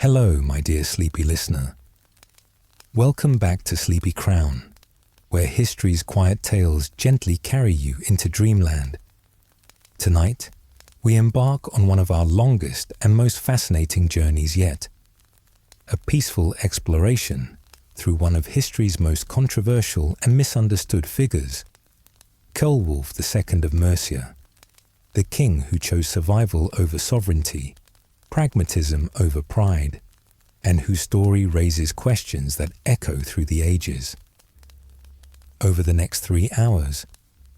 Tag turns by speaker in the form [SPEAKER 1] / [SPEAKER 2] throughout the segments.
[SPEAKER 1] Hello, my dear sleepy listener. Welcome back to Sleepy Crown, where history's quiet tales gently carry you into dreamland. Tonight, we embark on one of our longest and most fascinating journeys yet. A peaceful exploration through one of history's most controversial and misunderstood figures, Ceolwulf II of Mercia, the king who chose survival over sovereignty, pragmatism over pride, and whose story raises questions that echo through the ages. Over the next 3 hours,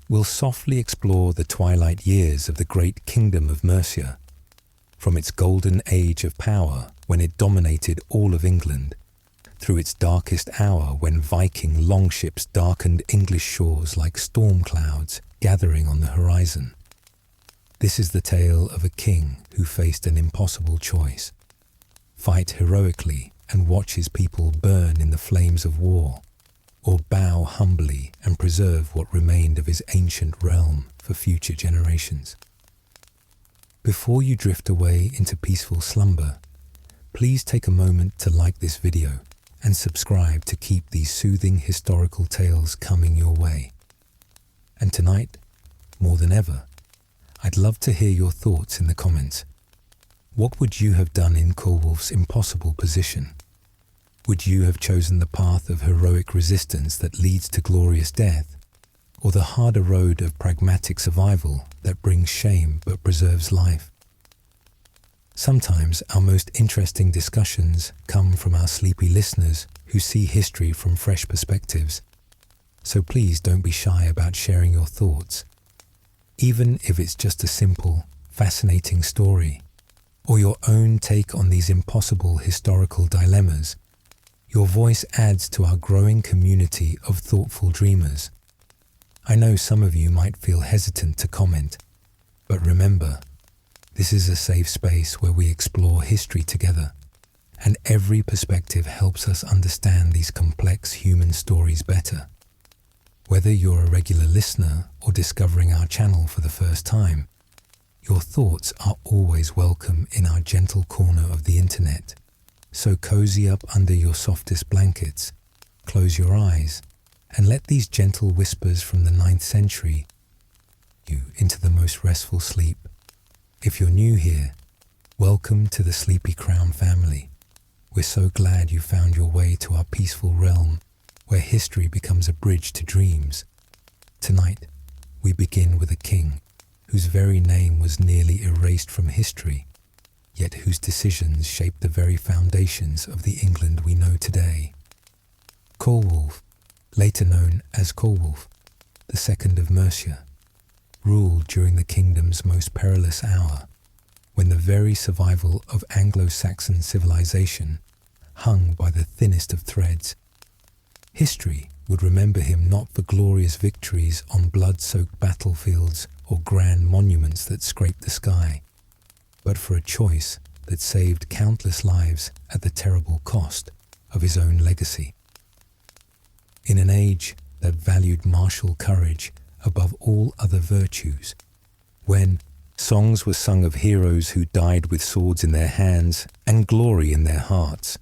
[SPEAKER 1] we'll softly explore the twilight years of the great kingdom of Mercia, from its golden age of power when it dominated all of England, through its darkest hour when Viking longships darkened English shores like storm clouds gathering on the horizon. This is the tale of a king who faced an impossible choice: fight heroically and watch his people burn in the flames of war, or bow humbly and preserve what remained of his ancient realm for future generations. Before you drift away into peaceful slumber, please take a moment to like this video and subscribe to keep these soothing historical tales coming your way. And tonight, more than ever, I'd love to hear your thoughts in the comments. What would you have done in Ceolwulf's impossible position? Would you have chosen the path of heroic resistance that leads to glorious death, or the harder road of pragmatic survival that brings shame but preserves life? Sometimes our most interesting discussions come from our sleepy listeners who see history from fresh perspectives. So please don't be shy about sharing your thoughts. Even if it's just a simple, fascinating story, or your own take on these impossible historical dilemmas, your voice adds to our growing community of thoughtful dreamers. I know some of you might feel hesitant to comment, but remember, this is a safe space where we explore history together, and every perspective helps us understand these complex human stories better. Whether you're a regular listener or discovering our channel for the first time, your thoughts are always welcome in our gentle corner of the internet. So cozy up under your softest blankets, close your eyes, and let these gentle whispers from the 9th century you into the most restful sleep. If you're new here, welcome to the Sleepy Crown family. We're so glad you found your way to our peaceful realm, where history becomes a bridge to dreams. Tonight, we begin with a king whose very name was nearly erased from history, yet whose decisions shaped the very foundations of the England we know today. Ceolwulf, later known as Ceolwulf II of Mercia, ruled during the kingdom's most perilous hour, when the very survival of Anglo-Saxon civilization hung by the thinnest of threads. History would remember him not for glorious victories on blood-soaked battlefields or grand monuments that scraped the sky, but for a choice that saved countless lives at the terrible cost of his own legacy. In an age that valued martial courage above all other virtues, when songs were sung of heroes who died with swords in their hands and glory in their hearts,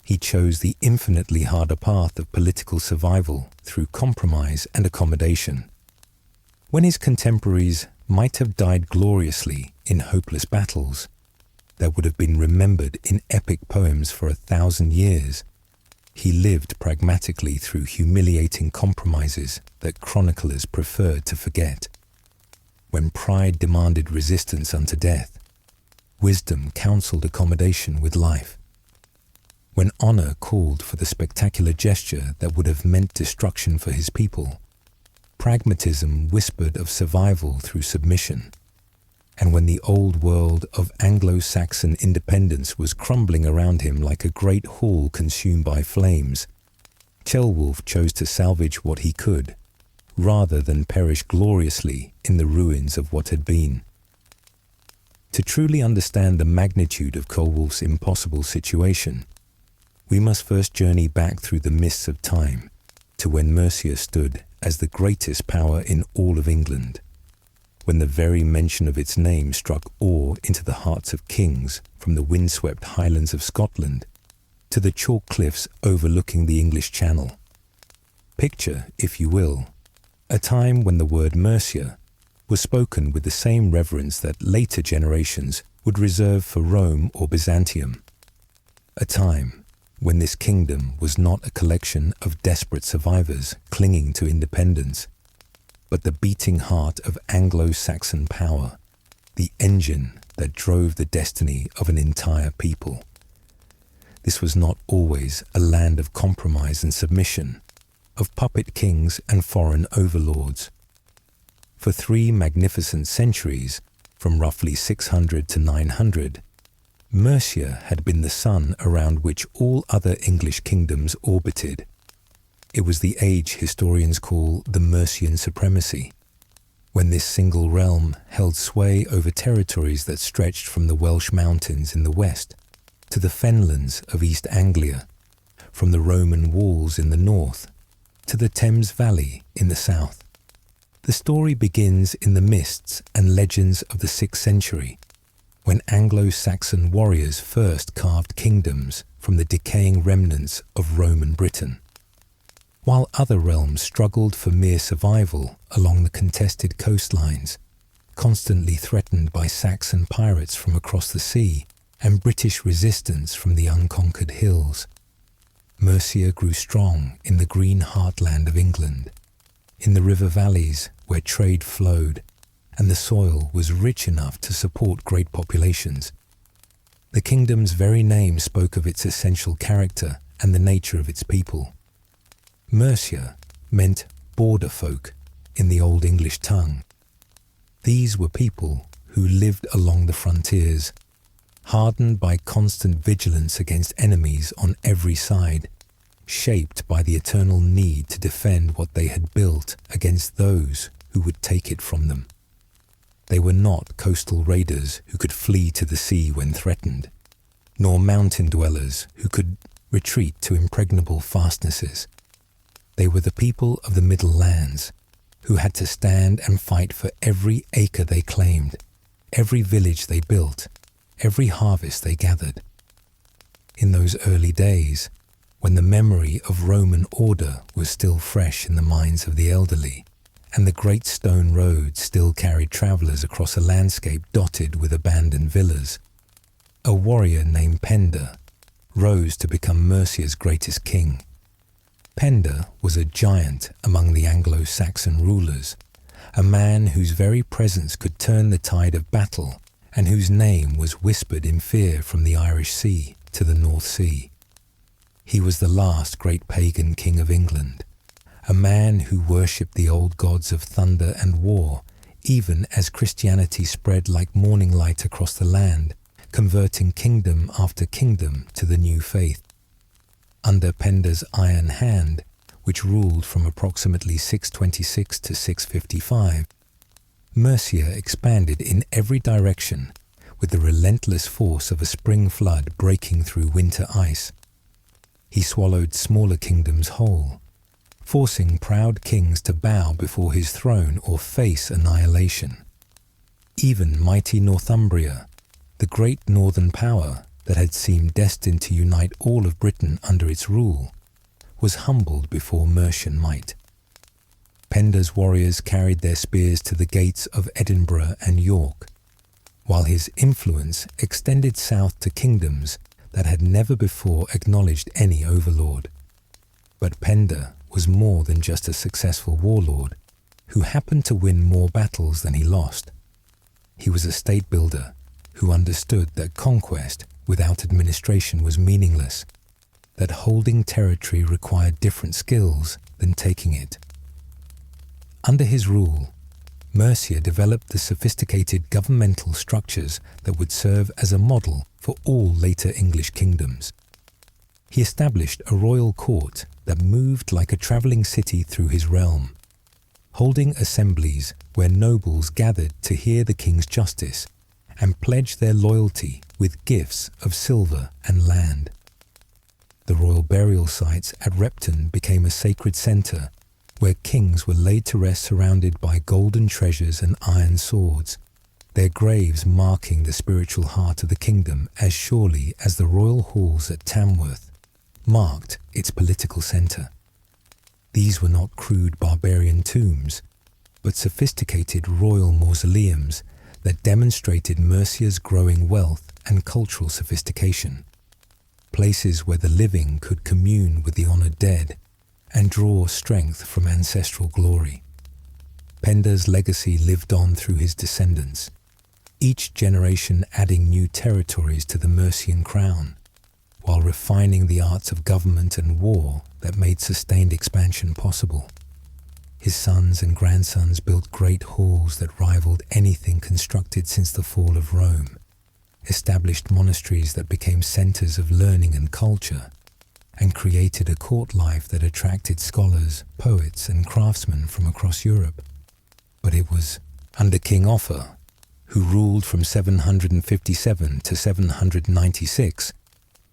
[SPEAKER 1] he chose the infinitely harder path of political survival through compromise and accommodation. When his contemporaries might have died gloriously in hopeless battles that would have been remembered in epic poems for 1,000 years, he lived pragmatically through humiliating compromises that chroniclers preferred to forget. When pride demanded resistance unto death, wisdom counseled accommodation with life. When honor called for the spectacular gesture that would have meant destruction for his people, pragmatism whispered of survival through submission. And when the old world of Anglo-Saxon independence was crumbling around him like a great hall consumed by flames, Ceolwulf chose to salvage what he could, rather than perish gloriously in the ruins of what had been. To truly understand the magnitude of Ceolwulf's impossible situation, we must first journey back through the mists of time to when Mercia stood as the greatest power in all of England. when the very mention of its name struck awe into the hearts of kings from the windswept highlands of Scotland to the chalk cliffs overlooking the English Channel. Picture, if you will, a time when the word Mercia was spoken with the same reverence that later generations would reserve for Rome or Byzantium. A time when this kingdom was not a collection of desperate survivors clinging to independence, but the beating heart of Anglo-Saxon power, the engine that drove the destiny of an entire people. This was not always a land of compromise and submission, of puppet kings and foreign overlords. For 3 magnificent centuries, from roughly 600 to 900, Mercia had been the sun around which all other English kingdoms orbited. It was the age historians call the Mercian supremacy, when this single realm held sway over territories that stretched from the Welsh mountains in the west to the fenlands of East Anglia, from the Roman walls in the north to the Thames Valley in the south. The story begins in the myths and legends of the 6th century, when Anglo-Saxon warriors first carved kingdoms from the decaying remnants of Roman Britain. While other realms struggled for mere survival along the contested coastlines, constantly threatened by Saxon pirates from across the sea and British resistance from the unconquered hills, Mercia grew strong in the green heartland of England, in the river valleys where trade flowed and the soil was rich enough to support great populations. The kingdom's very name spoke of its essential character and the nature of its people. Mercia meant border folk in the Old English tongue. These were people who lived along the frontiers, hardened by constant vigilance against enemies on every side, shaped by the eternal need to defend what they had built against those who would take it from them. They were not coastal raiders who could flee to the sea when threatened, nor mountain dwellers who could retreat to impregnable fastnesses. They were the people of the Middle Lands, who had to stand and fight for every acre they claimed, every village they built, every harvest they gathered. In those early days, when the memory of Roman order was still fresh in the minds of the elderly, and the great stone roads still carried travellers across a landscape dotted with abandoned villas, a warrior named Penda rose to become Mercia's greatest king. Penda was a giant among the Anglo-Saxon rulers, a man whose very presence could turn the tide of battle and whose name was whispered in fear from the Irish Sea to the North Sea. He was the last great pagan king of England, a man who worshipped the old gods of thunder and war, even as Christianity spread like morning light across the land, converting kingdom after kingdom to the new faith. Under Penda's iron hand, which ruled from approximately 626 to 655, Mercia expanded in every direction with the relentless force of a spring flood breaking through winter ice. He swallowed smaller kingdoms whole, forcing proud kings to bow before his throne or face annihilation. Even mighty Northumbria, the great northern power that had seemed destined to unite all of Britain under its rule, was humbled before Mercian might. Penda's warriors carried their spears to the gates of Edinburgh and York, while his influence extended south to kingdoms that had never before acknowledged any overlord. But Penda was more than just a successful warlord who happened to win more battles than he lost. He was a state builder who understood that conquest without administration was meaningless, that holding territory required different skills than taking it. Under his rule, Mercia developed the sophisticated governmental structures that would serve as a model for all later English kingdoms. He established a royal court that moved like a travelling city through his realm, holding assemblies where nobles gathered to hear the king's justice and pledge their loyalty with gifts of silver and land. The royal burial sites at Repton became a sacred centre where kings were laid to rest surrounded by golden treasures and iron swords, their graves marking the spiritual heart of the kingdom as surely as the royal halls at Tamworth marked its political centre. These were not crude barbarian tombs, but sophisticated royal mausoleums that demonstrated Mercia's growing wealth and cultural sophistication, places where the living could commune with the honoured dead and draw strength from ancestral glory. Penda's legacy lived on through his descendants, each generation adding new territories to the Mercian crown, while refining the arts of government and war that made sustained expansion possible. His sons and grandsons built great halls that rivaled anything constructed since the fall of Rome, established monasteries that became centres of learning and culture, and created a court life that attracted scholars, poets, and craftsmen from across Europe. But it was under King Offa, who ruled from 757 to 796,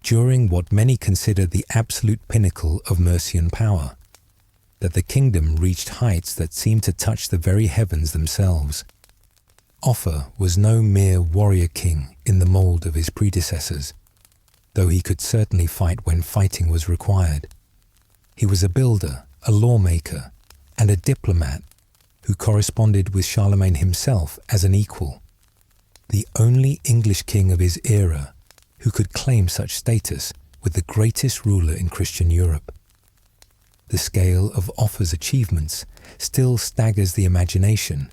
[SPEAKER 1] during what many consider the absolute pinnacle of Mercian power, that the kingdom reached heights that seemed to touch the very heavens themselves. Offa was no mere warrior king in the mould of his predecessors, though he could certainly fight when fighting was required. He was a builder, a lawmaker, and a diplomat who corresponded with Charlemagne himself as an equal, the only English king of his era who could claim such status with the greatest ruler in Christian Europe. The scale of Offa's achievements still staggers the imagination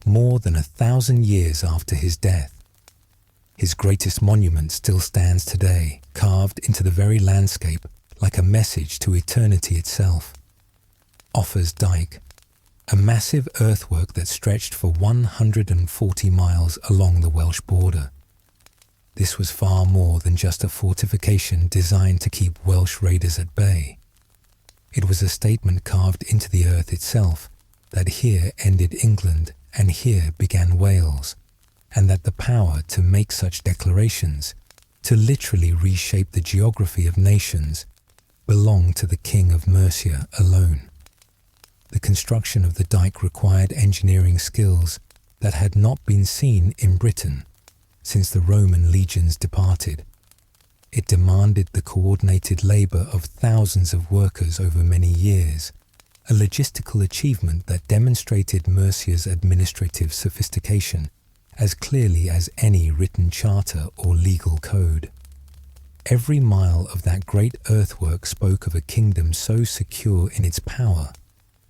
[SPEAKER 1] more than 1,000 years after his death. His greatest monument still stands today, carved into the very landscape like a message to eternity itself. Offa's Dyke, a massive earthwork that stretched for 140 miles along the Welsh border. This was far more than just a fortification designed to keep Welsh raiders at bay. It was a statement carved into the earth itself that here ended England and here began Wales, and that the power to make such declarations, to literally reshape the geography of nations, belonged to the King of Mercia alone. The construction of the dyke required engineering skills that had not been seen in Britain since the Roman legions departed. It demanded the coordinated labour of thousands of workers over many years, a logistical achievement that demonstrated Mercia's administrative sophistication as clearly as any written charter or legal code. Every mile of that great earthwork spoke of a kingdom so secure in its power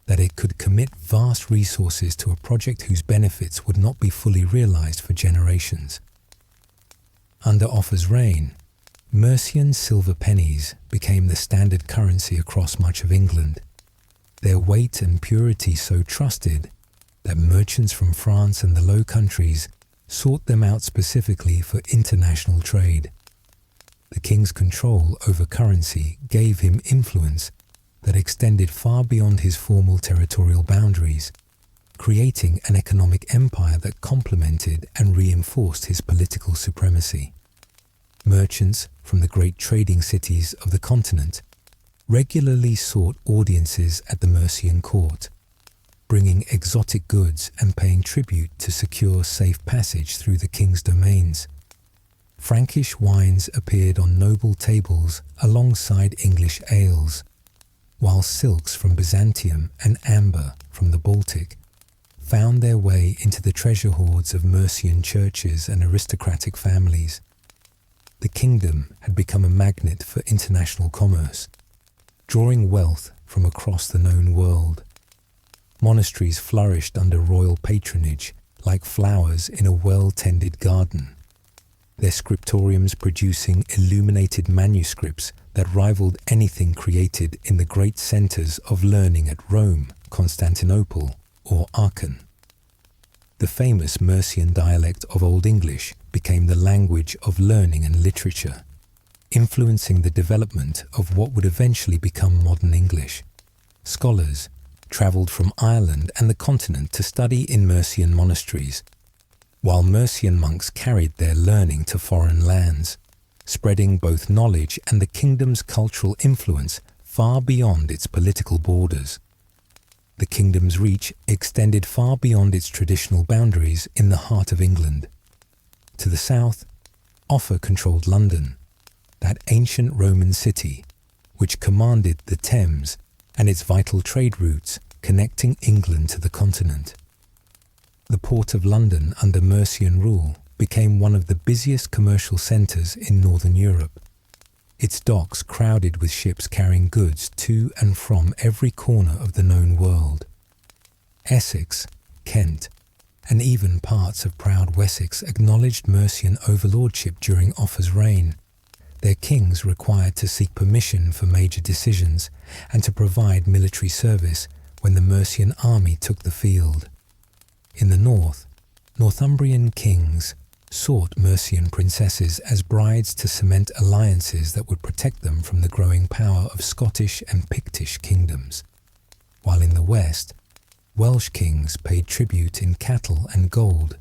[SPEAKER 1] that it could commit vast resources to a project whose benefits would not be fully realised for generations. Under Offa's reign, Mercian silver pennies became the standard currency across much of England, their weight and purity so trusted that merchants from France and the Low Countries sought them out specifically for international trade. The king's control over currency gave him influence that extended far beyond his formal territorial boundaries, creating an economic empire that complemented and reinforced his political supremacy. Merchants from the great trading cities of the continent regularly sought audiences at the Mercian court, bringing exotic goods and paying tribute to secure safe passage through the king's domains. Frankish wines appeared on noble tables alongside English ales, while silks from Byzantium and amber from the Baltic found their way into the treasure hoards of Mercian churches and aristocratic families. The kingdom had become a magnet for international commerce, drawing wealth from across the known world. Monasteries flourished under royal patronage like flowers in a well-tended garden, their scriptoriums producing illuminated manuscripts that rivaled anything created in the great centres of learning at Rome, Constantinople, or Aachen. The famous Mercian dialect of Old English became the language of learning and literature, influencing the development of what would eventually become modern English. Scholars travelled from Ireland and the continent to study in Mercian monasteries, while Mercian monks carried their learning to foreign lands, spreading both knowledge and the kingdom's cultural influence far beyond its political borders. The kingdom's reach extended far beyond its traditional boundaries in the heart of England. To the south, Offa controlled London, that ancient Roman city which commanded the Thames and its vital trade routes connecting England to the continent. The port of London under Mercian rule became one of the busiest commercial centres in northern Europe. Its docks crowded with ships carrying goods to and from every corner of the known world. Essex, Kent, and even parts of proud Wessex acknowledged Mercian overlordship during Offa's reign, their kings required to seek permission for major decisions and to provide military service when the Mercian army took the field. In the north, Northumbrian kings sought Mercian princesses as brides to cement alliances that would protect them from the growing power of Scottish and Pictish kingdoms, while in the west, Welsh kings paid tribute in cattle and gold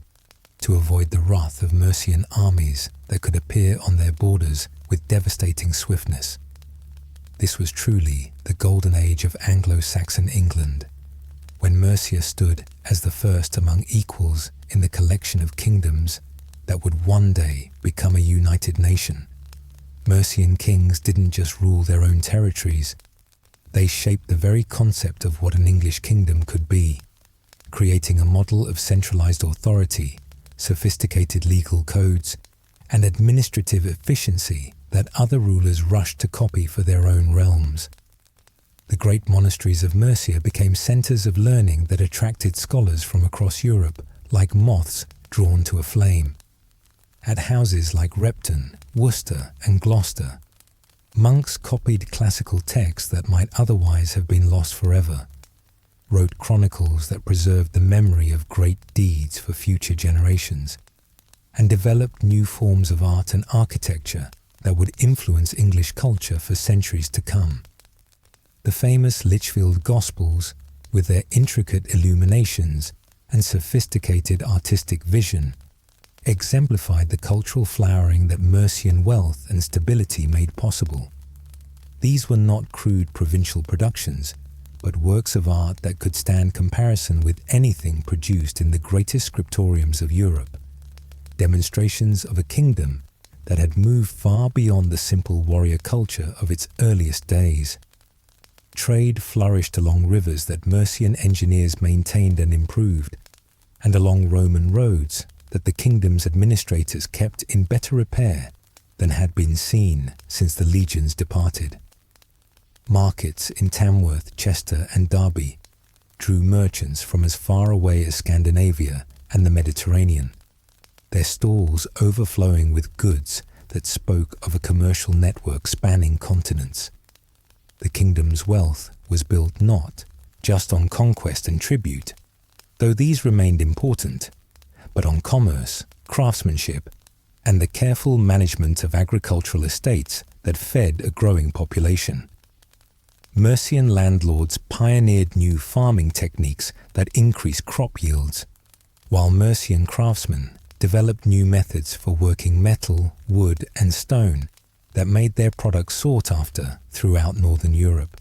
[SPEAKER 1] to avoid the wrath of Mercian armies that could appear on their borders with devastating swiftness. This was truly the golden age of Anglo-Saxon England, when Mercia stood as the first among equals in the collection of kingdoms that would one day become a united nation. Mercian kings didn't just rule their own territories, they shaped the very concept of what an English kingdom could be, creating a model of centralized authority, sophisticated legal codes, and administrative efficiency that other rulers rushed to copy for their own realms. The great monasteries of Mercia became centers of learning that attracted scholars from across Europe like moths drawn to a flame. At houses like Repton, Worcester, and Gloucester, monks copied classical texts that might otherwise have been lost forever, wrote chronicles that preserved the memory of great deeds for future generations, and developed new forms of art and architecture that would influence English culture for centuries to come. The famous Lichfield Gospels, with their intricate illuminations and sophisticated artistic vision, exemplified the cultural flowering that Mercian wealth and stability made possible. These were not crude provincial productions, but works of art that could stand comparison with anything produced in the greatest scriptoriums of Europe, demonstrations of a kingdom that had moved far beyond the simple warrior culture of its earliest days. Trade flourished along rivers that Mercian engineers maintained and improved, and along Roman roads that the kingdom's administrators kept in better repair than had been seen since the legions departed. Markets in Tamworth, Chester, and Derby drew merchants from as far away as Scandinavia and the Mediterranean, their stalls overflowing with goods that spoke of a commercial network spanning continents. The kingdom's wealth was built not just on conquest and tribute, though these remained important, but on commerce, craftsmanship, and the careful management of agricultural estates that fed a growing population. Mercian landlords pioneered new farming techniques that increased crop yields, while Mercian craftsmen developed new methods for working metal, wood, and stone that made their products sought after throughout northern Europe.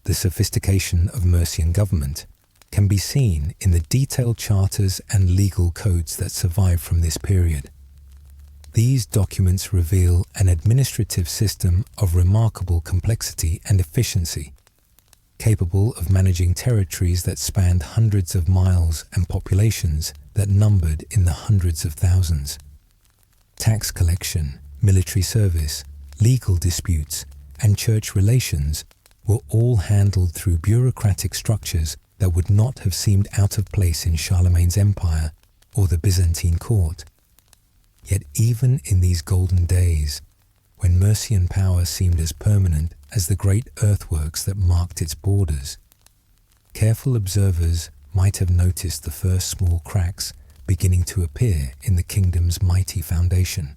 [SPEAKER 1] The sophistication of Mercian government can be seen in the detailed charters and legal codes that survive from this period. These documents reveal an administrative system of remarkable complexity and efficiency, capable of managing territories that spanned hundreds of miles and populations that numbered in the hundreds of thousands. Tax collection, military service, legal disputes, and church relations were all handled through bureaucratic structures that would not have seemed out of place in Charlemagne's empire or the Byzantine court. Yet even in these golden days, when Mercian power seemed as permanent as the great earthworks that marked its borders, careful observers might have noticed the first small cracks beginning to appear in the kingdom's mighty foundation.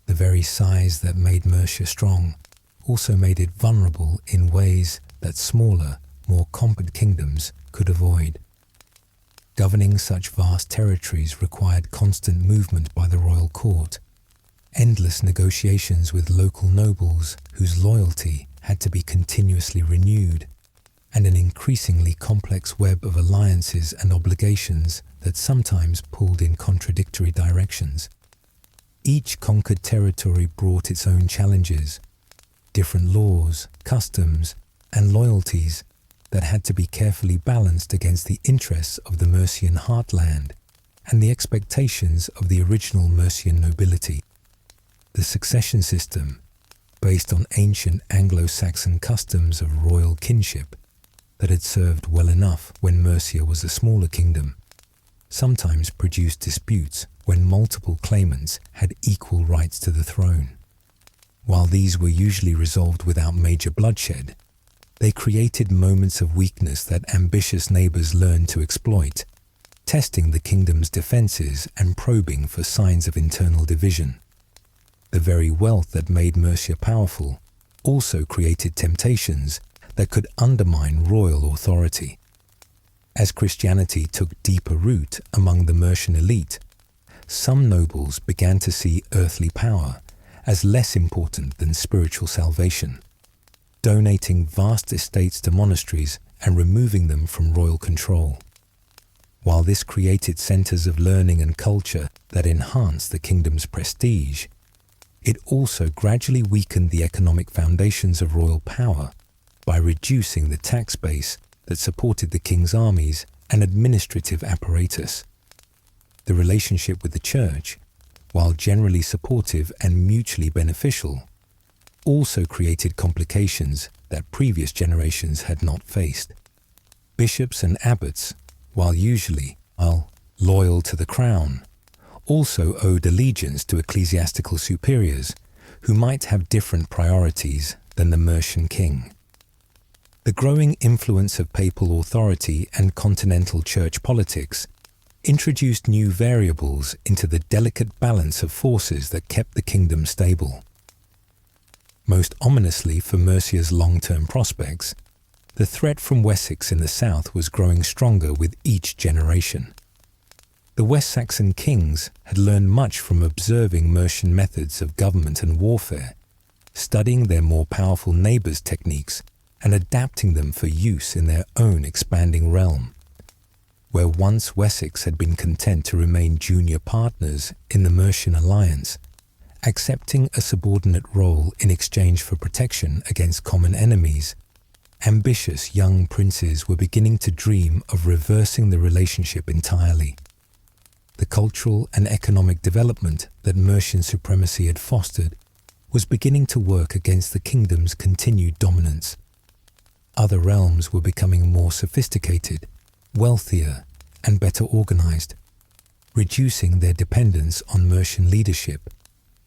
[SPEAKER 1] The very size that made Mercia strong also made it vulnerable in ways that smaller, more compact kingdoms could avoid. Governing such vast territories required constant movement by the royal court, endless negotiations with local nobles whose loyalty had to be continuously renewed, and an increasingly complex web of alliances and obligations that sometimes pulled in contradictory directions. Each conquered territory brought its own challenges, different laws, customs, and loyalties that had to be carefully balanced against the interests of the Mercian heartland and the expectations of the original Mercian nobility. The succession system, based on ancient Anglo-Saxon customs of royal kinship that had served well enough when Mercia was a smaller kingdom, sometimes produced disputes when multiple claimants had equal rights to the throne. While these were usually resolved without major bloodshed, they created moments of weakness that ambitious neighbors learned to exploit, testing the kingdom's defenses and probing for signs of internal division. The very wealth that made Mercia powerful also created temptations that could undermine royal authority. As Christianity took deeper root among the Mercian elite, some nobles began to see earthly power as less important than spiritual salvation, donating vast estates to monasteries and removing them from royal control. While this created centers of learning and culture that enhanced the kingdom's prestige, it also gradually weakened the economic foundations of royal power by reducing the tax base that supported the king's armies and administrative apparatus. The relationship with the church, while generally supportive and mutually beneficial, also created complications that previous generations had not faced. Bishops and abbots, while usually loyal to the crown, also owed allegiance to ecclesiastical superiors who might have different priorities than the Mercian king. The growing influence of papal authority and continental church politics introduced new variables into the delicate balance of forces that kept the kingdom stable. Most ominously for Mercia's long-term prospects, the threat from Wessex in the south was growing stronger with each generation. The West Saxon kings had learned much from observing Mercian methods of government and warfare, studying their more powerful neighbors' techniques and adapting them for use in their own expanding realm. Where once Wessex had been content to remain junior partners in the Mercian alliance, accepting a subordinate role in exchange for protection against common enemies, ambitious young princes were beginning to dream of reversing the relationship entirely. The cultural and economic development that Mercian supremacy had fostered was beginning to work against the kingdom's continued dominance. Other realms were becoming more sophisticated, wealthier, and better organized, reducing their dependence on Mercian leadership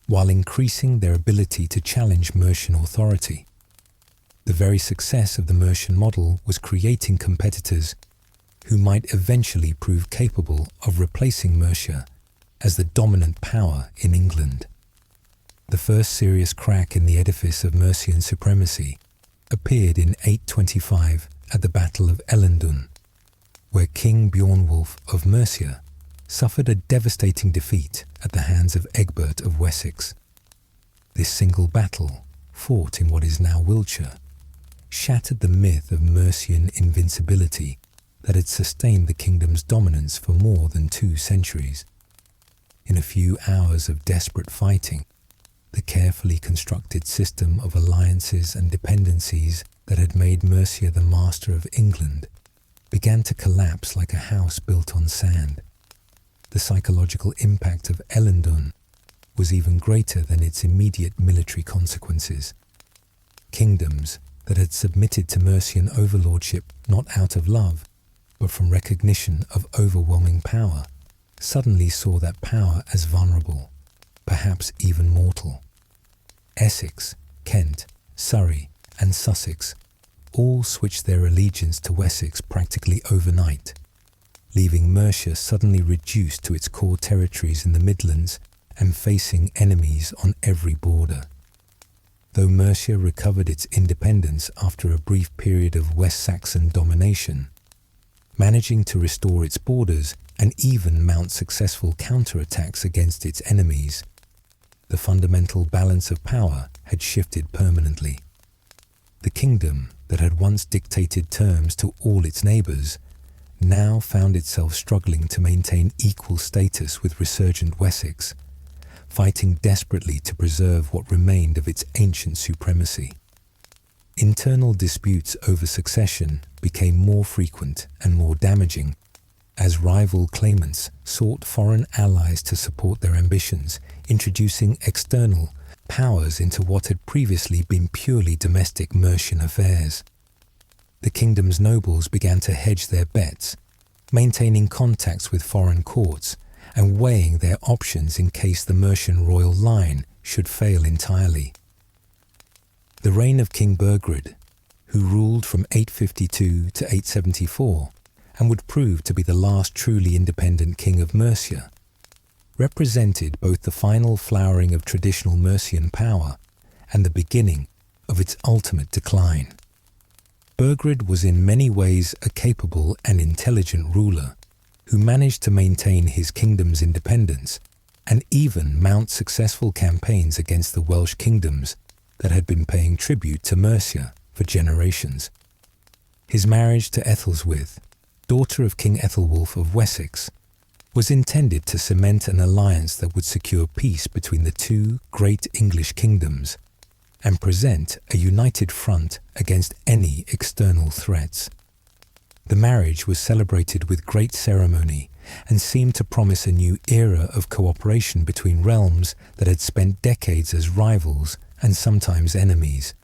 [SPEAKER 1] while increasing their ability to challenge Mercian authority. The very success of the Mercian model was creating competitors who might eventually prove capable of replacing Mercia as the dominant power in England. The first serious crack in the edifice of Mercian supremacy appeared in 825 at the Battle of Ellendun, where King Ceolwulf of Mercia suffered a devastating defeat at the hands of Egbert of Wessex. This single battle, fought in what is now Wiltshire, shattered the myth of Mercian invincibility that had sustained the kingdom's dominance for more than 2 centuries. In a few hours of desperate fighting, the carefully constructed system of alliances and dependencies that had made Mercia the master of England began to collapse like a house built on sand. The psychological impact of Ellendun was even greater than its immediate military consequences. Kingdoms that had submitted to Mercian overlordship not out of love, but from recognition of overwhelming power, suddenly saw that power as vulnerable, perhaps even mortal. Essex, Kent, Surrey, and Sussex all switched their allegiance to Wessex practically overnight, leaving Mercia suddenly reduced to its core territories in the Midlands and facing enemies on every border. Though Mercia recovered its independence after a brief period of West Saxon domination, managing to restore its borders and even mount successful counterattacks against its enemies, the fundamental balance of power had shifted permanently. The kingdom that had once dictated terms to all its neighbours, now found itself struggling to maintain equal status with resurgent Wessex, fighting desperately to preserve what remained of its ancient supremacy. Internal disputes over succession became more frequent and more damaging as rival claimants sought foreign allies to support their ambitions, introducing external powers into what had previously been purely domestic Mercian affairs. The kingdom's nobles began to hedge their bets, maintaining contacts with foreign courts and weighing their options in case the Mercian royal line should fail entirely. The reign of King Burgred, who ruled from 852 to 874 and would prove to be the last truly independent king of Mercia, represented both the final flowering of traditional Mercian power and the beginning of its ultimate decline. Burgred was in many ways a capable and intelligent ruler who managed to maintain his kingdom's independence and even mount successful campaigns against the Welsh kingdoms that had been paying tribute to Mercia for generations. His marriage to Ethelwulf, daughter of King Ceolwulf of Wessex, was intended to cement an alliance that would secure peace between the two great English kingdoms and present a united front against any external threats. The marriage was celebrated with great ceremony and seemed to promise a new era of cooperation between realms that had spent decades as rivals and sometimes enemies.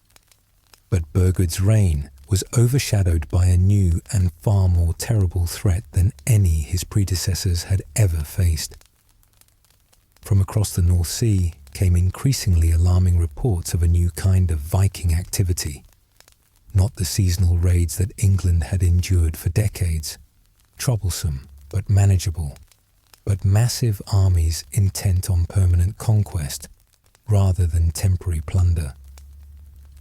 [SPEAKER 1] But Burgred's reign was overshadowed by a new and far more terrible threat than any his predecessors had ever faced. From across the North Sea came increasingly alarming reports of a new kind of Viking activity, not the seasonal raids that England had endured for decades, troublesome but manageable, but massive armies intent on permanent conquest rather than temporary plunder.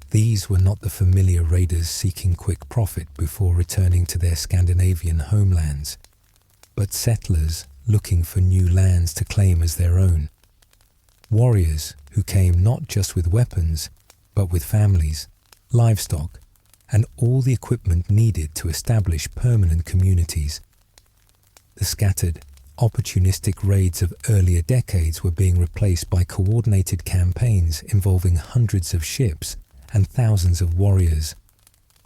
[SPEAKER 1] These were not the familiar raiders seeking quick profit before returning to their Scandinavian homelands, but settlers looking for new lands to claim as their own. Warriors who came not just with weapons, but with families, livestock, and all the equipment needed to establish permanent communities. The scattered, opportunistic raids of earlier decades were being replaced by coordinated campaigns involving hundreds of ships and thousands of warriors,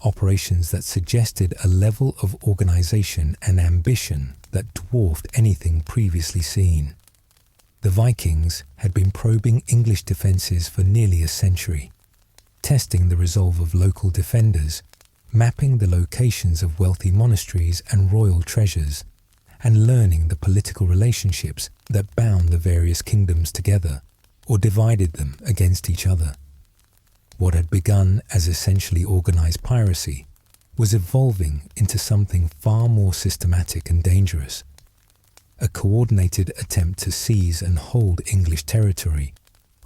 [SPEAKER 1] operations that suggested a level of organization and ambition that dwarfed anything previously seen. The Vikings had been probing English defences for nearly a century, testing the resolve of local defenders, mapping the locations of wealthy monasteries and royal treasures, and learning the political relationships that bound the various kingdoms together or divided them against each other. What had begun as essentially organized piracy was evolving into something far more systematic and dangerous. A coordinated attempt to seize and hold English territory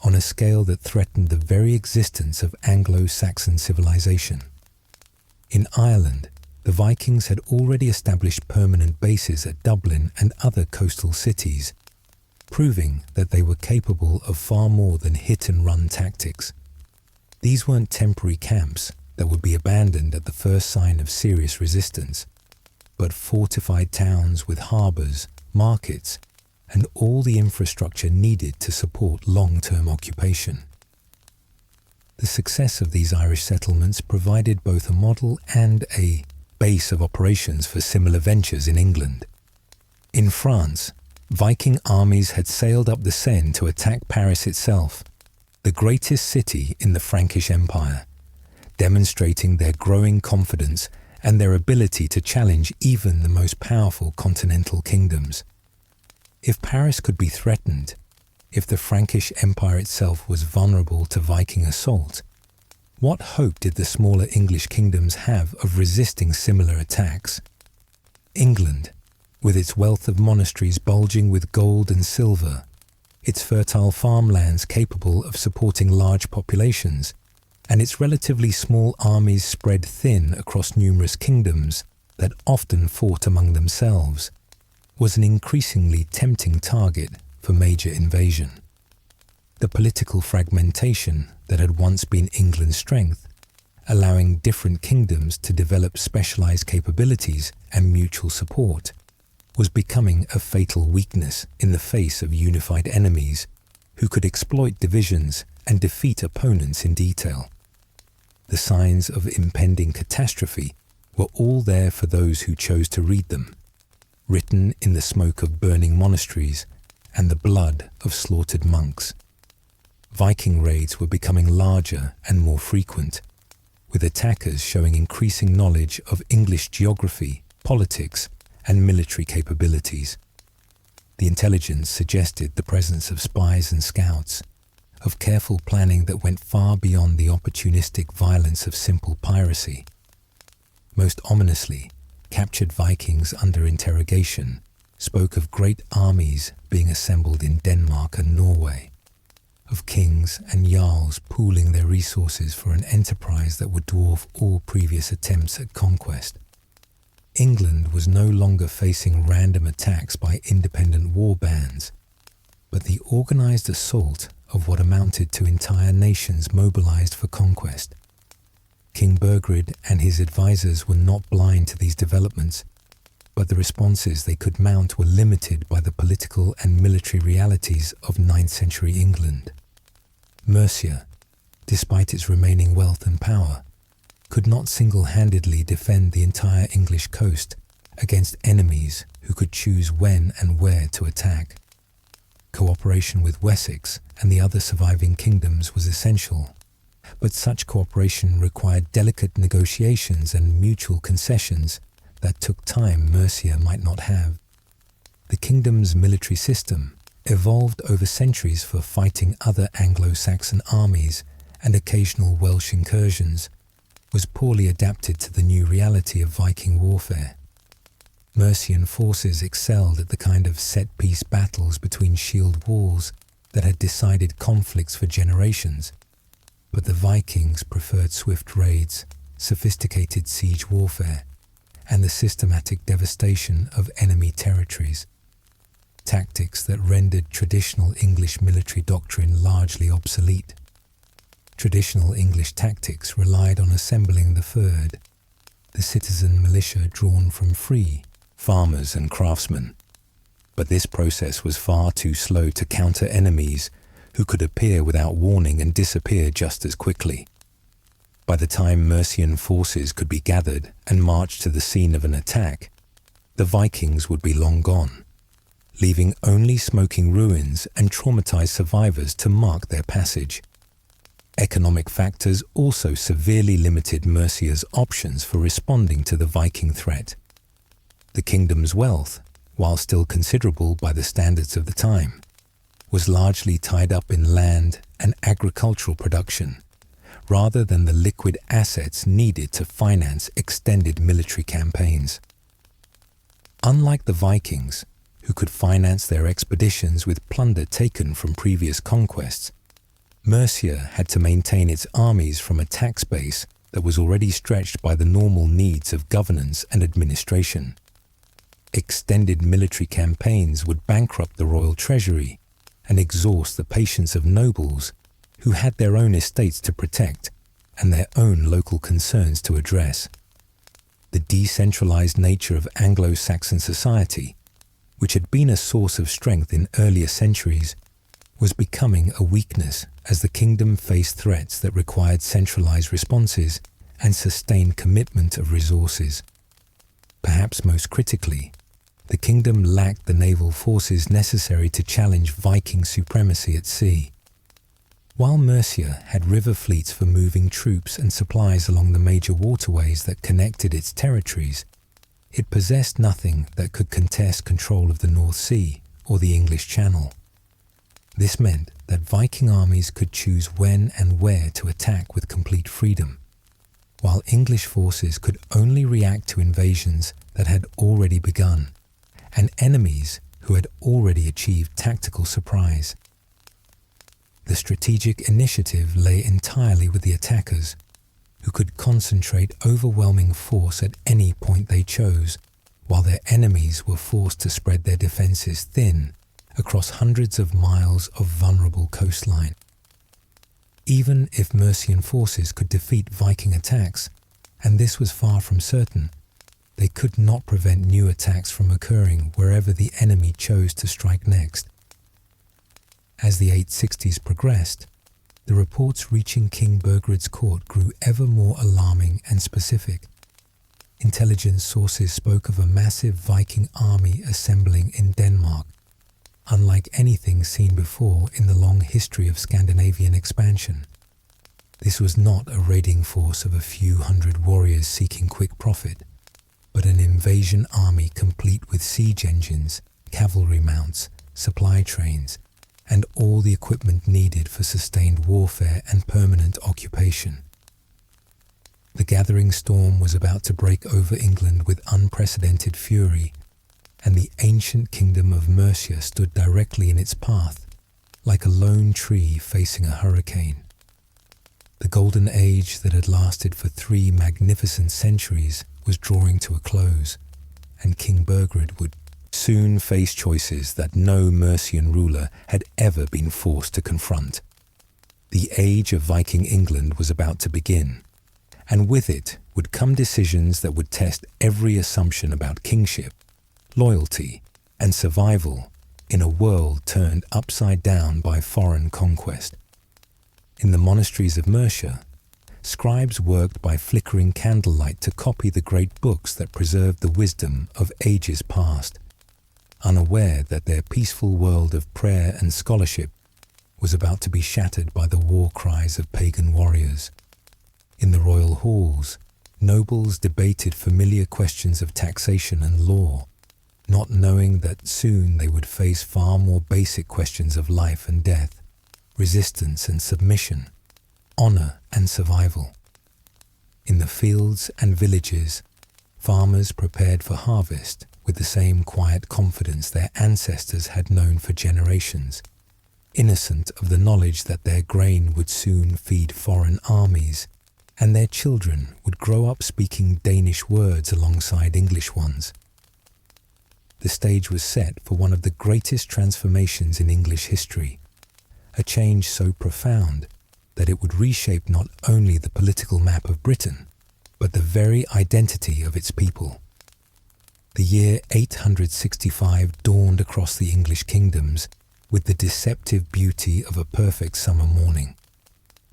[SPEAKER 1] on a scale that threatened the very existence of Anglo-Saxon civilization. In Ireland, the Vikings had already established permanent bases at Dublin and other coastal cities, proving that they were capable of far more than hit-and-run tactics. These weren't temporary camps that would be abandoned at the first sign of serious resistance, but fortified towns with harbours, markets, and all the infrastructure needed to support long-term occupation. The success of these Irish settlements provided both a model and a base of operations for similar ventures in England. In France, Viking armies had sailed up the Seine to attack Paris itself, the greatest city in the Frankish Empire, demonstrating their growing confidence and their ability to challenge even the most powerful continental kingdoms. If Paris could be threatened, if the Frankish Empire itself was vulnerable to Viking assault, what hope did the smaller English kingdoms have of resisting similar attacks? England, with its wealth of monasteries bulging with gold and silver, its fertile farmlands capable of supporting large populations, and its relatively small armies spread thin across numerous kingdoms that often fought among themselves, was an increasingly tempting target for major invasion. The political fragmentation that had once been England's strength allowing different kingdoms to develop specialized capabilities and mutual support, was becoming a fatal weakness in the face of unified enemies who could exploit divisions and defeat opponents in detail. The signs of impending catastrophe were all there for those who chose to read them, written in the smoke of burning monasteries and the blood of slaughtered monks. Viking raids were becoming larger and more frequent, with attackers showing increasing knowledge of English geography, politics, and military capabilities. The intelligence suggested the presence of spies and scouts, of careful planning that went far beyond the opportunistic violence of simple piracy. Most ominously, captured Vikings under interrogation spoke of great armies being assembled in Denmark and Norway, of kings and jarls pooling their resources for an enterprise that would dwarf all previous attempts at conquest. England was no longer facing random attacks by independent war bands, but the organized assault of what amounted to entire nations mobilized for conquest. King Burgred and his advisors were not blind to these developments, but the responses they could mount were limited by the political and military realities of 9th century England. Mercia, despite its remaining wealth and power, could not single-handedly defend the entire English coast against enemies who could choose when and where to attack. Cooperation with Wessex and the other surviving kingdoms was essential, but such cooperation required delicate negotiations and mutual concessions that took time Mercia might not have. The kingdom's military system, evolved over centuries for fighting other Anglo-Saxon armies and occasional Welsh incursions, was poorly adapted to the new reality of Viking warfare. Mercian forces excelled at the kind of set-piece battles between shield walls that had decided conflicts for generations, but the Vikings preferred swift raids, sophisticated siege warfare, and the systematic devastation of enemy territories, tactics that rendered traditional English military doctrine largely obsolete. Traditional English tactics relied on assembling the Fyrd, the citizen militia drawn from free farmers and craftsmen. But this process was far too slow to counter enemies who could appear without warning and disappear just as quickly. By the time Mercian forces could be gathered and marched to the scene of an attack, the Vikings would be long gone, leaving only smoking ruins and traumatized survivors to mark their passage. Economic factors also severely limited Mercia's options for responding to the Viking threat. The kingdom's wealth, while still considerable by the standards of the time, was largely tied up in land and agricultural production, rather than the liquid assets needed to finance extended military campaigns. Unlike the Vikings, who could finance their expeditions with plunder taken from previous conquests, Mercia had to maintain its armies from a tax base that was already stretched by the normal needs of governance and administration. Extended military campaigns would bankrupt the royal treasury and exhaust the patience of nobles who had their own estates to protect and their own local concerns to address. The decentralized nature of Anglo-Saxon society, which had been a source of strength in earlier centuries, was becoming a weakness as the kingdom faced threats that required centralized responses and sustained commitment of resources. Perhaps most critically, the kingdom lacked the naval forces necessary to challenge Viking supremacy at sea. While Mercia had river fleets for moving troops and supplies along the major waterways that connected its territories, it possessed nothing that could contest control of the North Sea or the English Channel. This meant that Viking armies could choose when and where to attack with complete freedom, while English forces could only react to invasions that had already begun, and enemies who had already achieved tactical surprise. The strategic initiative lay entirely with the attackers, who could concentrate overwhelming force at any point they chose, while their enemies were forced to spread their defenses thin across hundreds of miles of vulnerable coastline. even if Mercian forces could defeat Viking attacks, and this was far from certain, they could not prevent new attacks from occurring wherever the enemy chose to strike next. As the 860s progressed, the reports reaching King Burgred's court grew ever more alarming and specific. Intelligence sources spoke of a massive Viking army assembling in Denmark, unlike anything seen before in the long history of Scandinavian expansion. This was not a raiding force of a few hundred warriors seeking quick profit, but an invasion army complete with siege engines, cavalry mounts, supply trains, and all the equipment needed for sustained warfare and permanent occupation. The gathering storm was about to break over England with unprecedented fury, and the ancient kingdom of Mercia stood directly in its path, like a lone tree facing a hurricane. The golden age that had lasted for 3 magnificent centuries was drawing to a close, and King Burgred would soon face choices that no Mercian ruler had ever been forced to confront. The age of Viking England was about to begin, and with it would come decisions that would test every assumption about kingship, loyalty, and survival in a world turned upside down by foreign conquest. In the monasteries of Mercia, scribes worked by flickering candlelight to copy the great books that preserved the wisdom of ages past, unaware that their peaceful world of prayer and scholarship was about to be shattered by the war cries of pagan warriors. In the royal halls, nobles debated familiar questions of taxation and law, not knowing that soon they would face far more basic questions of life and death, resistance and submission, honor and survival. In the fields and villages, farmers prepared for harvest with the same quiet confidence their ancestors had known for generations, innocent of the knowledge that their grain would soon feed foreign armies, and their children would grow up speaking Danish words alongside English ones. The stage was set for one of the greatest transformations in English history, a change so profound that it would reshape not only the political map of Britain, but the very identity of its people. The year 865 dawned across the English kingdoms with the deceptive beauty of a perfect summer morning,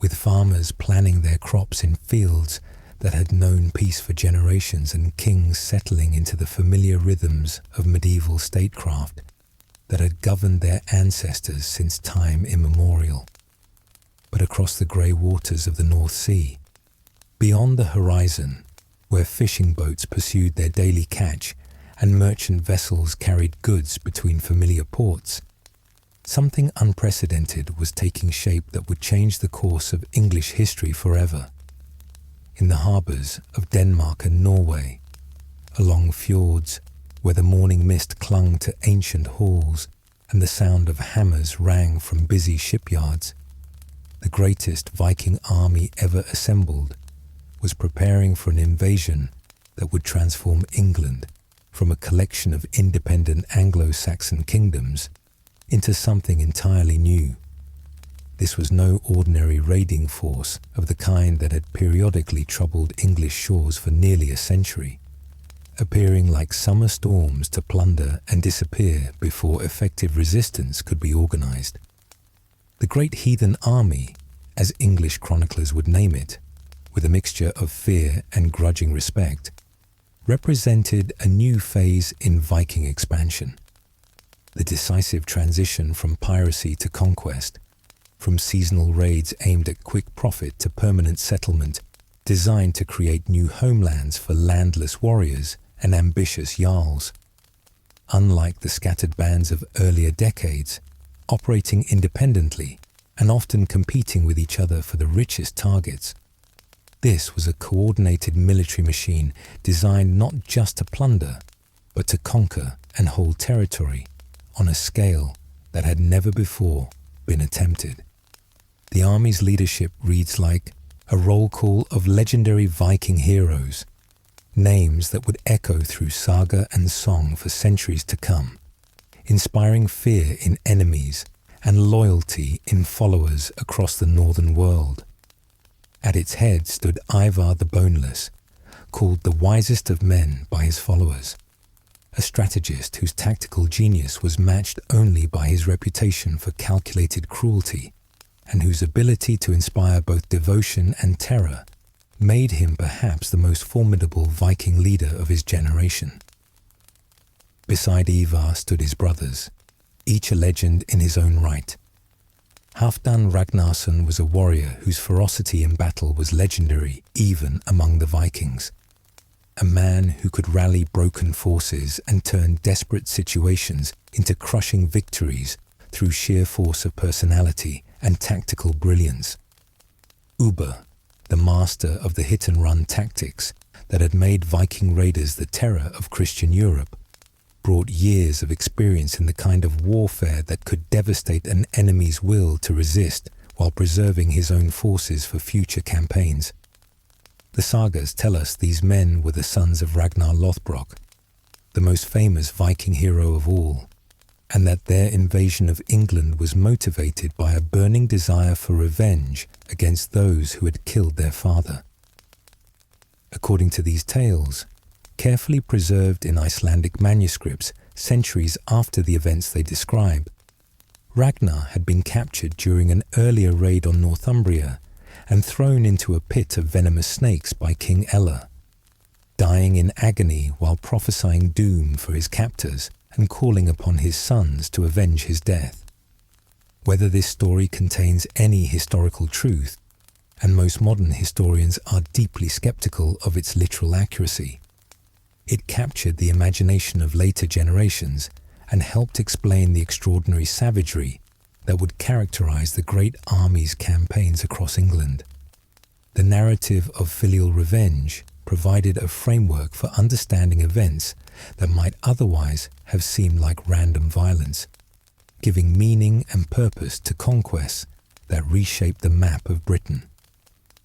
[SPEAKER 1] with farmers planting their crops in fields that had known peace for generations and kings settling into the familiar rhythms of medieval statecraft that had governed their ancestors since time immemorial. But across the grey waters of the North Sea, beyond the horizon, where fishing boats pursued their daily catch and merchant vessels carried goods between familiar ports, something unprecedented was taking shape that would change the course of English history forever. In the harbours of Denmark and Norway, along fjords where the morning mist clung to ancient halls and the sound of hammers rang from busy shipyards, the greatest Viking army ever assembled was preparing for an invasion that would transform England from a collection of independent Anglo-Saxon kingdoms into something entirely new. This was no ordinary raiding force of the kind that had periodically troubled English shores for nearly a century, appearing like summer storms to plunder and disappear before effective resistance could be organized. The Great Heathen Army, as English chroniclers would name it, with a mixture of fear and grudging respect, represented a new phase in Viking expansion. The decisive transition from piracy to conquest, from seasonal raids aimed at quick profit to permanent settlement designed to create new homelands for landless warriors and ambitious jarls. Unlike the scattered bands of earlier decades, operating independently and often competing with each other for the richest targets, this was a coordinated military machine designed not just to plunder, but to conquer and hold territory on a scale that had never before been attempted. The army's leadership reads like a roll call of legendary Viking heroes, names that would echo through saga and song for centuries to come, inspiring fear in enemies and loyalty in followers across the northern world. At its head stood Ivar the Boneless, called the wisest of men by his followers, a strategist whose tactical genius was matched only by his reputation for calculated cruelty, and whose ability to inspire both devotion and terror made him perhaps the most formidable Viking leader of his generation. Beside Ivar stood his brothers, each a legend in his own right. Halfdan Ragnarsson was a warrior whose ferocity in battle was legendary even among the Vikings. A man who could rally broken forces and turn desperate situations into crushing victories through sheer force of personality and tactical brilliance. Ubbe, the master of the hit-and-run tactics that had made Viking raiders the terror of Christian Europe, brought years of experience in the kind of warfare that could devastate an enemy's will to resist while preserving his own forces for future campaigns. The sagas tell us these men were the sons of Ragnar Lothbrok, the most famous Viking hero of all, and that their invasion of England was motivated by a burning desire for revenge against those who had killed their father. According to these tales, carefully preserved in Icelandic manuscripts centuries after the events they describe, Ragnar had been captured during an earlier raid on Northumbria and thrown into a pit of venomous snakes by King Ella, dying in agony while prophesying doom for his captors and calling upon his sons to avenge his death. Whether this story contains any historical truth, and most modern historians are deeply skeptical of its literal accuracy, it captured the imagination of later generations and helped explain the extraordinary savagery that would characterize the great army's campaigns across England. The narrative of filial revenge provided a framework for understanding events that might otherwise have seemed like random violence, giving meaning and purpose to conquests that reshaped the map of Britain.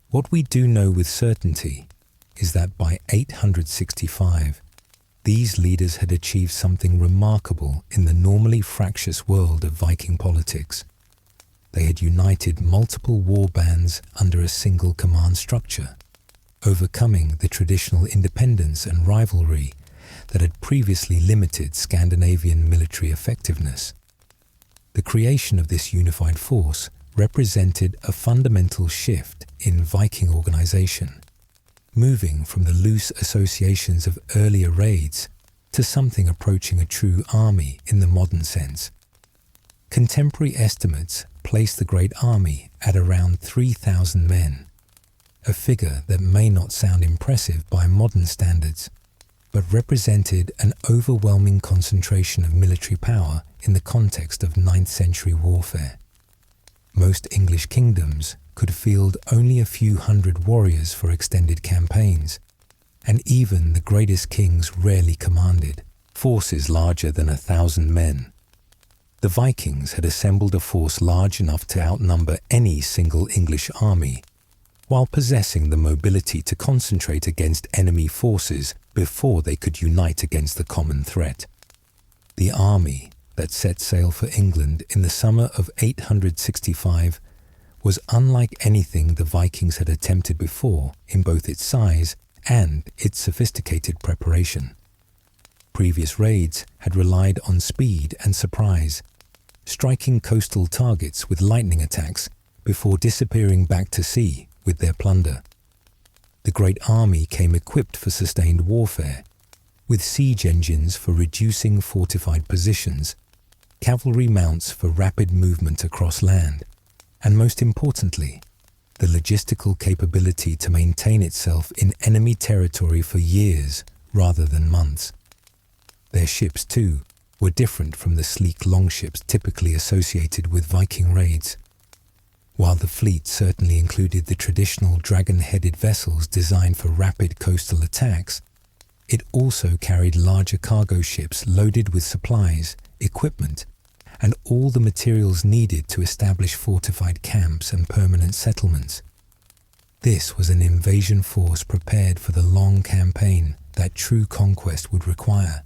[SPEAKER 1] What we do know with certainty is that by 865, these leaders had achieved something remarkable in the normally fractious world of Viking politics. They had united multiple war bands under a single command structure, overcoming the traditional independence and rivalry that had previously limited Scandinavian military effectiveness. The creation of this unified force represented a fundamental shift in Viking organization, moving from the loose associations of earlier raids to something approaching a true army in the modern sense. Contemporary estimates place the Great Army at around 3,000 men, a figure that may not sound impressive by modern standards, but represented an overwhelming concentration of military power in the context of 9th century warfare. Most English kingdoms could field only a few hundred warriors for extended campaigns, and even the greatest kings rarely commanded forces larger than 1,000 men. The Vikings had assembled a force large enough to outnumber any single English army, while possessing the mobility to concentrate against enemy forces before they could unite against the common threat. The army that set sail for England in the summer of 865 was unlike anything the Vikings had attempted before in both its size and its sophisticated preparation. Previous raids had relied on speed and surprise, striking coastal targets with lightning attacks before disappearing back to sea with their plunder. The Great Army came equipped for sustained warfare, with siege engines for reducing fortified positions, cavalry mounts for rapid movement across land, and most importantly, the logistical capability to maintain itself in enemy territory for years rather than months. Their ships, too, were different from the sleek longships typically associated with Viking raids. While the fleet certainly included the traditional dragon-headed vessels designed for rapid coastal attacks, it also carried larger cargo ships loaded with supplies, equipment, and all the materials needed to establish fortified camps and permanent settlements. This was an invasion force prepared for the long campaign that true conquest would require,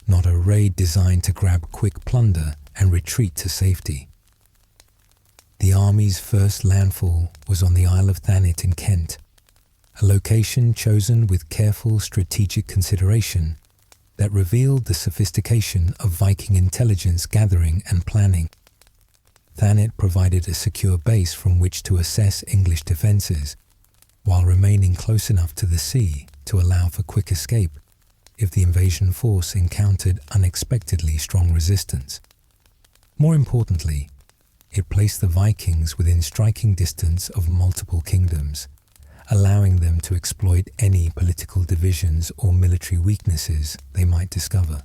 [SPEAKER 1] not a raid designed to grab quick plunder and retreat to safety. The army's first landfall was on the Isle of Thanet in Kent, a location chosen with careful strategic consideration that revealed the sophistication of Viking intelligence gathering and planning. Thanet provided a secure base from which to assess English defences, while remaining close enough to the sea to allow for quick escape if the invasion force encountered unexpectedly strong resistance. More importantly, it placed the Vikings within striking distance of multiple kingdoms, allowing them to exploit any political divisions or military weaknesses they might discover.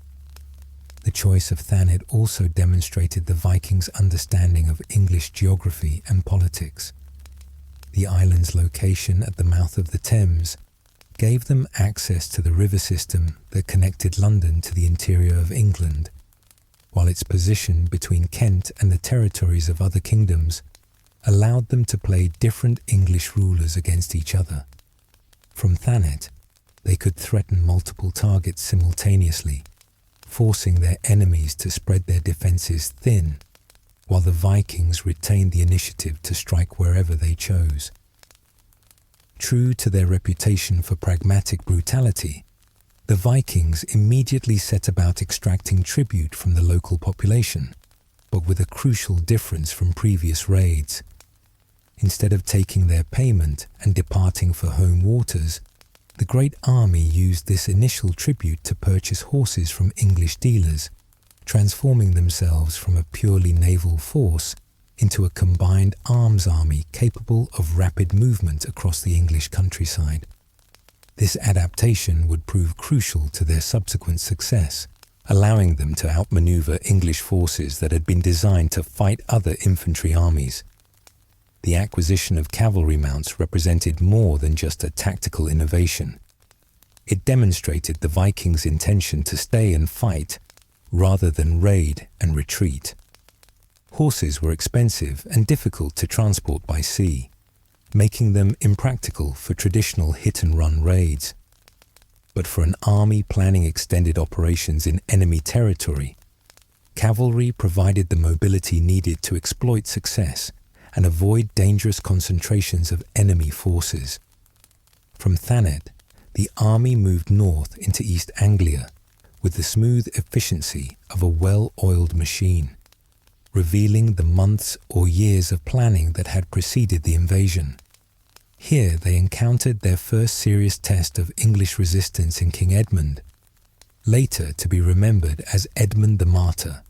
[SPEAKER 1] The choice of Thanet also demonstrated the Vikings' understanding of English geography and politics. The island's location at the mouth of the Thames gave them access to the river system that connected London to the interior of England, while its position between Kent and the territories of other kingdoms allowed them to play different English rulers against each other. From Thanet, they could threaten multiple targets simultaneously, forcing their enemies to spread their defences thin, while the Vikings retained the initiative to strike wherever they chose. True to their reputation for pragmatic brutality, the Vikings immediately set about extracting tribute from the local population, but with a crucial difference from previous raids. Instead of taking their payment and departing for home waters, the Great Army used this initial tribute to purchase horses from English dealers, transforming themselves from a purely naval force into a combined arms army capable of rapid movement across the English countryside. This adaptation would prove crucial to their subsequent success, allowing them to outmaneuver English forces that had been designed to fight other infantry armies. The acquisition of cavalry mounts represented more than just a tactical innovation. It demonstrated the Vikings' intention to stay and fight, rather than raid and retreat. Horses were expensive and difficult to transport by sea, making them impractical for traditional hit-and-run raids. But for an army planning extended operations in enemy territory, cavalry provided the mobility needed to exploit success and avoid dangerous concentrations of enemy forces. From Thanet, the army moved north into East Anglia with the smooth efficiency of a well-oiled machine, revealing the months or years of planning that had preceded the invasion. Here they encountered their first serious test of English resistance in King Edmund, later to be remembered as Edmund the Martyr,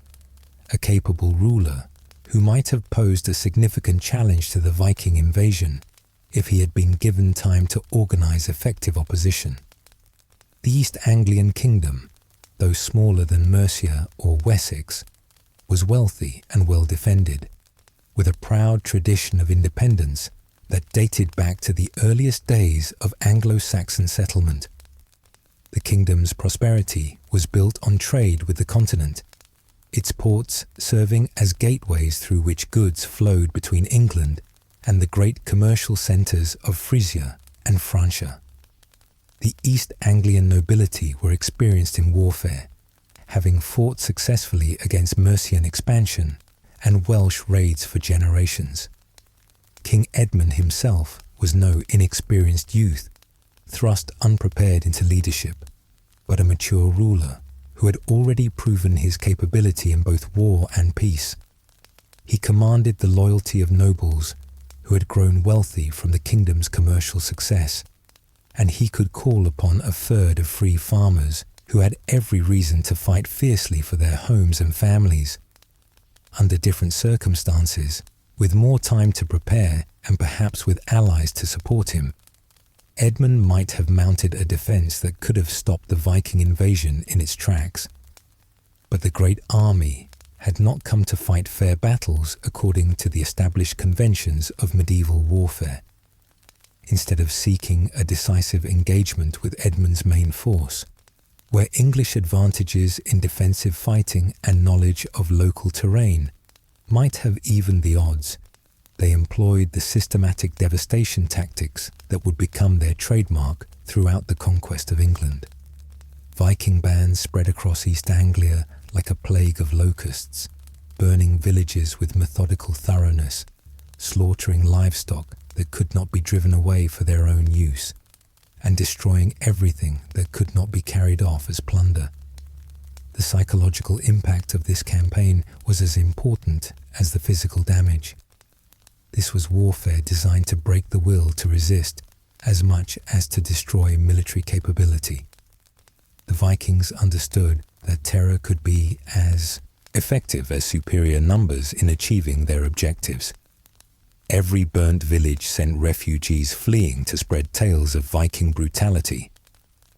[SPEAKER 1] a capable ruler who might have posed a significant challenge to the Viking invasion if he had been given time to organize effective opposition. The East Anglian kingdom, though smaller than Mercia or Wessex, was wealthy and well defended, with a proud tradition of independence that dated back to the earliest days of Anglo-Saxon settlement. The kingdom's prosperity was built on trade with the continent, its ports serving as gateways through which goods flowed between England and the great commercial centres of Frisia and Francia. The East Anglian nobility were experienced in warfare, having fought successfully against Mercian expansion and Welsh raids for generations. King Edmund himself was no inexperienced youth, thrust unprepared into leadership, but a mature ruler who had already proven his capability in both war and peace. He commanded the loyalty of nobles who had grown wealthy from the kingdom's commercial success, and he could call upon a third of free farmers who had every reason to fight fiercely for their homes and families. Under different circumstances, with more time to prepare and perhaps with allies to support him, Edmund might have mounted a defence that could have stopped the Viking invasion in its tracks. But the Great Army had not come to fight fair battles according to the established conventions of medieval warfare. Instead of seeking a decisive engagement with Edmund's main force, where English advantages in defensive fighting and knowledge of local terrain might have evened the odds, they employed the systematic devastation tactics that would become their trademark throughout the conquest of England. Viking bands spread across East Anglia like a plague of locusts, burning villages with methodical thoroughness, slaughtering livestock that could not be driven away for their own use, and destroying everything that could not be carried off as plunder. The psychological impact of this campaign was as important as the physical damage. This was warfare designed to break the will to resist as much as to destroy military capability. The Vikings understood that terror could be as effective as superior numbers in achieving their objectives. Every burnt village sent refugees fleeing to spread tales of Viking brutality.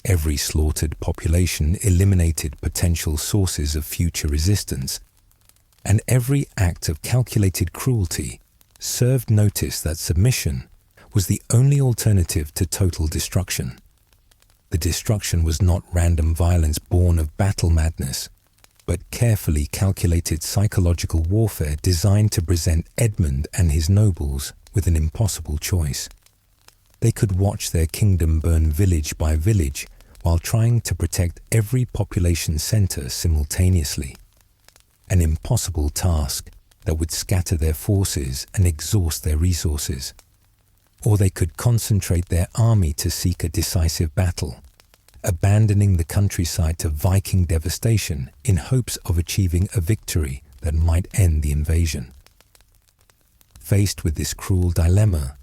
[SPEAKER 1] Every slaughtered population eliminated potential sources of future resistance. And every act of calculated cruelty served notice that submission was the only alternative to total destruction. The destruction was not random violence born of battle madness, but carefully calculated psychological warfare designed to present Edmund and his nobles with an impossible choice. They could watch their kingdom burn village by village while trying to protect every population center simultaneously. An impossible task that would scatter their forces and exhaust their resources. Or they could concentrate their army to seek a decisive battle, abandoning the countryside to Viking devastation in hopes of achieving a victory that might end the invasion. Faced with this cruel dilemma,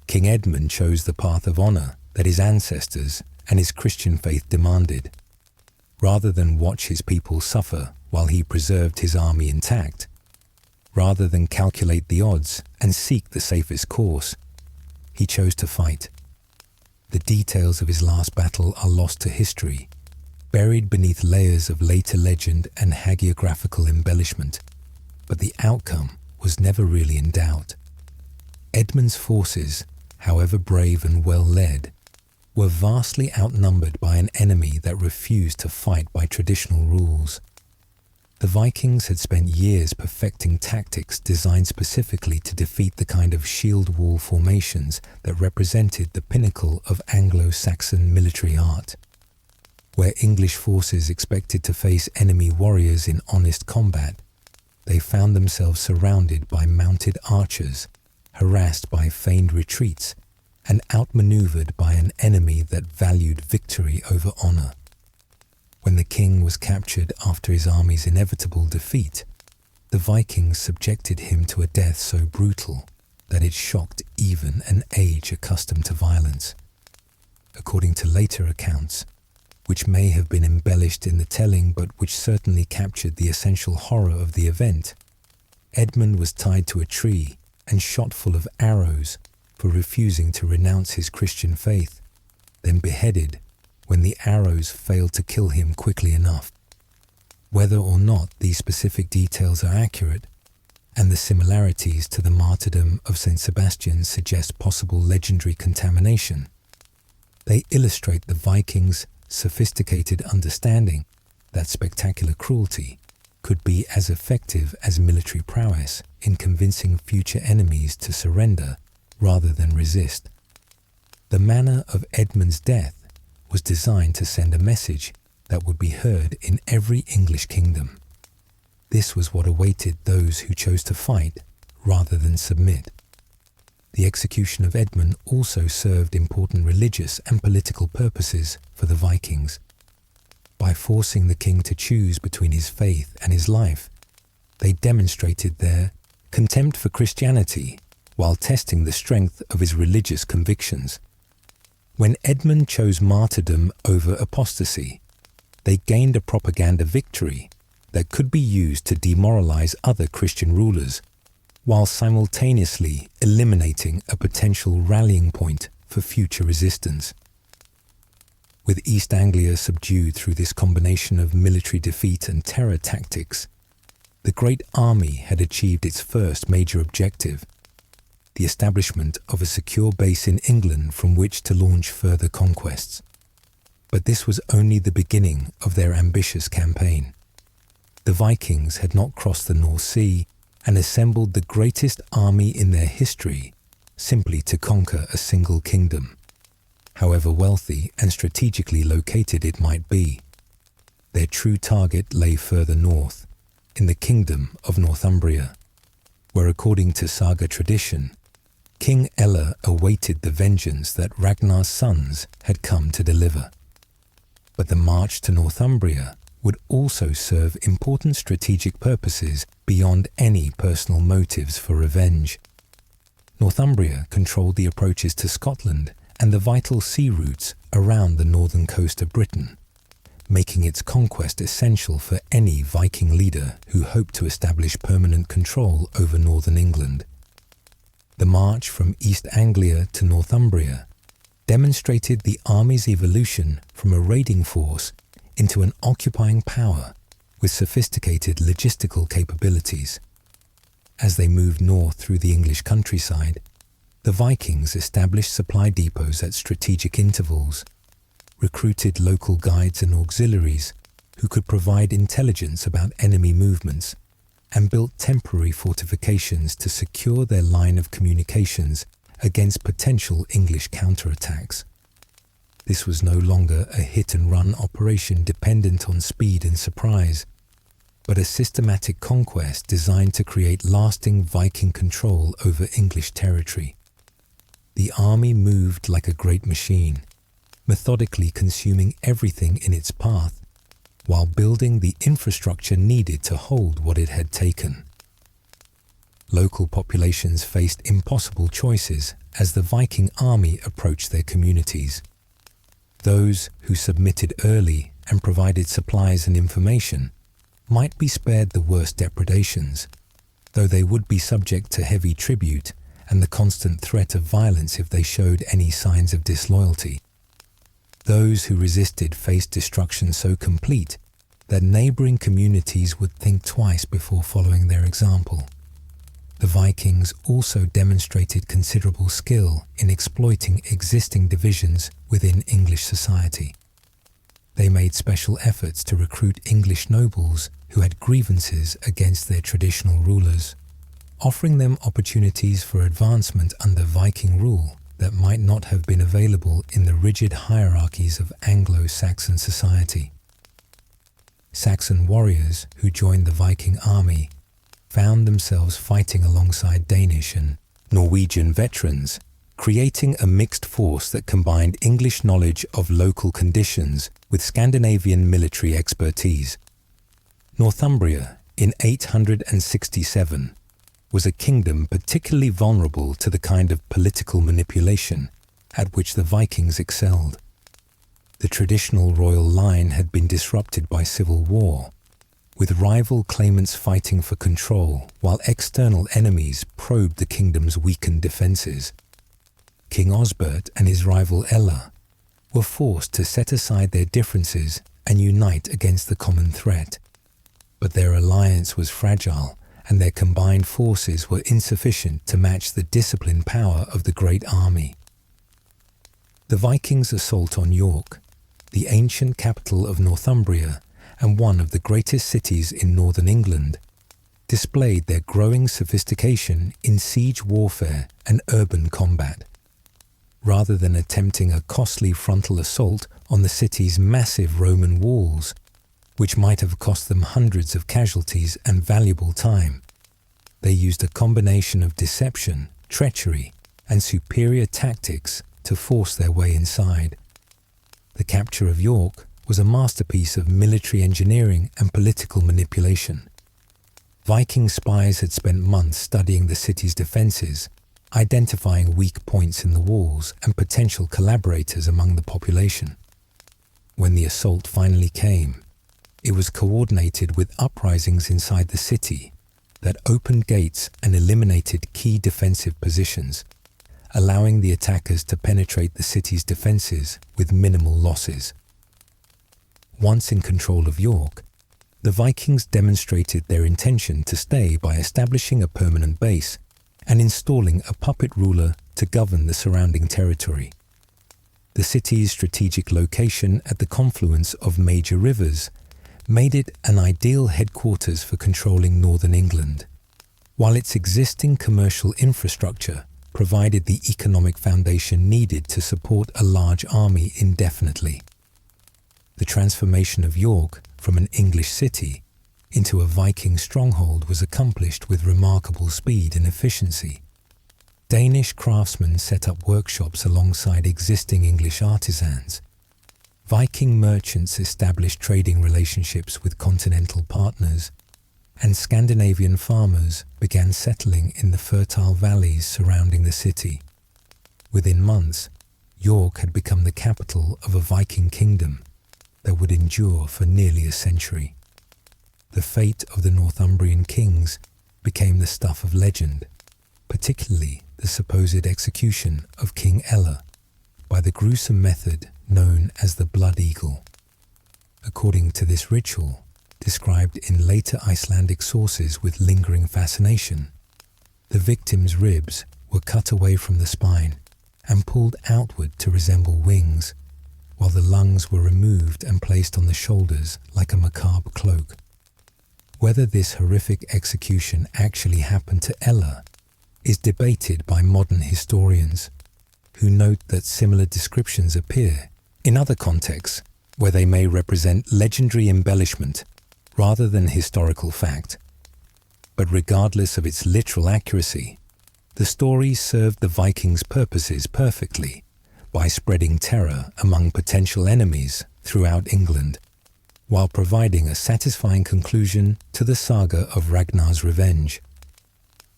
[SPEAKER 1] King Edmund chose the path of honor that his ancestors and his Christian faith demanded. Rather than watch his people suffer while he preserved his army intact, rather than calculate the odds and seek the safest course, he chose to fight. The details of his last battle are lost to history, buried beneath layers of later legend and hagiographical embellishment, but the outcome was never really in doubt. Edmund's forces, however brave and well led, were vastly outnumbered by an enemy that refused to fight by traditional rules. The Vikings had spent years perfecting tactics designed specifically to defeat the kind of shield wall formations that represented the pinnacle of Anglo-Saxon military art. Where English forces expected to face enemy warriors in honest combat, they found themselves surrounded by mounted archers, harassed by feigned retreats, and outmaneuvered by an enemy that valued victory over honor. When the king was captured after his army's inevitable defeat, the Vikings subjected him to a death so brutal that it shocked even an age accustomed to violence. According to later accounts, which may have been embellished in the telling but which certainly captured the essential horror of the event, Edmund was tied to a tree and shot full of arrows for refusing to renounce his Christian faith, then beheaded when the arrows failed to kill him quickly enough. Whether or not these specific details are accurate, and the similarities to the martyrdom of St. Sebastian suggest possible legendary contamination, they illustrate the Vikings' sophisticated understanding that spectacular cruelty could be as effective as military prowess in convincing future enemies to surrender rather than resist. The manner of Edmund's death was designed to send a message that would be heard in every English kingdom. This was what awaited those who chose to fight rather than submit. The execution of Edmund also served important religious and political purposes for the Vikings. By forcing the king to choose between his faith and his life, they demonstrated their contempt for Christianity while testing the strength of his religious convictions. When Edmund chose martyrdom over apostasy, they gained a propaganda victory that could be used to demoralize other Christian rulers, while simultaneously eliminating a potential rallying point for future resistance. With East Anglia subdued through this combination of military defeat and terror tactics, the Great Army had achieved its first major objective, the establishment of a secure base in England from which to launch further conquests. But this was only the beginning of their ambitious campaign. The Vikings had not crossed the North Sea and assembled the greatest army in their history simply to conquer a single kingdom, however wealthy and strategically located it might be. Their true target lay further north, in the kingdom of Northumbria. where, according to saga tradition, King Ella awaited the vengeance that Ragnar's sons had come to deliver. But the march to Northumbria would also serve important strategic purposes beyond any personal motives for revenge. Northumbria controlled the approaches to Scotland and the vital sea routes around the northern coast of Britain, making its conquest essential for any Viking leader who hoped to establish permanent control over northern England. The march from East Anglia to Northumbria demonstrated the army's evolution from a raiding force into an occupying power with sophisticated logistical capabilities. As they moved north through the English countryside, the Vikings established supply depots at strategic intervals, recruited local guides and auxiliaries who could provide intelligence about enemy movements, and built temporary fortifications to secure their line of communications against potential English counterattacks. This was no longer a hit-and-run operation dependent on speed and surprise, but a systematic conquest designed to create lasting Viking control over English territory. The army moved like a great machine, methodically consuming everything in its path, while building the infrastructure needed to hold what it had taken. Local populations faced impossible choices as the Viking army approached their communities. Those who submitted early and provided supplies and information might be spared the worst depredations, though they would be subject to heavy tribute and the constant threat of violence if they showed any signs of disloyalty. Those who resisted faced destruction so complete that neighboring communities would think twice before following their example. The Vikings also demonstrated considerable skill in exploiting existing divisions within English society. They made special efforts to recruit English nobles who had grievances against their traditional rulers, offering them opportunities for advancement under Viking rule that might not have been available in the rigid hierarchies of Anglo-Saxon society. Saxon warriors who joined the Viking army found themselves fighting alongside Danish and Norwegian veterans, creating a mixed force that combined English knowledge of local conditions with Scandinavian military expertise. Northumbria, in 867, was a kingdom particularly vulnerable to the kind of political manipulation at which the Vikings excelled. The traditional royal line had been disrupted by civil war, with rival claimants fighting for control while external enemies probed the kingdom's weakened defenses. King Osbert and his rival Ella were forced to set aside their differences and unite against the common threat. But their alliance was fragile, and their combined forces were insufficient to match the disciplined power of the great army. The Vikings' assault on York, the ancient capital of Northumbria and one of the greatest cities in northern England, displayed their growing sophistication in siege warfare and urban combat. Rather than attempting a costly frontal assault on the city's massive Roman walls, which might have cost them hundreds of casualties and valuable time, they used a combination of deception, treachery, and superior tactics to force their way inside. The capture of York was a masterpiece of military engineering and political manipulation. Viking spies had spent months studying the city's defenses, identifying weak points in the walls and potential collaborators among the population. When the assault finally came, it was coordinated with uprisings inside the city that opened gates and eliminated key defensive positions, allowing the attackers to penetrate the city's defenses with minimal losses. Once in control of York, the Vikings demonstrated their intention to stay by establishing a permanent base and installing a puppet ruler to govern the surrounding territory. The city's strategic location at the confluence of major rivers made it an ideal headquarters for controlling northern England, while its existing commercial infrastructure provided the economic foundation needed to support a large army indefinitely. The transformation of York from an English city into a Viking stronghold was accomplished with remarkable speed and efficiency. Danish craftsmen set up workshops alongside existing English artisans. Viking merchants established trading relationships with continental partners, and Scandinavian farmers began settling in the fertile valleys surrounding the city. Within months, York had become the capital of a Viking kingdom that would endure for nearly a century. The fate of the Northumbrian kings became the stuff of legend, particularly the supposed execution of King Ella by the gruesome method known as the Blood Eagle. According to this ritual, described in later Icelandic sources with lingering fascination, the victim's ribs were cut away from the spine and pulled outward to resemble wings, while the lungs were removed and placed on the shoulders like a macabre cloak. Whether this horrific execution actually happened to Ella is debated by modern historians, who note that similar descriptions appear in other contexts where they may represent legendary embellishment rather than historical fact. But regardless of its literal accuracy, the story served the Vikings' purposes perfectly by spreading terror among potential enemies throughout England, while providing a satisfying conclusion to the saga of Ragnar's revenge.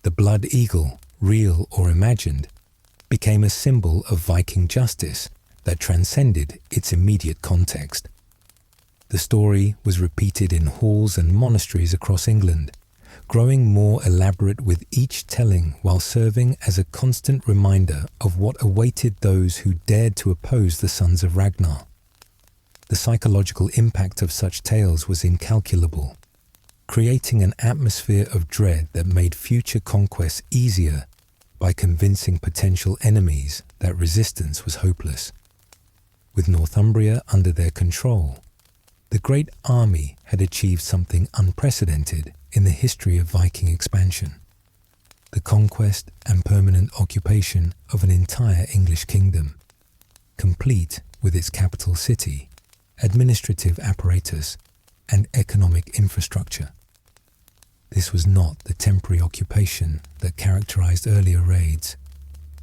[SPEAKER 1] The Blood Eagle, real or imagined, became a symbol of Viking justice that transcended its immediate context. The story was repeated in halls and monasteries across England, growing more elaborate with each telling while serving as a constant reminder of what awaited those who dared to oppose the sons of Ragnar. The psychological impact of such tales was incalculable, creating an atmosphere of dread that made future conquests easier by convincing potential enemies that resistance was hopeless. With Northumbria under their control, the Great Army had achieved something unprecedented in the history of Viking expansion: the conquest and permanent occupation of an entire English kingdom, complete with its capital city, administrative apparatus, and economic infrastructure. This was not the temporary occupation that characterized earlier raids,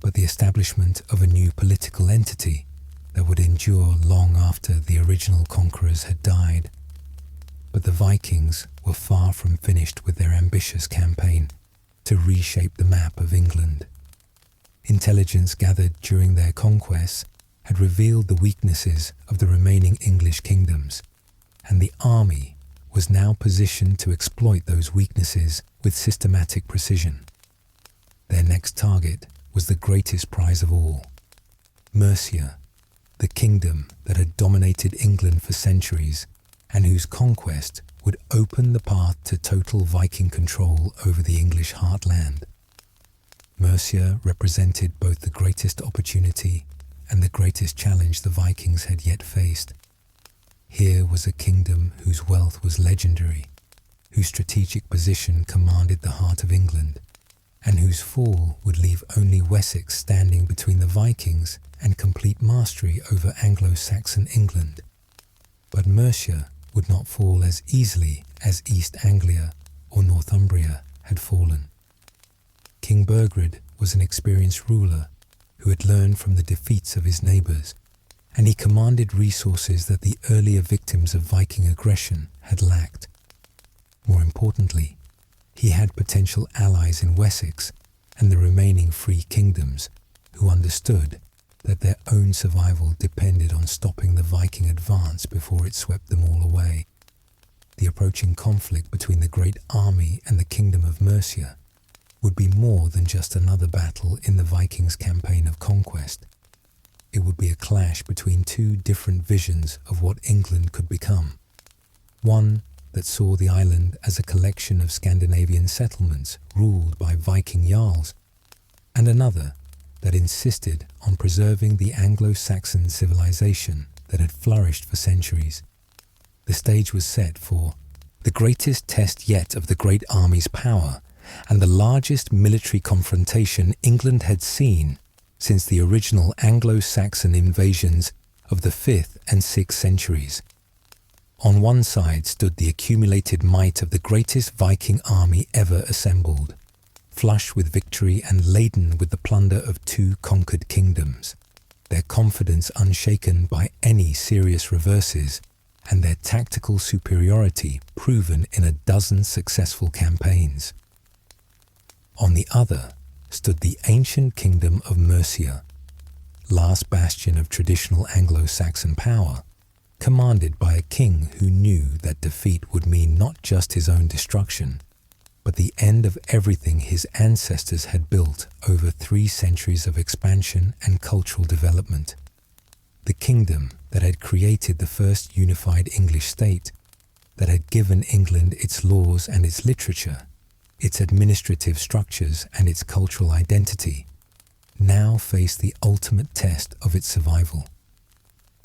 [SPEAKER 1] but the establishment of a new political entity that would endure long after the original conquerors had died. But the Vikings were far from finished with their ambitious campaign to reshape the map of England. Intelligence gathered during their conquests had revealed the weaknesses of the remaining English kingdoms, and the army was now positioned to exploit those weaknesses with systematic precision. Their next target was the greatest prize of all: Mercia, the kingdom that had dominated England for centuries and whose conquest would open the path to total Viking control over the English heartland. Mercia represented both the greatest opportunity and the greatest challenge the Vikings had yet faced. Here was a kingdom whose wealth was legendary, whose strategic position commanded the heart of England, and whose fall would leave only Wessex standing between the Vikings and complete mastery over Anglo-Saxon England. But Mercia would not fall as easily as East Anglia or Northumbria had fallen. King Burgred was an experienced ruler who had learned from the defeats of his neighbours, and he commanded resources that the earlier victims of Viking aggression had lacked. More importantly, he had potential allies in Wessex and the remaining free kingdoms who understood that their own survival depended on stopping the Viking advance before it swept them all away. The approaching conflict between the Great Army and the Kingdom of Mercia would be more than just another battle in the Vikings' campaign of conquest. It would be a clash between two different visions of what England could become. One that saw the island as a collection of Scandinavian settlements ruled by Viking jarls, and another that insisted on preserving the Anglo-Saxon civilization that had flourished for centuries. The stage was set for the greatest test yet of the Great Army's power and the largest military confrontation England had seen since the original Anglo-Saxon invasions of the 5th and 6th centuries. On one side stood the accumulated might of the greatest Viking army ever assembled, flush with victory and laden with the plunder of 2 conquered kingdoms, their confidence unshaken by any serious reverses, and their tactical superiority proven in a dozen successful campaigns. On the other stood the ancient kingdom of Mercia, last bastion of traditional Anglo-Saxon power, commanded by a king who knew that defeat would mean not just his own destruction, but the end of everything his ancestors had built over 3 centuries of expansion and cultural development. The kingdom that had created the first unified English state, that had given England its laws and its literature, its administrative structures and its cultural identity, now faced the ultimate test of its survival.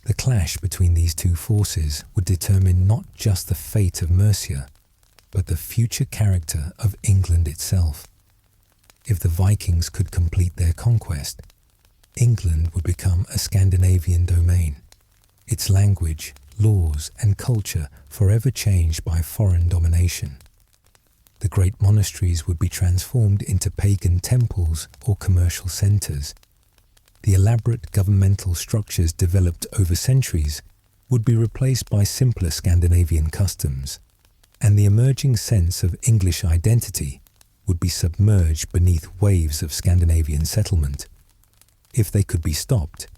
[SPEAKER 1] The clash between these 2 forces would determine not just the fate of Mercia, but the future character of England itself. If the Vikings could complete their conquest, England would become a Scandinavian domain, its language, laws, and culture forever changed by foreign domination. The great monasteries would be transformed into pagan temples or commercial centers. The elaborate governmental structures developed over centuries would be replaced by simpler Scandinavian customs, and the emerging sense of English identity would be submerged beneath waves of Scandinavian settlement. If they could be stopped,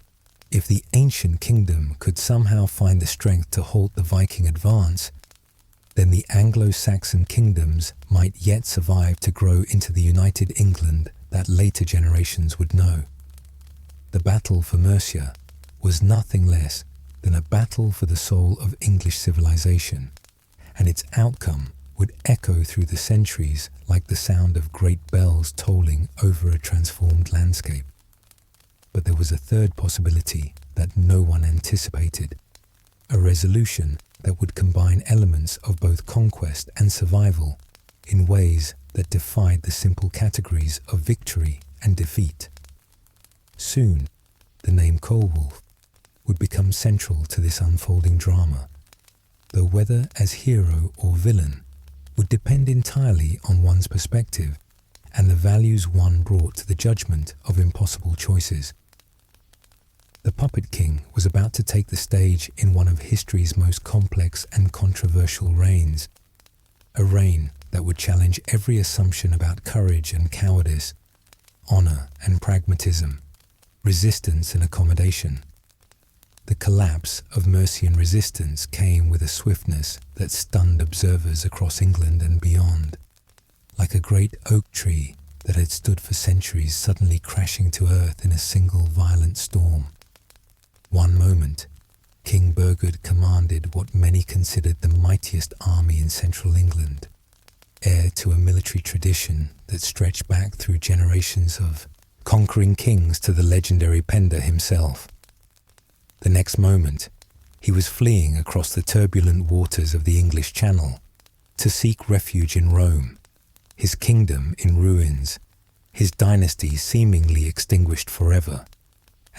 [SPEAKER 1] if the ancient kingdom could somehow find the strength to halt the Viking advance, then the Anglo-Saxon kingdoms might yet survive to grow into the united England that later generations would know. The battle for Mercia was nothing less than a battle for the soul of English civilization, and its outcome would echo through the centuries like the sound of great bells tolling over a transformed landscape. But there was a third possibility that no one anticipated, a resolution that would combine elements of both conquest and survival in ways that defied the simple categories of victory and defeat. Soon, the name Ceolwulf would become central to this unfolding drama, though whether as hero or villain would depend entirely on one's perspective and the values one brought to the judgment of impossible choices. The Puppet King was about to take the stage in one of history's most complex and controversial reigns, a reign that would challenge every assumption about courage and cowardice, honor and pragmatism, resistance and accommodation. The collapse of Mercian resistance came with a swiftness that stunned observers across England and beyond, like a great oak tree that had stood for centuries suddenly crashing to earth in a single violent storm. One moment, King Burgred commanded what many considered the mightiest army in central England, heir to a military tradition that stretched back through generations of conquering kings to the legendary Penda himself. The next moment, he was fleeing across the turbulent waters of the English Channel to seek refuge in Rome, his kingdom in ruins, his dynasty seemingly extinguished forever,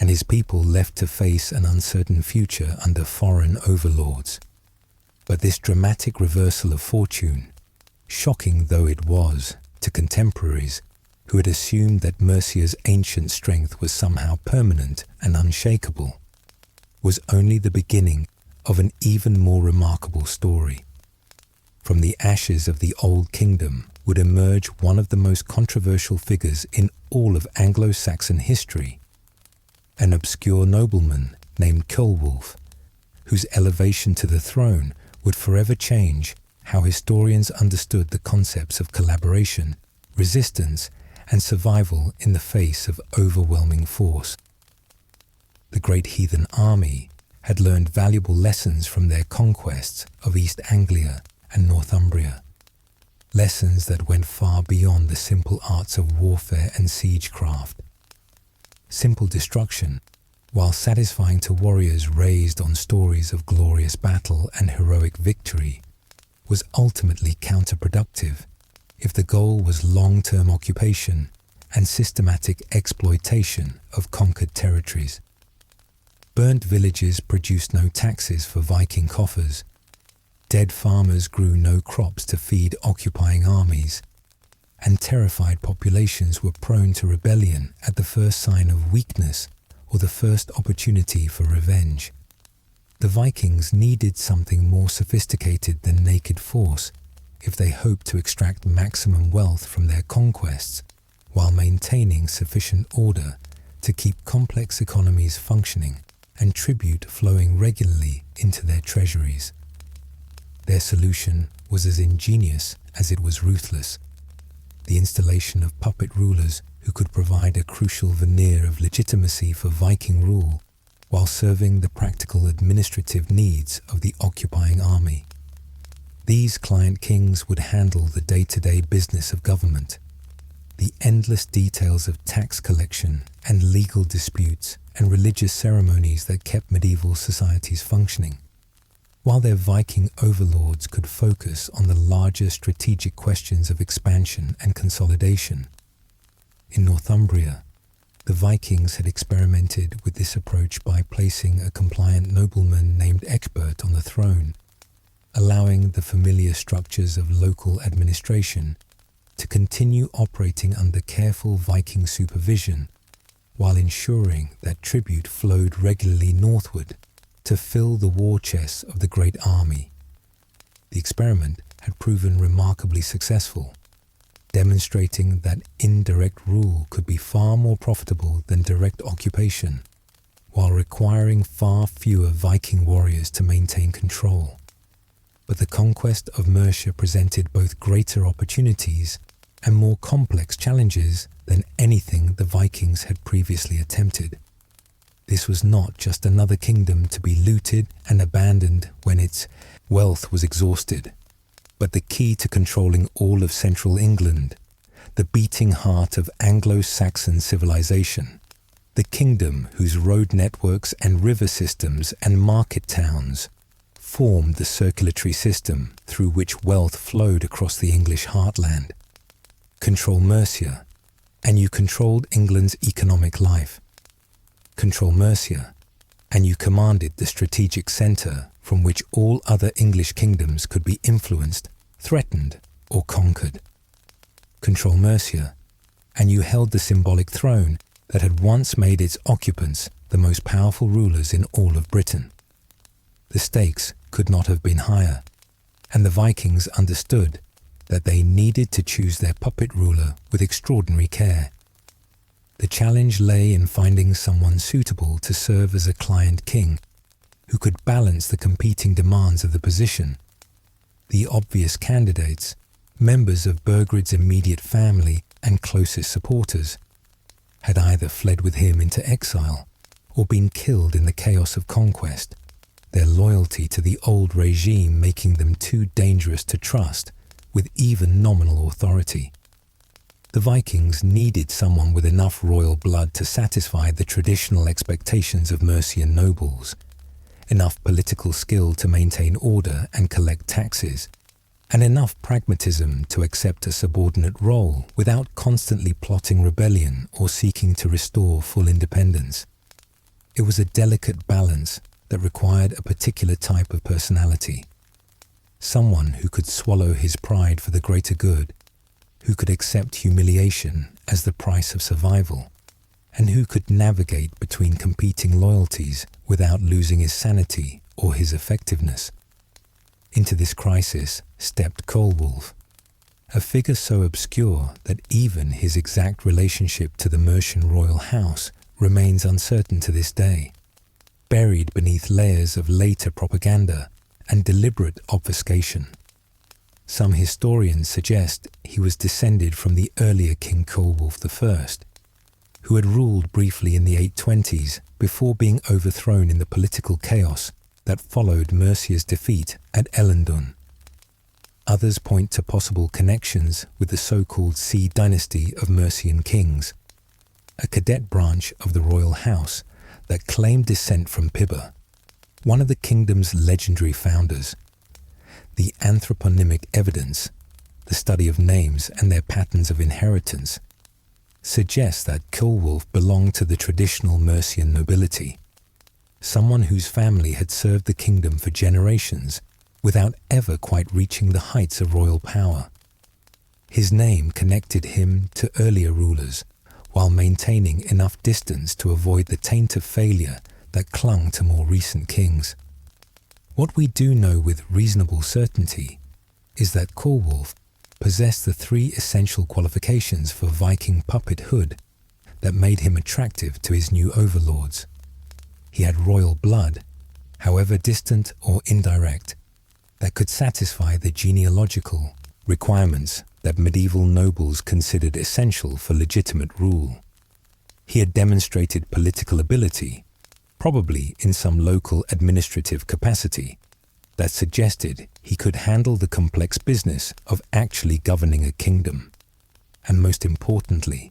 [SPEAKER 1] and his people left to face an uncertain future under foreign overlords. But this dramatic reversal of fortune, shocking though it was to contemporaries who had assumed that Mercia's ancient strength was somehow permanent and unshakable, was only the beginning of an even more remarkable story. From the ashes of the Old Kingdom would emerge one of the most controversial figures in all of Anglo-Saxon history, an obscure nobleman named Ceolwulf, whose elevation to the throne would forever change how historians understood the concepts of collaboration, resistance, and survival in the face of overwhelming force. The Great Heathen Army had learned valuable lessons from their conquests of East Anglia and Northumbria, lessons that went far beyond the simple arts of warfare and siegecraft. Simple destruction, while satisfying to warriors raised on stories of glorious battle and heroic victory, was ultimately counterproductive if the goal was long-term occupation and systematic exploitation of conquered territories. Burnt villages produced no taxes for Viking coffers, Dead farmers grew no crops to feed occupying armies, and terrified populations were prone to rebellion at the first sign of weakness or the first opportunity for revenge. The Vikings needed something more sophisticated than naked force if they hoped to extract maximum wealth from their conquests while maintaining sufficient order to keep complex economies functioning and tribute flowing regularly into their treasuries. Their solution was as ingenious as it was ruthless: the installation of puppet rulers who could provide a crucial veneer of legitimacy for Viking rule while serving the practical administrative needs of the occupying army. These client kings would handle the day-to-day business of government, the endless details of tax collection and legal disputes and religious ceremonies that kept medieval societies functioning, while their Viking overlords could focus on the larger strategic questions of expansion and consolidation. In Northumbria, the Vikings had experimented with this approach by placing a compliant nobleman named Ecgbert on the throne, allowing the familiar structures of local administration to continue operating under careful Viking supervision while ensuring that tribute flowed regularly northward to fill the war chests of the Great Army. The experiment had proven remarkably successful, demonstrating that indirect rule could be far more profitable than direct occupation, while requiring far fewer Viking warriors to maintain control. But the conquest of Mercia presented both greater opportunities and more complex challenges than anything the Vikings had previously attempted. This was not just another kingdom to be looted and abandoned when its wealth was exhausted, but the key to controlling all of central England, the beating heart of Anglo-Saxon civilization, the kingdom whose road networks and river systems and market towns formed the circulatory system through which wealth flowed across the English heartland. Control Mercia, and you controlled England's economic life. Control Mercia, and you commanded the strategic centre from which all other English kingdoms could be influenced, threatened, or conquered. Control Mercia, and you held the symbolic throne that had once made its occupants the most powerful rulers in all of Britain. The stakes could not have been higher, and the Vikings understood that they needed to choose their puppet ruler with extraordinary care. The challenge lay in finding someone suitable to serve as a client king who could balance the competing demands of the position. The obvious candidates, members of Burgred's immediate family and closest supporters, had either fled with him into exile or been killed in the chaos of conquest, their loyalty to the old regime making them too dangerous to trust with even nominal authority. The Vikings needed someone with enough royal blood to satisfy the traditional expectations of Mercian nobles, enough political skill to maintain order and collect taxes, and enough pragmatism to accept a subordinate role without constantly plotting rebellion or seeking to restore full independence. It was a delicate balance that required a particular type of personality. Someone who could swallow his pride for the greater good, who could accept humiliation as the price of survival, and who could navigate between competing loyalties without losing his sanity or his effectiveness. Into this crisis stepped Ceolwulf, a figure so obscure that even his exact relationship to the Mercian royal house remains uncertain to this day, buried beneath layers of later propaganda and deliberate obfuscation. Some historians suggest he was descended from the earlier King Ceolwulf I, who had ruled briefly in the 820s before being overthrown in the political chaos that followed Mercia's defeat at Ellendun. Others point to possible connections with the so-called Sea dynasty of Mercian kings, a cadet branch of the royal house that claimed descent from Pibba, one of the kingdom's legendary founders. The anthroponymic evidence, the study of names and their patterns of inheritance, suggests that Ceolwulf belonged to the traditional Mercian nobility, someone whose family had served the kingdom for generations without ever quite reaching the heights of royal power. His name connected him to earlier rulers, while maintaining enough distance to avoid the taint of failure that clung to more recent kings. What we do know with reasonable certainty is that Ceolwulf possessed the three essential qualifications for Viking puppethood that made him attractive to his new overlords. He had royal blood, however distant or indirect, that could satisfy the genealogical requirements that medieval nobles considered essential for legitimate rule. He had demonstrated political ability, probably in some local administrative capacity, that suggested he could handle the complex business of actually governing a kingdom. And most importantly,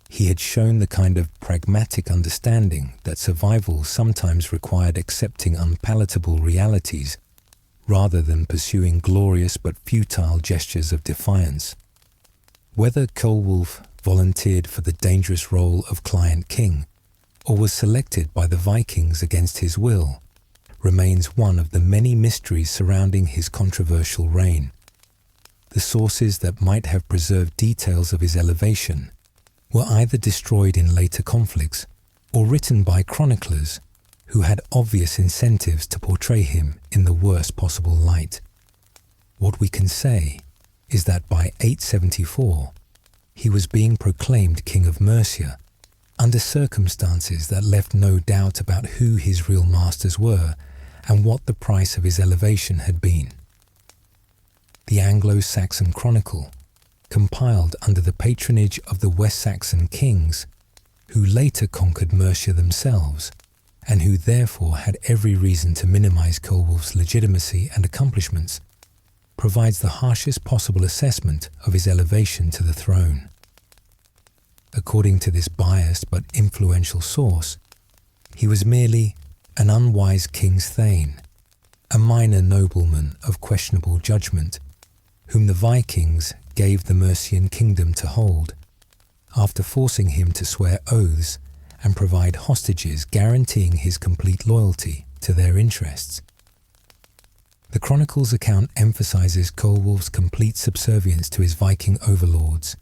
[SPEAKER 1] he had shown the kind of pragmatic understanding that survival sometimes required accepting unpalatable realities rather than pursuing glorious but futile gestures of defiance. Whether Ceolwulf volunteered for the dangerous role of client king or was selected by the Vikings against his will remains one of the many mysteries surrounding his controversial reign. The sources that might have preserved details of his elevation were either destroyed in later conflicts or written by chroniclers who had obvious incentives to portray him in the worst possible light. What we can say is that by 874, he was being proclaimed King of Mercia under circumstances that left no doubt about who his real masters were and what the price of his elevation had been. The Anglo-Saxon Chronicle, compiled under the patronage of the West Saxon kings, who later conquered Mercia themselves, and who therefore had every reason to minimize Ceolwulf's legitimacy and accomplishments, provides the harshest possible assessment of his elevation to the throne. According to this biased but influential source, he was merely an unwise king's thane, a minor nobleman of questionable judgment, whom the Vikings gave the Mercian kingdom to hold, after forcing him to swear oaths and provide hostages guaranteeing his complete loyalty to their interests. The Chronicle's account emphasizes Ceolwulf's complete subservience to his Viking overlords,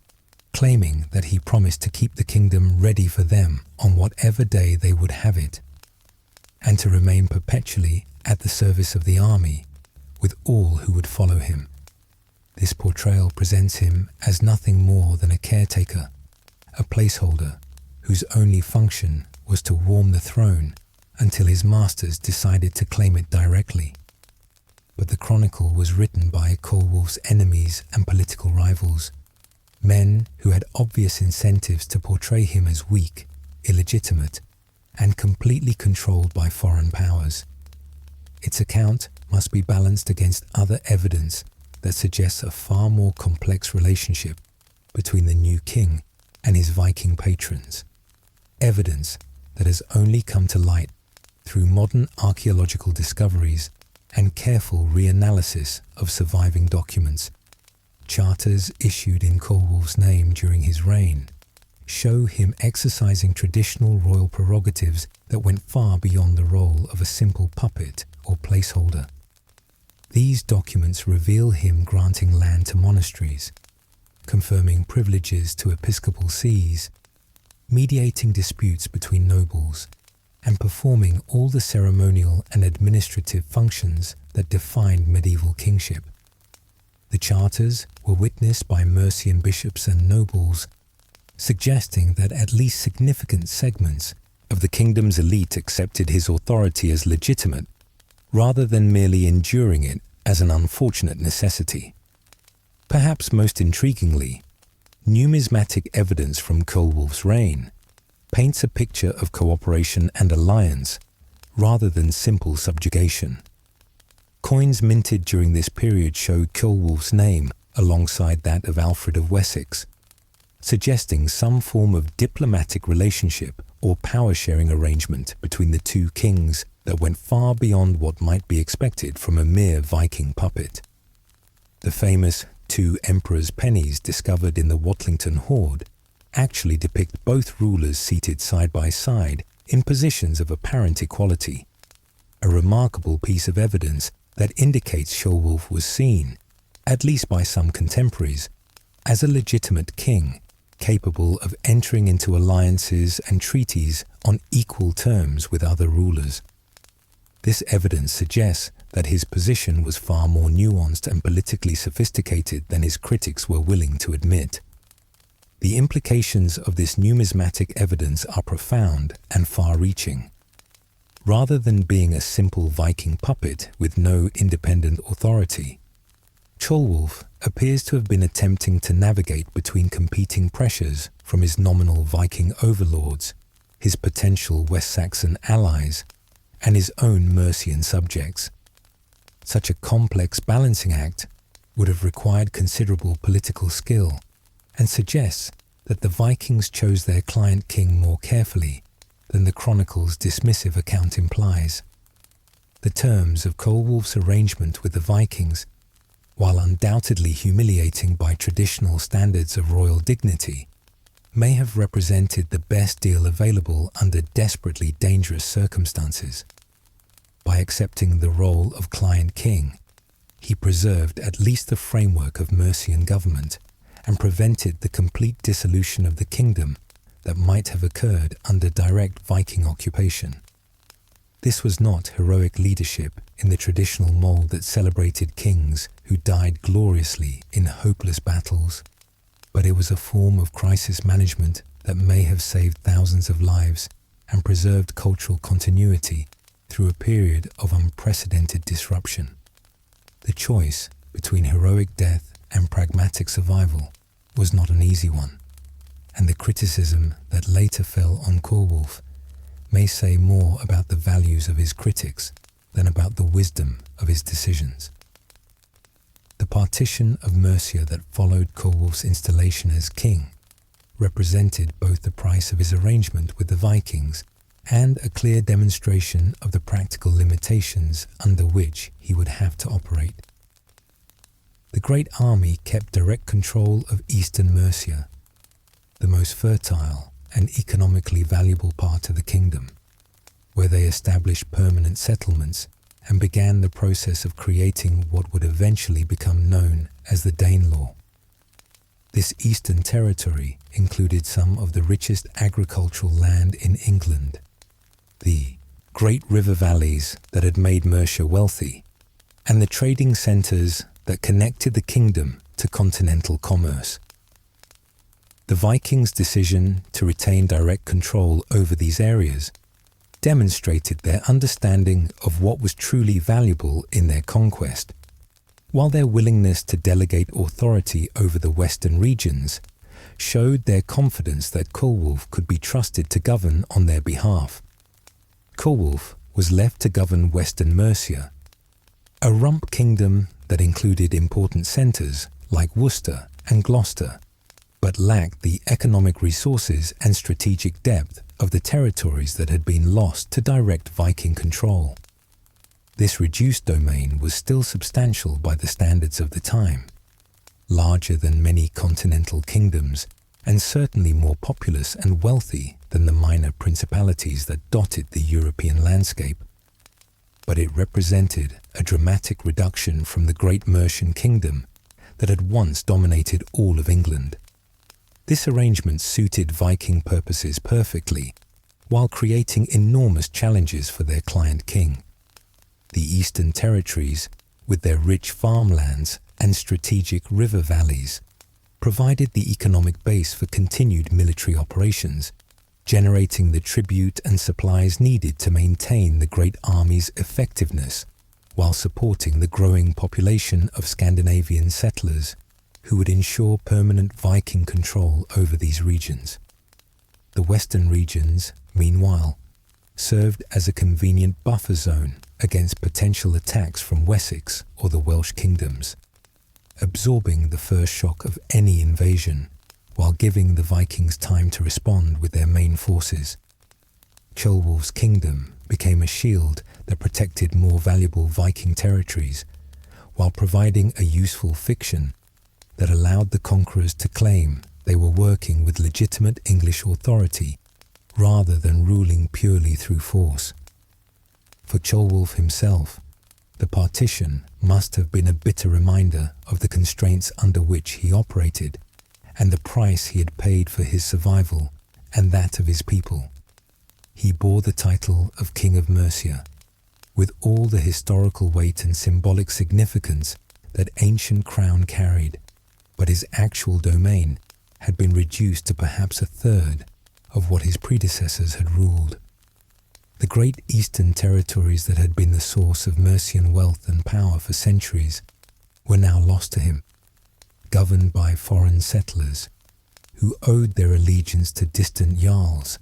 [SPEAKER 1] claiming that he promised to keep the kingdom ready for them on whatever day they would have it, and to remain perpetually at the service of the army with all who would follow him. This portrayal presents him as nothing more than a caretaker, a placeholder whose only function was to warm the throne until his masters decided to claim it directly. But the chronicle was written by Ceolwulf's enemies and political rivals, men who had obvious incentives to portray him as weak, illegitimate, and completely controlled by foreign powers. Its account must be balanced against other evidence that suggests a far more complex relationship between the new king and his Viking patrons, evidence that has only come to light through modern archaeological discoveries and careful reanalysis of surviving documents. Charters issued in Ceolwulf's name during his reign show him exercising traditional royal prerogatives that went far beyond the role of a simple puppet or placeholder. These documents reveal him granting land to monasteries, confirming privileges to episcopal sees, mediating disputes between nobles, and performing all the ceremonial and administrative functions that defined medieval kingship. The charters were witnessed by Mercian bishops and nobles, suggesting that at least significant segments of the kingdom's elite accepted his authority as legitimate, rather than merely enduring it as an unfortunate necessity. Perhaps most intriguingly, numismatic evidence from Ceolwulf's reign paints a picture of cooperation and alliance rather than simple subjugation. Coins minted during this period show Ceolwulf's name alongside that of Alfred of Wessex, suggesting some form of diplomatic relationship or power-sharing arrangement between the two kings that went far beyond what might be expected from a mere Viking puppet. The famous 2 emperors' pennies discovered in the Watlington hoard actually depict both rulers seated side by side in positions of apparent equality, a remarkable piece of evidence that indicates Ceolwulf was seen, at least by some contemporaries, as a legitimate king capable of entering into alliances and treaties on equal terms with other rulers. This evidence suggests that his position was far more nuanced and politically sophisticated than his critics were willing to admit. The implications of this numismatic evidence are profound and far-reaching. Rather than being a simple Viking puppet with no independent authority, Ceolwulf appears to have been attempting to navigate between competing pressures from his nominal Viking overlords, his potential West Saxon allies, and his own Mercian subjects. Such a complex balancing act would have required considerable political skill, and suggests that the Vikings chose their client king more carefully than the chronicle's dismissive account implies. The terms of Ceolwulf's arrangement with the Vikings, while undoubtedly humiliating by traditional standards of royal dignity, may have represented the best deal available under desperately dangerous circumstances. By accepting the role of client king, he preserved at least the framework of Mercian government and prevented the complete dissolution of the kingdom that might have occurred under direct Viking occupation. This was not heroic leadership in the traditional mold that celebrated kings who died gloriously in hopeless battles, but it was a form of crisis management that may have saved thousands of lives and preserved cultural continuity through a period of unprecedented disruption. The choice between heroic death and pragmatic survival was not an easy one, and the criticism that later fell on Ceolwulf may say more about the values of his critics than about the wisdom of his decisions. The partition of Mercia that followed Ceolwulf's installation as king represented both the price of his arrangement with the Vikings and a clear demonstration of the practical limitations under which he would have to operate. The Great Army kept direct control of eastern Mercia, the most fertile and economically valuable part of the kingdom, where they established permanent settlements and began the process of creating what would eventually become known as the Danelaw. This eastern territory included some of the richest agricultural land in England, the great river valleys that had made Mercia wealthy, and the trading centres that connected the kingdom to continental commerce. The Vikings' decision to retain direct control over these areas demonstrated their understanding of what was truly valuable in their conquest, while their willingness to delegate authority over the western regions showed their confidence that Ceolwulf could be trusted to govern on their behalf. Ceolwulf was left to govern western Mercia, a rump kingdom that included important centres like Worcester and Gloucester, but lacked the economic resources and strategic depth of the territories that had been lost to direct Viking control. This reduced domain was still substantial by the standards of the time, larger than many continental kingdoms, and certainly more populous and wealthy than the minor principalities that dotted the European landscape. But it represented a dramatic reduction from the great Mercian kingdom that had once dominated all of England. This arrangement suited Viking purposes perfectly, while creating enormous challenges for their client king. The eastern territories, with their rich farmlands and strategic river valleys, provided the economic base for continued military operations, generating the tribute and supplies needed to maintain the Great Army's effectiveness, while supporting the growing population of Scandinavian settlers who would ensure permanent Viking control over these regions. The western regions, meanwhile, served as a convenient buffer zone against potential attacks from Wessex or the Welsh kingdoms, absorbing the first shock of any invasion while giving the Vikings time to respond with their main forces. Ceolwulf's kingdom became a shield that protected more valuable Viking territories, while providing a useful fiction that allowed the conquerors to claim they were working with legitimate English authority rather than ruling purely through force. For Ceolwulf himself, The partition must have been a bitter reminder of the constraints under which he operated and the price he had paid for his survival and that of his people. He bore the title of King of Mercia, with all the historical weight and symbolic significance that ancient crown carried, but his actual domain had been reduced to perhaps a third of what his predecessors had ruled. The great eastern territories that had been the source of Mercian wealth and power for centuries were now lost to him, governed by foreign settlers who owed their allegiance to distant jarls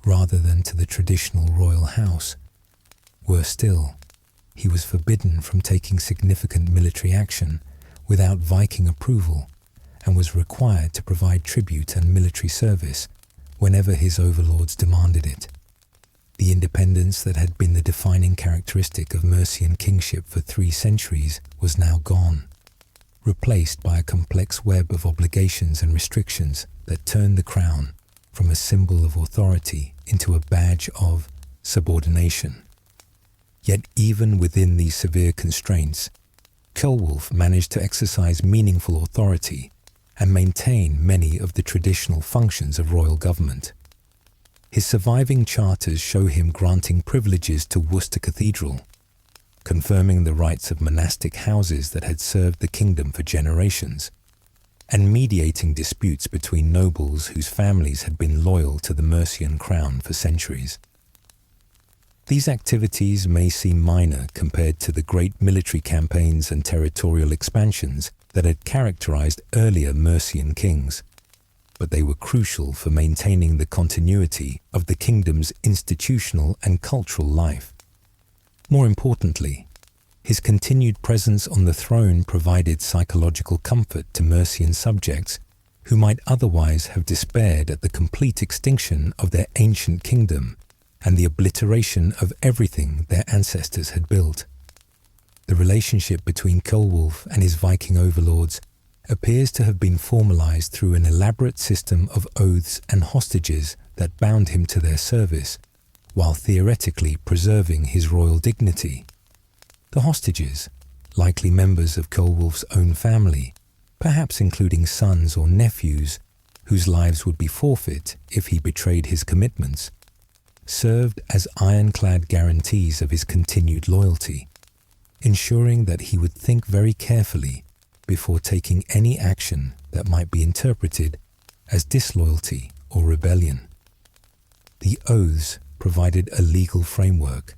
[SPEAKER 1] rather than to the traditional royal house. Worse still, he was forbidden from taking significant military action without Viking approval and was required to provide tribute and military service whenever his overlords demanded it. The independence that had been the defining characteristic of Mercian kingship for 3 centuries was now gone, replaced by a complex web of obligations and restrictions that turned the crown from a symbol of authority into a badge of subordination. Yet even within these severe constraints, Ceolwulf managed to exercise meaningful authority and maintain many of the traditional functions of royal government. His surviving charters show him granting privileges to Worcester Cathedral, confirming the rights of monastic houses that had served the kingdom for generations, and mediating disputes between nobles whose families had been loyal to the Mercian crown for centuries. These activities may seem minor compared to the great military campaigns and territorial expansions that had characterized earlier Mercian kings, but they were crucial for maintaining the continuity of the kingdom's institutional and cultural life. More importantly, his continued presence on the throne provided psychological comfort to Mercian subjects who might otherwise have despaired at the complete extinction of their ancient kingdom and the obliteration of everything their ancestors had built. The relationship between Ceolwulf and his Viking overlords appears to have been formalized through an elaborate system of oaths and hostages that bound him to their service, while theoretically preserving his royal dignity. The hostages, likely members of Ceolwulf's own family, perhaps including sons or nephews whose lives would be forfeit if he betrayed his commitments, served as ironclad guarantees of his continued loyalty, ensuring that he would think very carefully before taking any action that might be interpreted as disloyalty or rebellion. The oaths provided a legal framework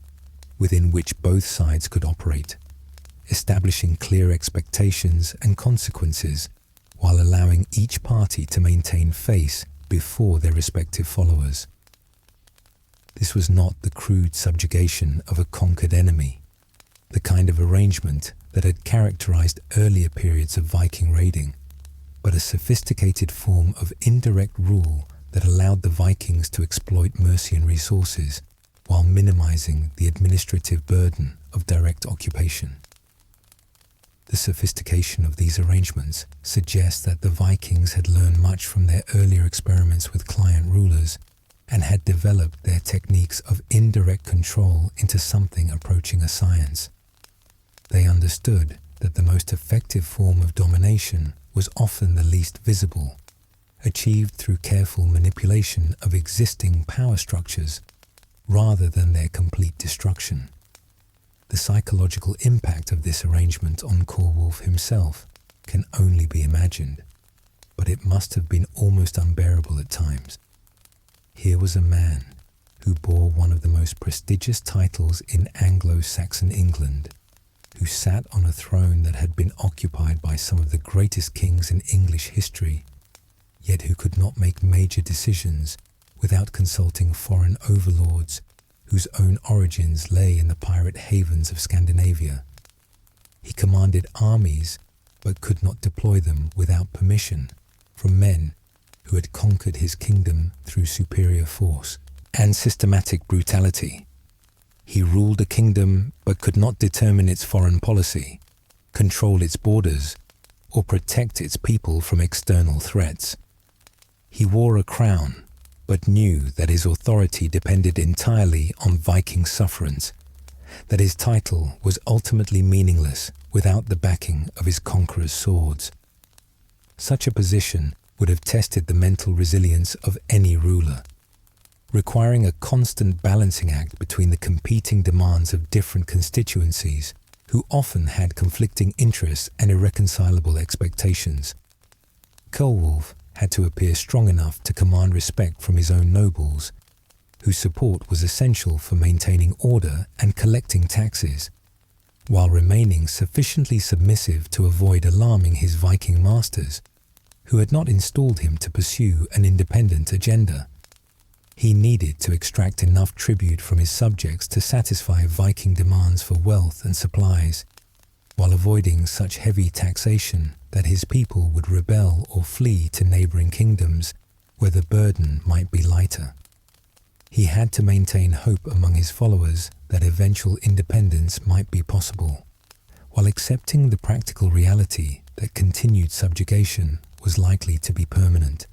[SPEAKER 1] within which both sides could operate, establishing clear expectations and consequences while allowing each party to maintain face before their respective followers. This was not the crude subjugation of a conquered enemy, the kind of arrangement that had characterized earlier periods of Viking raiding, but a sophisticated form of indirect rule that allowed the Vikings to exploit Mercian resources while minimizing the administrative burden of direct occupation. The sophistication of these arrangements suggests that the Vikings had learned much from their earlier experiments with client rulers and had developed their techniques of indirect control into something approaching a science. They understood that the most effective form of domination was often the least visible, achieved through careful manipulation of existing power structures rather than their complete destruction. The psychological impact of this arrangement on Ceolwulf himself can only be imagined, but it must have been almost unbearable at times. Here was a man who bore one of the most prestigious titles in Anglo-Saxon England, who sat on a throne that had been occupied by some of the greatest kings in English history, yet who could not make major decisions without consulting foreign overlords whose own origins lay in the pirate havens of Scandinavia. He commanded armies, but could not deploy them without permission from men who had conquered his kingdom through superior force and systematic brutality. He ruled a kingdom but could not determine its foreign policy, control its borders, or protect its people from external threats. He wore a crown, but knew that his authority depended entirely on Viking sufferance, that his title was ultimately meaningless without the backing of his conqueror's swords. Such a position would have tested the mental resilience of any ruler, requiring a constant balancing act between the competing demands of different constituencies who often had conflicting interests and irreconcilable expectations. Ceolwulf had to appear strong enough to command respect from his own nobles, whose support was essential for maintaining order and collecting taxes, while remaining sufficiently submissive to avoid alarming his Viking masters, who had not installed him to pursue an independent agenda. He needed to extract enough tribute from his subjects to satisfy Viking demands for wealth and supplies, while avoiding such heavy taxation that his people would rebel or flee to neighboring kingdoms where the burden might be lighter. He had to maintain hope among his followers that eventual independence might be possible, while accepting the practical reality that continued subjugation was likely to be permanent.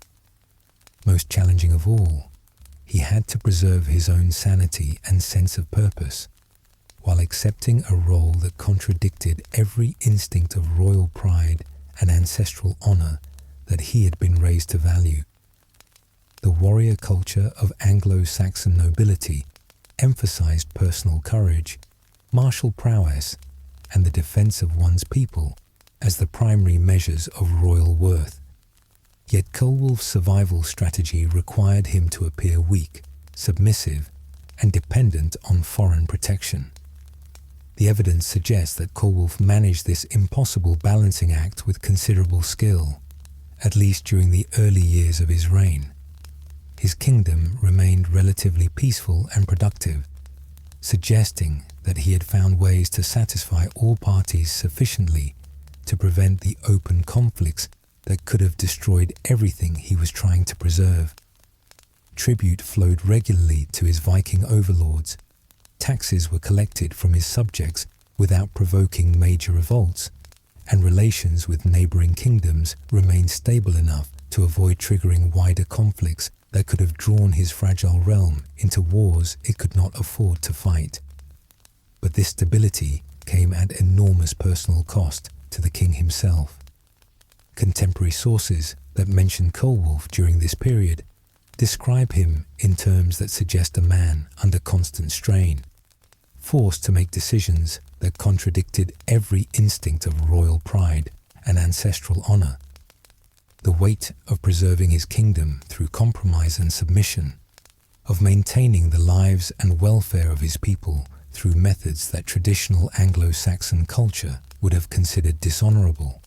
[SPEAKER 1] Most challenging of all, he had to preserve his own sanity and sense of purpose, while accepting a role that contradicted every instinct of royal pride and ancestral honor that he had been raised to value. The warrior culture of Anglo-Saxon nobility emphasized personal courage, martial prowess, and the defense of one's people as the primary measures of royal worth. Yet Ceolwulf's survival strategy required him to appear weak, submissive, and dependent on foreign protection. The evidence suggests that Ceolwulf managed this impossible balancing act with considerable skill, at least during the early years of his reign. His kingdom remained relatively peaceful and productive, suggesting that he had found ways to satisfy all parties sufficiently to prevent the open conflicts that could have destroyed everything he was trying to preserve. Tribute flowed regularly to his Viking overlords. Taxes were collected from his subjects without provoking major revolts, and relations with neighboring kingdoms remained stable enough to avoid triggering wider conflicts that could have drawn his fragile realm into wars it could not afford to fight. But this stability came at enormous personal cost to the king himself. Contemporary sources that mention Ceolwulf during this period describe him in terms that suggest a man under constant strain, forced to make decisions that contradicted every instinct of royal pride and ancestral honor. The weight of preserving his kingdom through compromise and submission, of maintaining the lives and welfare of his people through methods that traditional Anglo-Saxon culture would have considered dishonorable,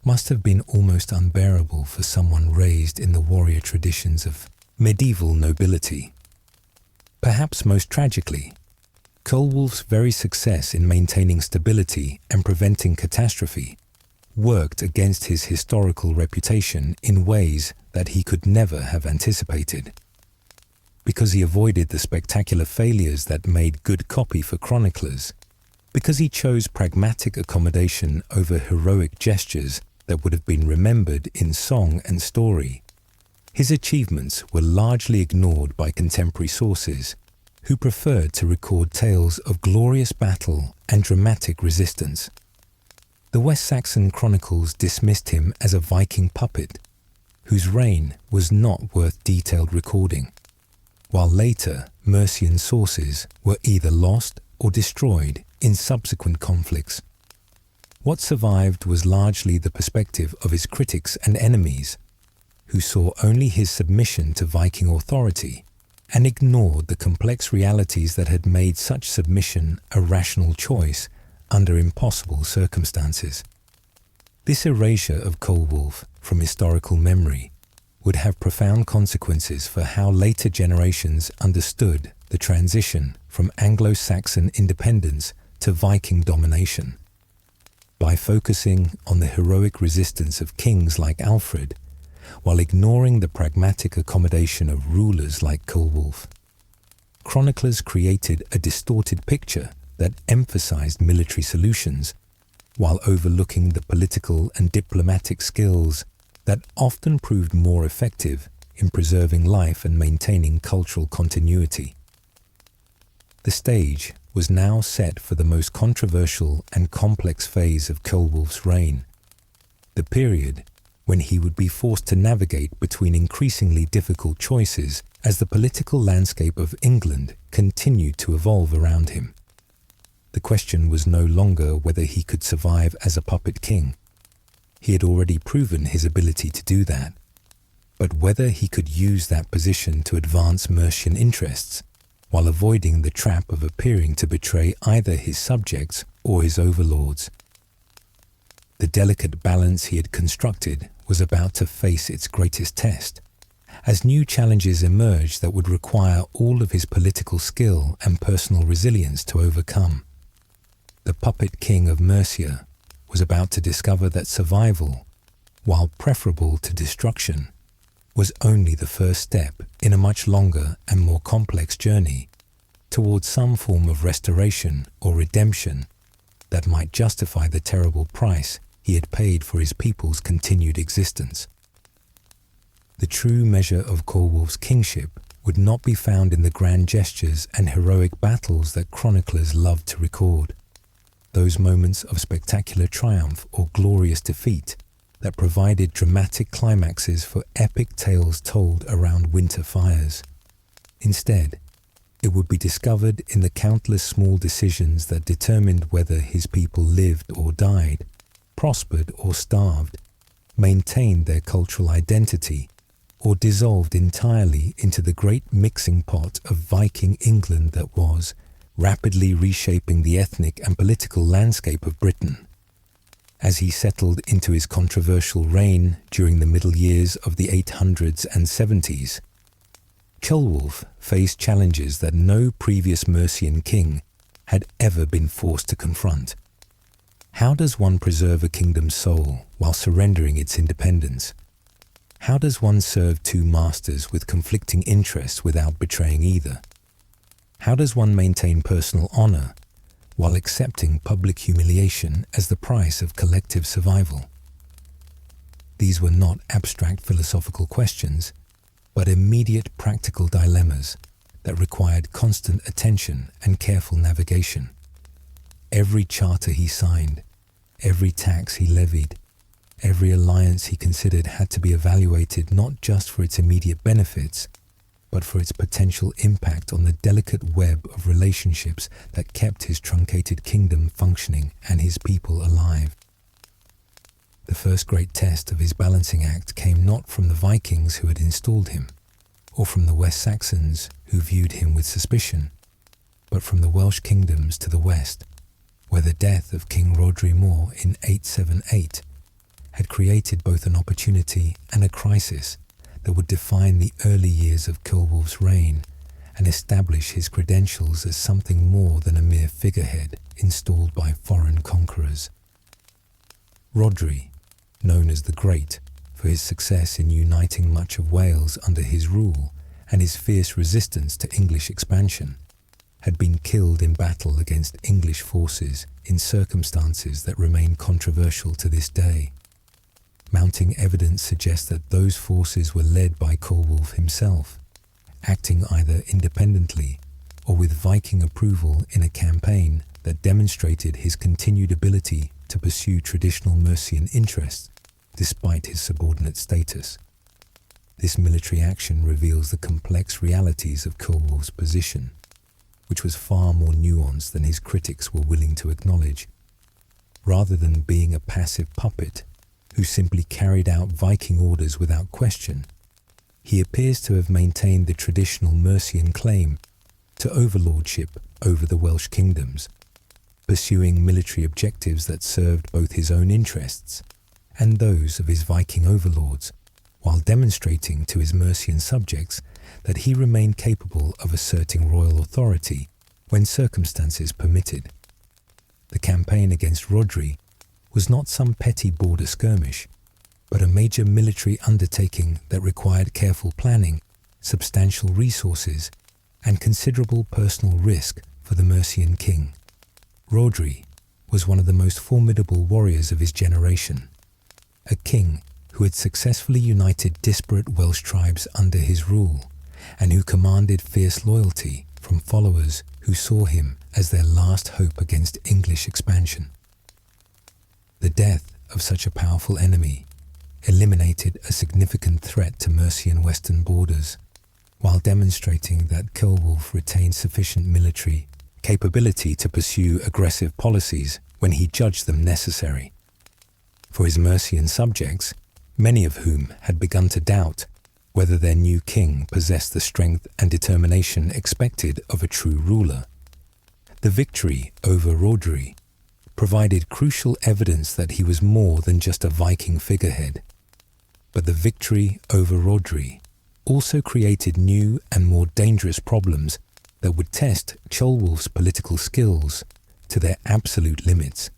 [SPEAKER 1] must have been almost unbearable for someone raised in the warrior traditions of medieval nobility. Perhaps most tragically, Ceolwulf's very success in maintaining stability and preventing catastrophe worked against his historical reputation in ways that he could never have anticipated. Because he avoided the spectacular failures that made good copy for chroniclers, because he chose pragmatic accommodation over heroic gestures that would have been remembered in song and story, his achievements were largely ignored by contemporary sources, who preferred to record tales of glorious battle and dramatic resistance. The West Saxon chronicles dismissed him as a Viking puppet, whose reign was not worth detailed recording, while later Mercian sources were either lost or destroyed in subsequent conflicts. What survived was largely the perspective of his critics and enemies, who saw only his submission to Viking authority and ignored the complex realities that had made such submission a rational choice under impossible circumstances. This erasure of Ceolwulf from historical memory would have profound consequences for how later generations understood the transition from Anglo-Saxon independence to Viking domination. By focusing on the heroic resistance of kings like Alfred, while ignoring the pragmatic accommodation of rulers like Ceolwulf, chroniclers created a distorted picture that emphasized military solutions while overlooking the political and diplomatic skills that often proved more effective in preserving life and maintaining cultural continuity. The stage was now set for the most controversial and complex phase of Ceolwulf's reign, the period when he would be forced to navigate between increasingly difficult choices as the political landscape of England continued to evolve around him. The question was no longer whether he could survive as a puppet king. He had already proven his ability to do that, but whether he could use that position to advance Mercian interests while avoiding the trap of appearing to betray either his subjects or his overlords. The delicate balance he had constructed was about to face its greatest test, as new challenges emerged that would require all of his political skill and personal resilience to overcome. The puppet king of Mercia was about to discover that survival, while preferable to destruction, was only the first step in a much longer and more complex journey towards some form of restoration or redemption that might justify the terrible price he had paid for his people's continued existence. The true measure of Ceolwulf's kingship would not be found in the grand gestures and heroic battles that chroniclers loved to record, those moments of spectacular triumph or glorious defeat that provided dramatic climaxes for epic tales told around winter fires. Instead, it would be discovered in the countless small decisions that determined whether his people lived or died, prospered or starved, maintained their cultural identity, or dissolved entirely into the great mixing pot of Viking England that was, rapidly reshaping the ethnic and political landscape of Britain. As he settled into his controversial reign during the middle years of the 800s and 70s, Ceolwulf faced challenges that no previous Mercian king had ever been forced to confront. How does one preserve a kingdom's soul while surrendering its independence? How does one serve two masters with conflicting interests without betraying either? How does one maintain personal honor while accepting public humiliation as the price of collective survival? These were not abstract philosophical questions, but immediate practical dilemmas that required constant attention and careful navigation. Every charter he signed, every tax he levied, every alliance he considered had to be evaluated not just for its immediate benefits, but for its potential impact on the delicate web of relationships that kept his truncated kingdom functioning and his people alive. The first great test of his balancing act came not from the Vikings who had installed him, or from the West Saxons who viewed him with suspicion, but from the Welsh kingdoms to the west, where the death of King Rhodri Mor in 878 had created both an opportunity and a crisis that would define the early years of Ceolwulf's reign and establish his credentials as something more than a mere figurehead installed by foreign conquerors. Rhodri, known as the Great for his success in uniting much of Wales under his rule and his fierce resistance to English expansion, had been killed in battle against English forces in circumstances that remain controversial to this day. Mounting evidence suggests that those forces were led by Ceolwulf himself, acting either independently or with Viking approval in a campaign that demonstrated his continued ability to pursue traditional Mercian interests despite his subordinate status. This military action reveals the complex realities of Ceolwulf's position, which was far more nuanced than his critics were willing to acknowledge. Rather than being a passive puppet who simply carried out Viking orders without question, he appears to have maintained the traditional Mercian claim to overlordship over the Welsh kingdoms, pursuing military objectives that served both his own interests and those of his Viking overlords, while demonstrating to his Mercian subjects that he remained capable of asserting royal authority when circumstances permitted. The campaign against Rhodri was not some petty border skirmish, but a major military undertaking that required careful planning, substantial resources, and considerable personal risk for the Mercian king. Rhodri was one of the most formidable warriors of his generation, a king who had successfully united disparate Welsh tribes under his rule, and who commanded fierce loyalty from followers who saw him as their last hope against English expansion. The death of such a powerful enemy eliminated a significant threat to Mercian western borders, while demonstrating that Ceolwulf retained sufficient military capability to pursue aggressive policies when he judged them necessary. For his Mercian subjects, many of whom had begun to doubt whether their new king possessed the strength and determination expected of a true ruler, the victory over Rhodri provided crucial evidence that he was more than just a Viking figurehead. But the victory over Rhodri also created new and more dangerous problems that would test Ceolwulf's political skills to their absolute limits.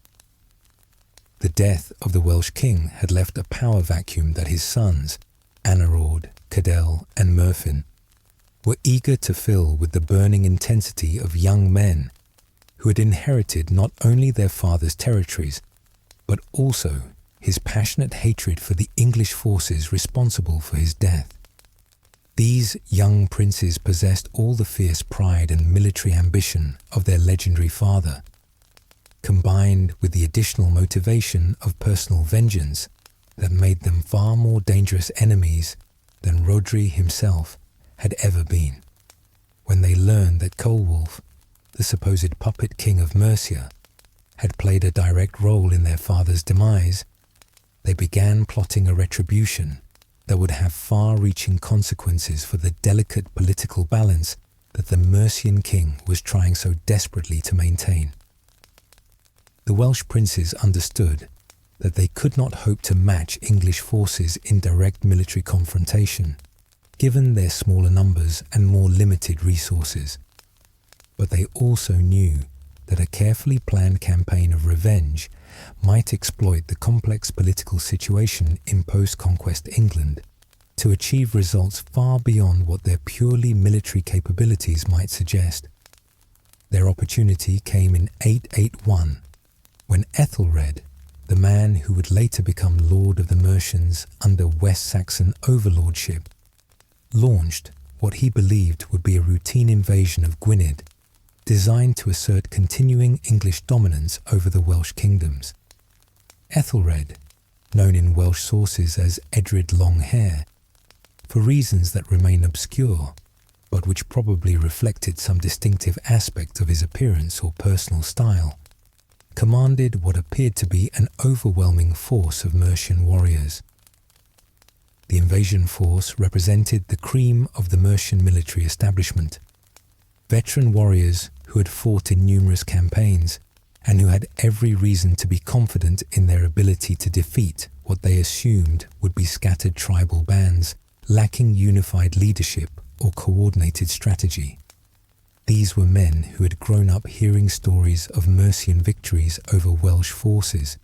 [SPEAKER 1] The death of the Welsh king had left a power vacuum that his sons, Anarod, Cadell, and Merfyn, were eager to fill with the burning intensity of young men who had inherited not only their father's territories, but also his passionate hatred for the English forces responsible for his death. These young princes possessed all the fierce pride and military ambition of their legendary father, combined with the additional motivation of personal vengeance that made them far more dangerous enemies than Rhodri himself had ever been. When they learned that Ceolwulf, the supposed puppet king of Mercia, had played a direct role in their father's demise, they began plotting a retribution that would have far-reaching consequences for the delicate political balance that the Mercian king was trying so desperately to maintain. The Welsh princes understood that they could not hope to match English forces in direct military confrontation, given their smaller numbers and more limited resources. But they also knew that a carefully planned campaign of revenge might exploit the complex political situation in post-conquest England to achieve results far beyond what their purely military capabilities might suggest. Their opportunity came in 881, when Ethelred, the man who would later become Lord of the Mercians under West Saxon overlordship, launched what he believed would be a routine invasion of Gwynedd, designed to assert continuing English dominance over the Welsh kingdoms. Ethelred, known in Welsh sources as Edred Longhair, for reasons that remain obscure, but which probably reflected some distinctive aspect of his appearance or personal style, commanded what appeared to be an overwhelming force of Mercian warriors. The invasion force represented the cream of the Mercian military establishment, veteran warriors who had fought in numerous campaigns and who had every reason to be confident in their ability to defeat what they assumed would be scattered tribal bands lacking unified leadership or coordinated strategy. These were men who had grown up hearing stories of Mercian victories over Welsh forces,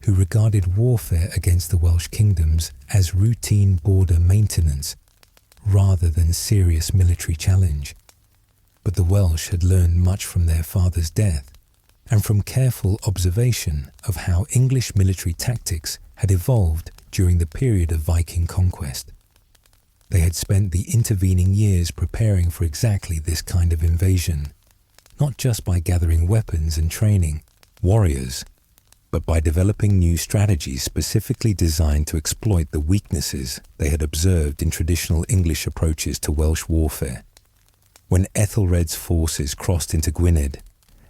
[SPEAKER 1] who regarded warfare against the Welsh kingdoms as routine border maintenance rather than serious military challenge. But the Welsh had learned much from their father's death and from careful observation of how English military tactics had evolved during the period of Viking conquest. They had spent the intervening years preparing for exactly this kind of invasion, not just by gathering weapons and training warriors, but by developing new strategies specifically designed to exploit the weaknesses they had observed in traditional English approaches to Welsh warfare. When Ethelred's forces crossed into Gwynedd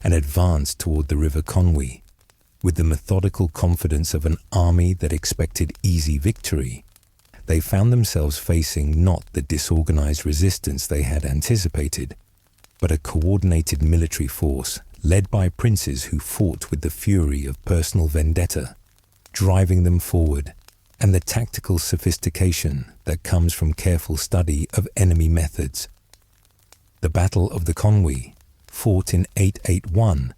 [SPEAKER 1] and advanced toward the River Conwy, with the methodical confidence of an army that expected easy victory, they found themselves facing not the disorganized resistance they had anticipated, but a coordinated military force led by princes who fought with the fury of personal vendetta, driving them forward, and the tactical sophistication that comes from careful study of enemy methods. The Battle of the Conwy, fought in 881,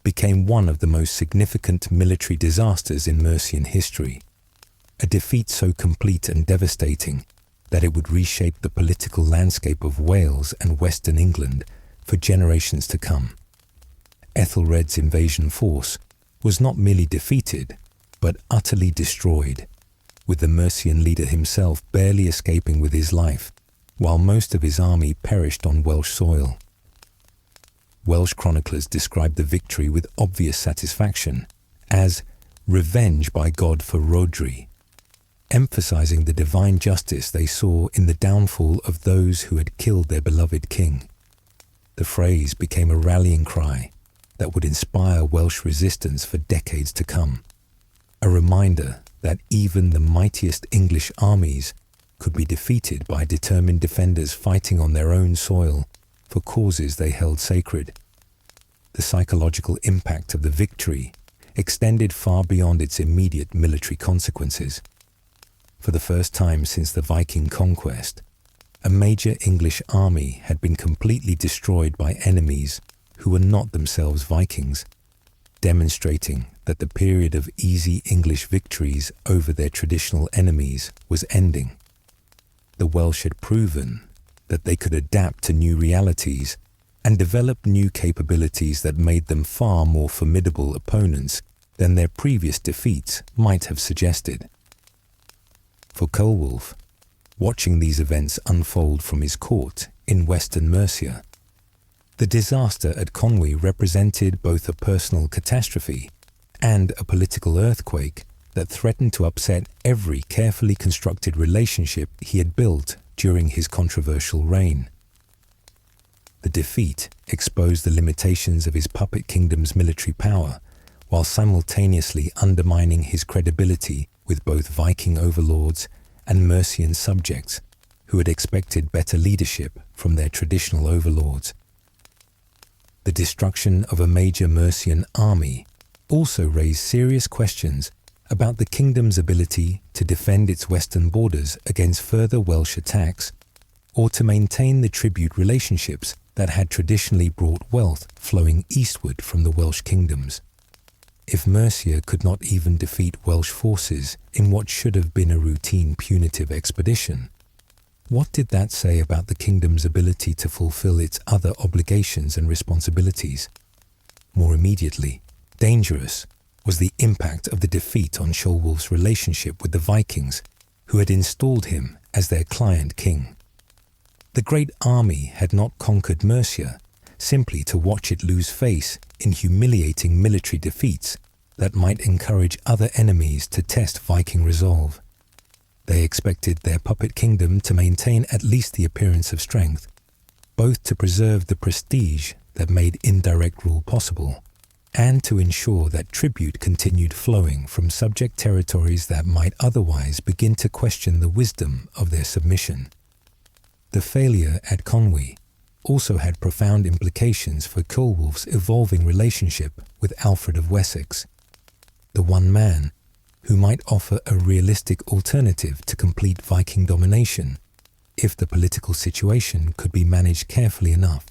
[SPEAKER 1] became one of the most significant military disasters in Mercian history, a defeat so complete and devastating that it would reshape the political landscape of Wales and Western England for generations to come. Ethelred's invasion force was not merely defeated, but utterly destroyed, with the Mercian leader himself barely escaping with his life, while most of his army perished on Welsh soil. Welsh chroniclers describe the victory with obvious satisfaction as revenge by God for Rhodri, emphasizing the divine justice they saw in the downfall of those who had killed their beloved king. The phrase became a rallying cry that would inspire Welsh resistance for decades to come, a reminder that even the mightiest English armies could be defeated by determined defenders fighting on their own soil for causes they held sacred. The psychological impact of the victory extended far beyond its immediate military consequences. For the first time since the Viking conquest, a major English army had been completely destroyed by enemies who were not themselves Vikings, demonstrating that the period of easy English victories over their traditional enemies was ending. The Welsh had proven that they could adapt to new realities and develop new capabilities that made them far more formidable opponents than their previous defeats might have suggested. For Ceolwulf, watching these events unfold from his court in western Mercia, the disaster at Conwy represented both a personal catastrophe and a political earthquake that threatened to upset every carefully constructed relationship he had built during his controversial reign. The defeat exposed the limitations of his puppet kingdom's military power, while simultaneously undermining his credibility with both Viking overlords and Mercian subjects who had expected better leadership from their traditional overlords. The destruction of a major Mercian army also raised serious questions about the kingdom's ability to defend its western borders against further Welsh attacks, or to maintain the tribute relationships that had traditionally brought wealth flowing eastward from the Welsh kingdoms. If Mercia could not even defeat Welsh forces in what should have been a routine punitive expedition, what did that say about the kingdom's ability to fulfill its other obligations and responsibilities? More immediately, dangerous was the impact of the defeat on Ceolwulf's relationship with the Vikings, who had installed him as their client king. The great army had not conquered Mercia simply to watch it lose face in humiliating military defeats that might encourage other enemies to test Viking resolve. They expected their puppet kingdom to maintain at least the appearance of strength, both to preserve the prestige that made indirect rule possible, and to ensure that tribute continued flowing from subject territories that might otherwise begin to question the wisdom of their submission. The failure at Conwy also had profound implications for Ceolwulf's evolving relationship with Alfred of Wessex, the one man who might offer a realistic alternative to complete Viking domination if the political situation could be managed carefully enough.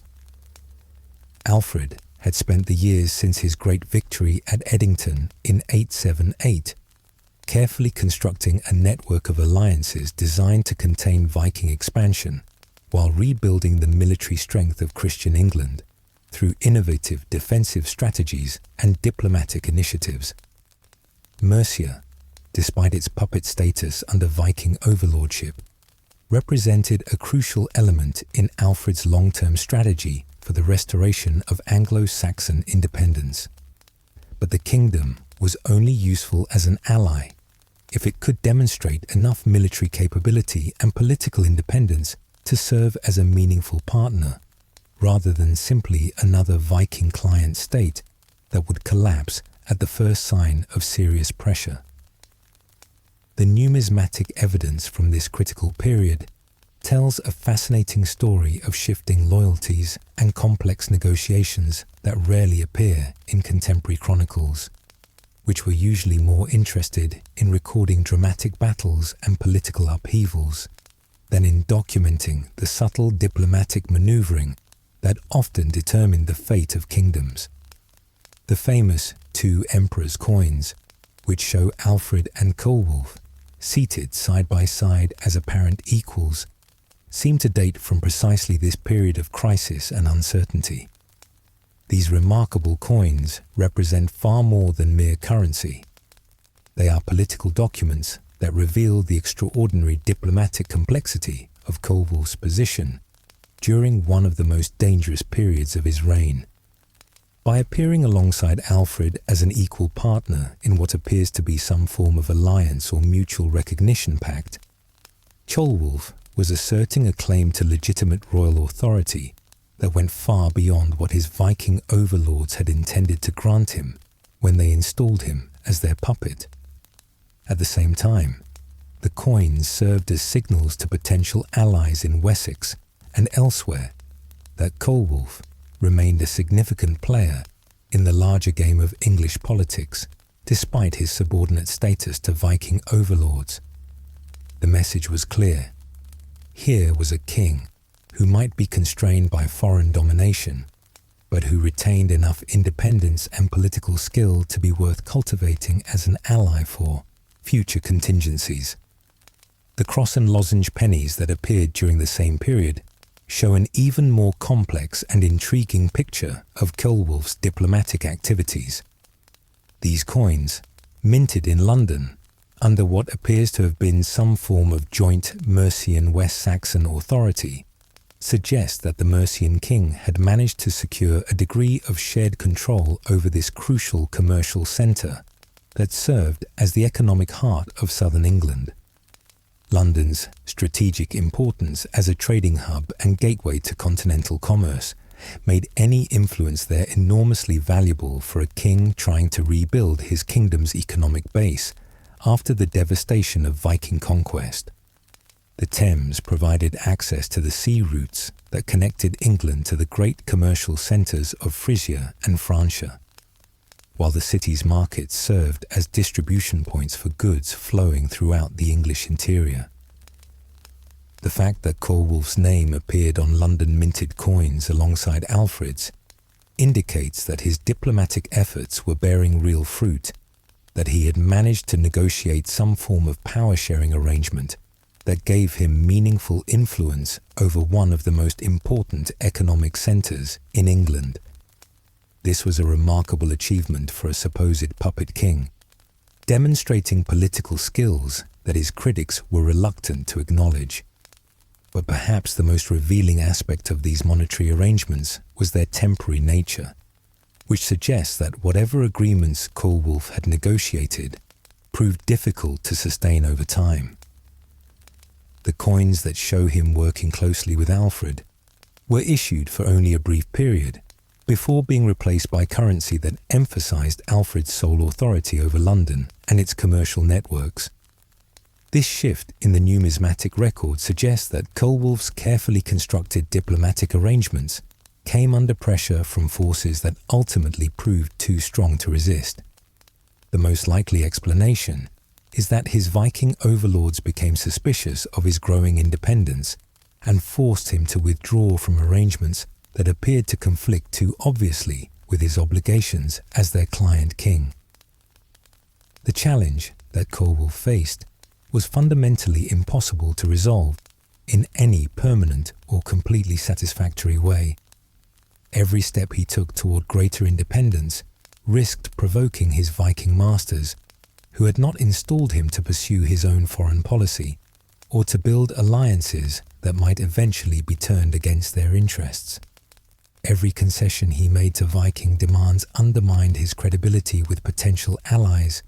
[SPEAKER 1] Alfred had spent the years since his great victory at Edington in 878 carefully constructing a network of alliances designed to contain Viking expansion while rebuilding the military strength of Christian England through innovative defensive strategies and diplomatic initiatives. Mercia, despite its puppet status under Viking overlordship, represented a crucial element in Alfred's long-term strategy for the restoration of Anglo-Saxon independence. But the kingdom was only useful as an ally if it could demonstrate enough military capability and political independence to serve as a meaningful partner, rather than simply another Viking client state that would collapse at the first sign of serious pressure. The numismatic evidence from this critical period tells a fascinating story of shifting loyalties and complex negotiations that rarely appear in contemporary chronicles, which were usually more interested in recording dramatic battles and political upheavals than in documenting the subtle diplomatic maneuvering that often determined the fate of kingdoms. The famous two emperors' coins, which show Alfred and Ceolwulf seated side by side as apparent equals, seem to date from precisely this period of crisis and uncertainty. These remarkable coins represent far more than mere currency. They are political documents that reveal the extraordinary diplomatic complexity of Ceolwulf's position during one of the most dangerous periods of his reign. By appearing alongside Alfred as an equal partner in what appears to be some form of alliance or mutual recognition pact, Ceolwulf was asserting a claim to legitimate royal authority that went far beyond what his Viking overlords had intended to grant him when they installed him as their puppet. At the same time, the coins served as signals to potential allies in Wessex and elsewhere that Ceolwulf remained a significant player in the larger game of English politics, despite his subordinate status to Viking overlords. The message was clear. Here was a king who might be constrained by foreign domination, but who retained enough independence and political skill to be worth cultivating as an ally for future contingencies. The cross and lozenge pennies that appeared during the same period show an even more complex and intriguing picture of Ceolwulf's diplomatic activities. These coins, minted in London under what appears to have been some form of joint Mercian West Saxon authority, suggest that the Mercian king had managed to secure a degree of shared control over this crucial commercial centre that served as the economic heart of southern England. London's strategic importance as a trading hub and gateway to continental commerce made any influence there enormously valuable for a king trying to rebuild his kingdom's economic base after the devastation of Viking conquest. The Thames provided access to the sea routes that connected England to the great commercial centres of Frisia and Francia, while the city's markets served as distribution points for goods flowing throughout the English interior. The fact that Ceolwulf's name appeared on London minted coins alongside Alfred's indicates that his diplomatic efforts were bearing real fruit, that he had managed to negotiate some form of power-sharing arrangement that gave him meaningful influence over one of the most important economic centres in England. This was a remarkable achievement for a supposed puppet king, demonstrating political skills that his critics were reluctant to acknowledge. But perhaps the most revealing aspect of these monetary arrangements was their temporary nature, which suggests that whatever agreements Ceolwulf had negotiated proved difficult to sustain over time. The coins that show him working closely with Alfred were issued for only a brief period, before being replaced by currency that emphasized Alfred's sole authority over London and its commercial networks. This shift in the numismatic record suggests that Ceolwulf's carefully constructed diplomatic arrangements came under pressure from forces that ultimately proved too strong to resist. The most likely explanation is that his Viking overlords became suspicious of his growing independence and forced him to withdraw from arrangements that appeared to conflict too obviously with his obligations as their client king. The challenge that Ceolwulf faced was fundamentally impossible to resolve in any permanent or completely satisfactory way. Every step he took toward greater independence risked provoking his Viking masters, who had not installed him to pursue his own foreign policy or to build alliances that might eventually be turned against their interests. Every concession he made to Viking demands undermined his credibility with potential allies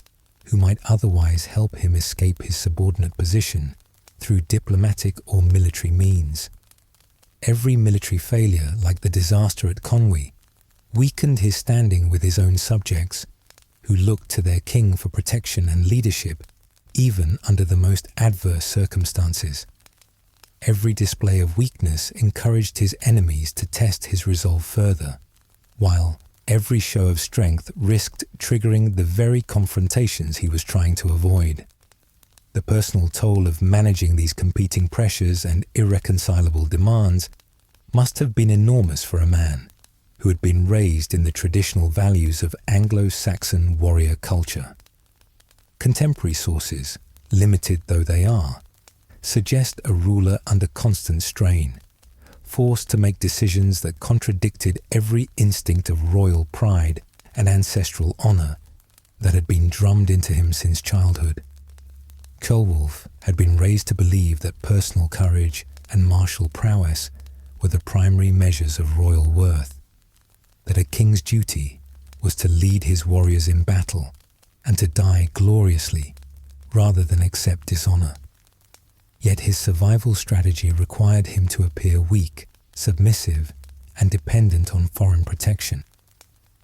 [SPEAKER 1] who might otherwise help him escape his subordinate position through diplomatic or military means. Every military failure, like the disaster at Conwy, weakened his standing with his own subjects, who looked to their king for protection and leadership, even under the most adverse circumstances. Every display of weakness encouraged his enemies to test his resolve further, while every show of strength risked triggering the very confrontations he was trying to avoid. The personal toll of managing these competing pressures and irreconcilable demands must have been enormous for a man who had been raised in the traditional values of Anglo-Saxon warrior culture. Contemporary sources, limited though they are, suggest a ruler under constant strain, forced to make decisions that contradicted every instinct of royal pride and ancestral honour that had been drummed into him since childhood. Ceolwulf had been raised to believe that personal courage and martial prowess were the primary measures of royal worth. that a king's duty was to lead his warriors in battle and to die gloriously rather than accept dishonor. Yet his survival strategy required him to appear weak, submissive, and dependent on foreign protection,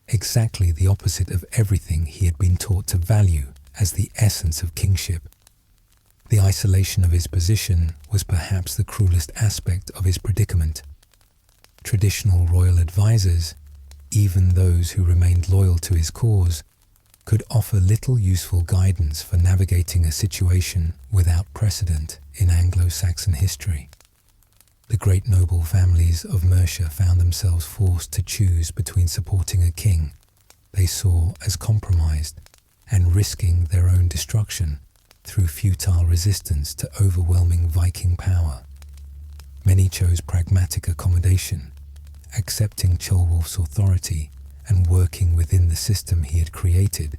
[SPEAKER 1] exactly the opposite of everything he had been taught to value as the essence of kingship. The isolation of his position was perhaps the cruelest aspect of his predicament. Traditional royal advisors, even those who remained loyal to his cause, could offer little useful guidance for navigating a situation without precedent in Anglo-Saxon history. The great noble families of Mercia found themselves forced to choose between supporting a king they saw as compromised and risking their own destruction through futile resistance to overwhelming Viking power. Many chose pragmatic accommodation, accepting Ceolwulf's authority and working within the system he had created,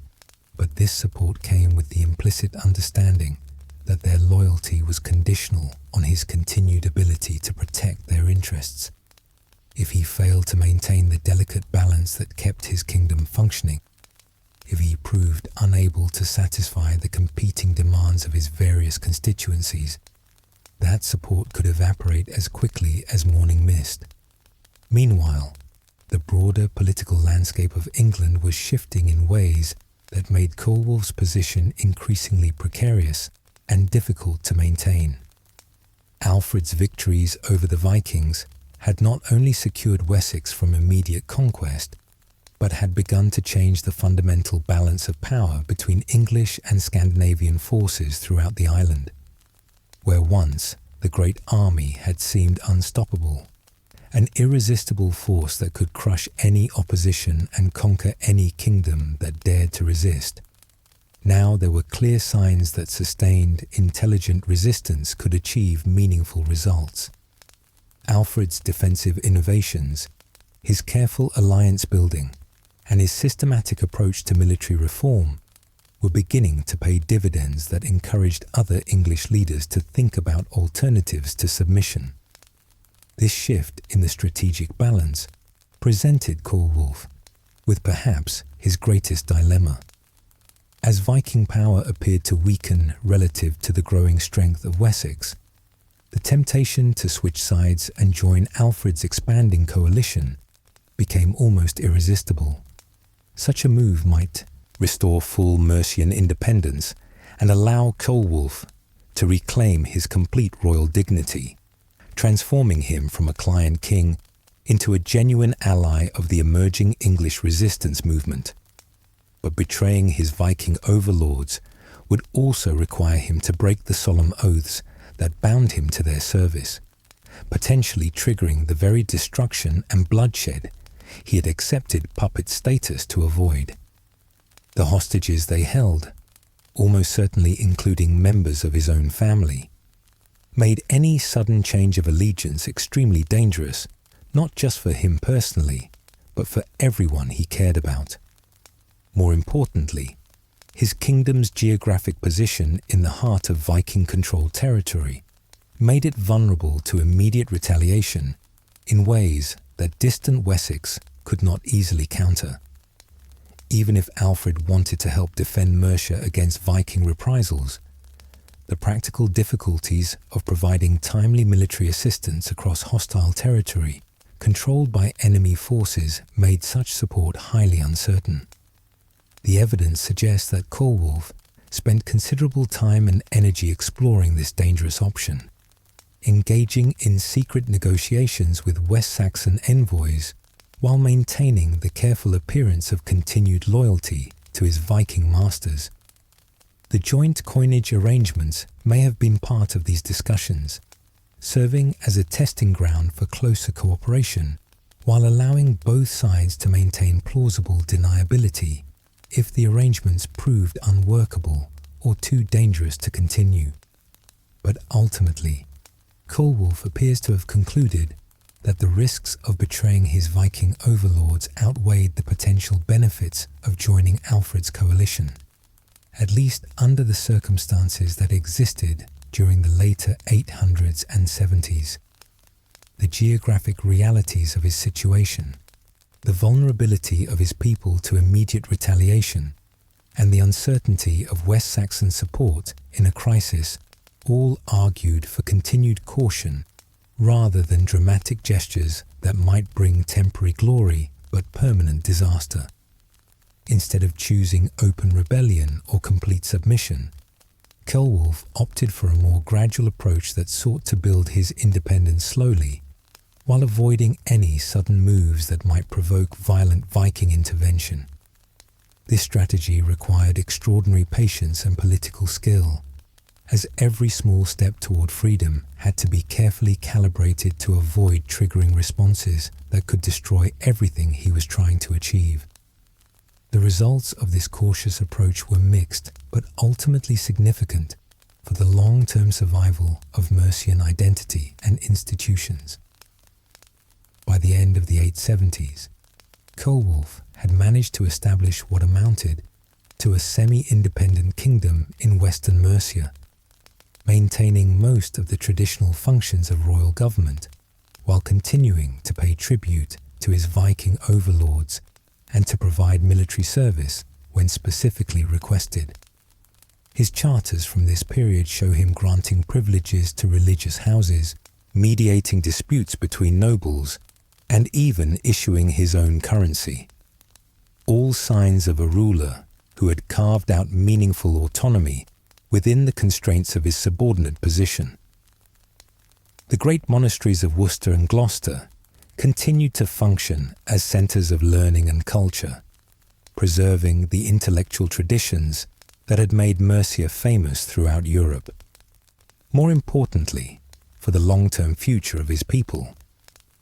[SPEAKER 1] but this support came with the implicit understanding that their loyalty was conditional on his continued ability to protect their interests. If he failed to maintain the delicate balance that kept his kingdom functioning, if he proved unable to satisfy the competing demands of his various constituencies, that support could evaporate as quickly as morning mist. Meanwhile, the broader political landscape of England was shifting in ways that made Ceolwulf's position increasingly precarious and difficult to maintain. Alfred's victories over the Vikings had not only secured Wessex from immediate conquest, but had begun to change the fundamental balance of power between English and Scandinavian forces throughout the island. Where once the Great Army had seemed unstoppable, an irresistible force that could crush any opposition and conquer any kingdom that dared to resist. Now there were clear signs that sustained, intelligent resistance could achieve meaningful results. Alfred's defensive innovations, his careful alliance building, and his systematic approach to military reform were beginning to pay dividends that encouraged other English leaders to think about alternatives to submission. This shift in the strategic balance presented Ceolwulf with perhaps his greatest dilemma. As Viking power appeared to weaken relative to the growing strength of Wessex, the temptation to switch sides and join Alfred's expanding coalition became almost irresistible. Such a move might restore full Mercian independence and allow Ceolwulf to reclaim his complete royal dignity, transforming him from a client king into a genuine ally of the emerging English resistance movement. But betraying his Viking overlords would also require him to break the solemn oaths that bound him to their service, potentially triggering the very destruction and bloodshed he had accepted puppet status to avoid. The hostages they held, almost certainly including members of his own family, made any sudden change of allegiance extremely dangerous, not just for him personally, but for everyone he cared about. More importantly, his kingdom's geographic position in the heart of Viking-controlled territory made it vulnerable to immediate retaliation in ways that distant Wessex could not easily counter. Even if Alfred wanted to help defend Mercia against Viking reprisals, the practical difficulties of providing timely military assistance across hostile territory controlled by enemy forces made such support highly uncertain. The evidence suggests that Ceolwulf spent considerable time and energy exploring this dangerous option, engaging in secret negotiations with West Saxon envoys while maintaining the careful appearance of continued loyalty to his Viking masters. The joint coinage arrangements may have been part of these discussions, serving as a testing ground for closer cooperation while allowing both sides to maintain plausible deniability if the arrangements proved unworkable or too dangerous to continue. But ultimately, Ceolwulf appears to have concluded that the risks of betraying his Viking overlords outweighed the potential benefits of joining Alfred's coalition, at least under the circumstances that existed during the later 800s and 70s. The geographic realities of his situation, the vulnerability of his people to immediate retaliation, and the uncertainty of West Saxon support in a crisis all argued for continued caution rather than dramatic gestures that might bring temporary glory but permanent disaster. Instead of choosing open rebellion or complete submission, Ceolwulf opted for a more gradual approach that sought to build his independence slowly, while avoiding any sudden moves that might provoke violent Viking intervention. This strategy required extraordinary patience and political skill, as every small step toward freedom had to be carefully calibrated to avoid triggering responses that could destroy everything he was trying to achieve. The results of this cautious approach were mixed but ultimately significant for the long-term survival of Mercian identity and institutions. By the end of the 870s, Ceolwulf had managed to establish what amounted to a semi-independent kingdom in western Mercia, maintaining most of the traditional functions of royal government while continuing to pay tribute to his Viking overlords and to provide military service when specifically requested. His charters from this period show him granting privileges to religious houses, mediating disputes between nobles, and even issuing his own currency. All signs of a ruler who had carved out meaningful autonomy within the constraints of his subordinate position. The great monasteries of Worcester and Gloucester continued to function as centers of learning and culture, preserving the intellectual traditions that had made Mercia famous throughout Europe. More importantly, for the long-term future of his people,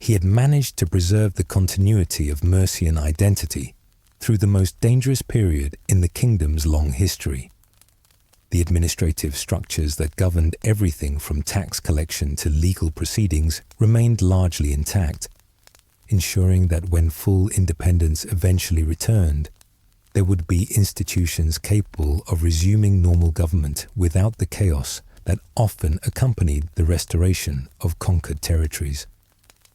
[SPEAKER 1] he had managed to preserve the continuity of Mercian identity through the most dangerous period in the kingdom's long history. The administrative structures that governed everything from tax collection to legal proceedings remained largely intact, ensuring that when full independence eventually returned, there would be institutions capable of resuming normal government without the chaos that often accompanied the restoration of conquered territories.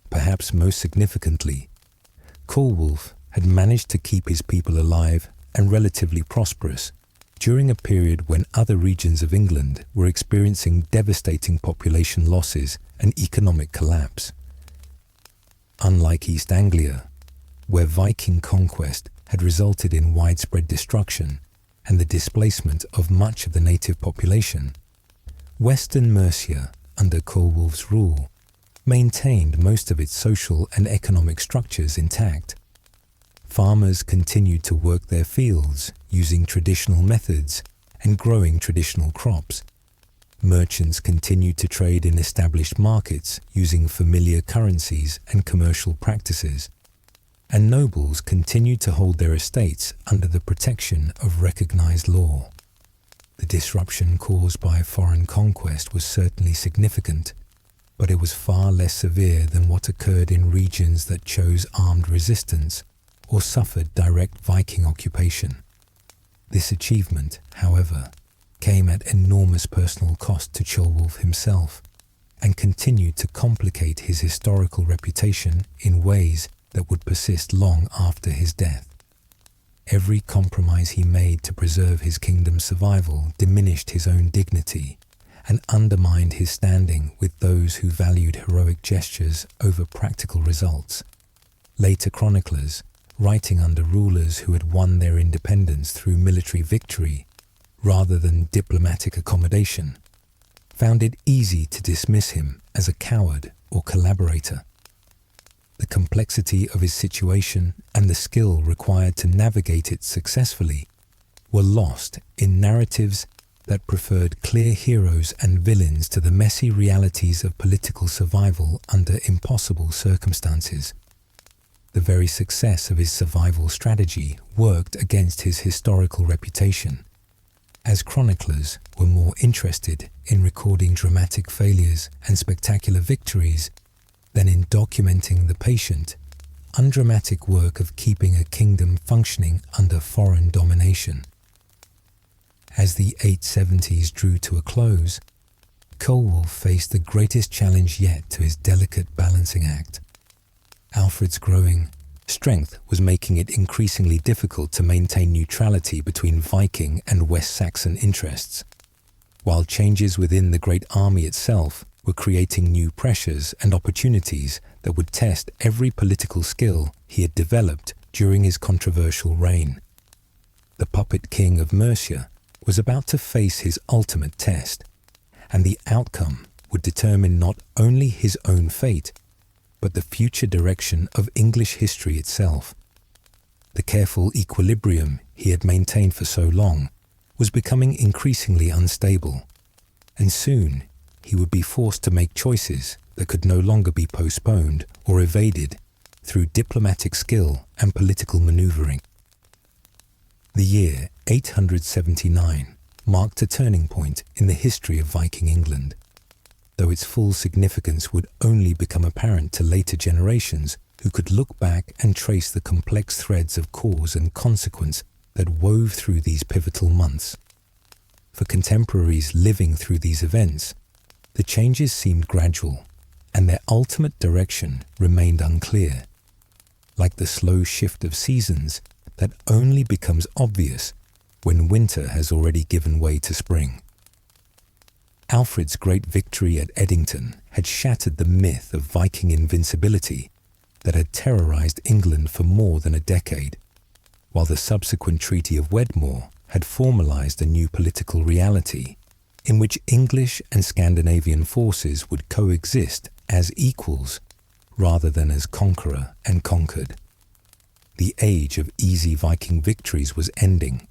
[SPEAKER 1] Perhaps most significantly, Ceolwulf had managed to keep his people alive and relatively prosperous during a period when other regions of England were experiencing devastating population losses and economic collapse. Unlike East Anglia, where Viking conquest had resulted in widespread destruction and the displacement of much of the native population, Western Mercia, under Ceolwulf's rule, maintained most of its social and economic structures intact. Farmers continued to work their fields using traditional methods and growing traditional crops. Merchants continued to trade in established markets using familiar currencies and commercial practices, and nobles continued to hold their estates under the protection of recognized law. The disruption caused by foreign conquest was certainly significant, but it was far less severe than what occurred in regions that chose armed resistance or suffered direct Viking occupation. This achievement, however, came at enormous personal cost to Ceolwulf himself and continued to complicate his historical reputation in ways that would persist long after his death. Every compromise he made to preserve his kingdom's survival diminished his own dignity and undermined his standing with those who valued heroic gestures over practical results. Later chroniclers, writing under rulers who had won their independence through military victory rather than diplomatic accommodation, found it easy to dismiss him as a coward or collaborator. The complexity of his situation and the skill required to navigate it successfully were lost in narratives that preferred clear heroes and villains to the messy realities of political survival under impossible circumstances. The very success of his survival strategy worked against his historical reputation, as chroniclers were more interested in recording dramatic failures and spectacular victories than in documenting the patient, undramatic work of keeping a kingdom functioning under foreign domination. As the 870s drew to a close, Ceolwulf faced the greatest challenge yet to his delicate balancing act. Alfred's growing, strength was making it increasingly difficult to maintain neutrality between Viking and West Saxon interests, while changes within the Great Army itself were creating new pressures and opportunities that would test every political skill he had developed during his controversial reign. The puppet king of Mercia was about to face his ultimate test, and the outcome would determine not only his own fate, but the future direction of English history itself. The careful equilibrium he had maintained for so long was becoming increasingly unstable, and soon he would be forced to make choices that could no longer be postponed or evaded through diplomatic skill and political maneuvering. The year 879 marked a turning point in the history of Viking England, though its full significance would only become apparent to later generations who could look back and trace the complex threads of cause and consequence that wove through these pivotal months. For contemporaries living through these events, the changes seemed gradual, and their ultimate direction remained unclear, like the slow shift of seasons that only becomes obvious when winter has already given way to spring. Alfred's great victory at Edington had shattered the myth of Viking invincibility that had terrorized England for more than a decade, while the subsequent Treaty of Wedmore had formalized a new political reality in which English and Scandinavian forces would coexist as equals rather than as conqueror and conquered. The age of easy Viking victories was ending,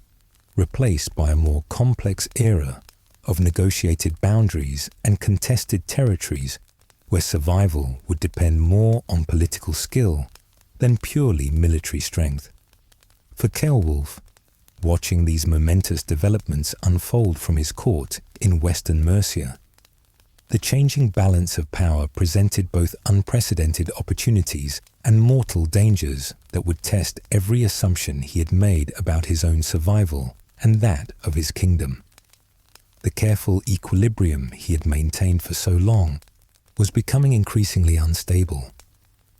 [SPEAKER 1] replaced by a more complex era of negotiated boundaries and contested territories where survival would depend more on political skill than purely military strength. For Ceolwulf, watching these momentous developments unfold from his court in western Mercia, the changing balance of power presented both unprecedented opportunities and mortal dangers that would test every assumption he had made about his own survival and that of his kingdom. The careful equilibrium he had maintained for so long was becoming increasingly unstable,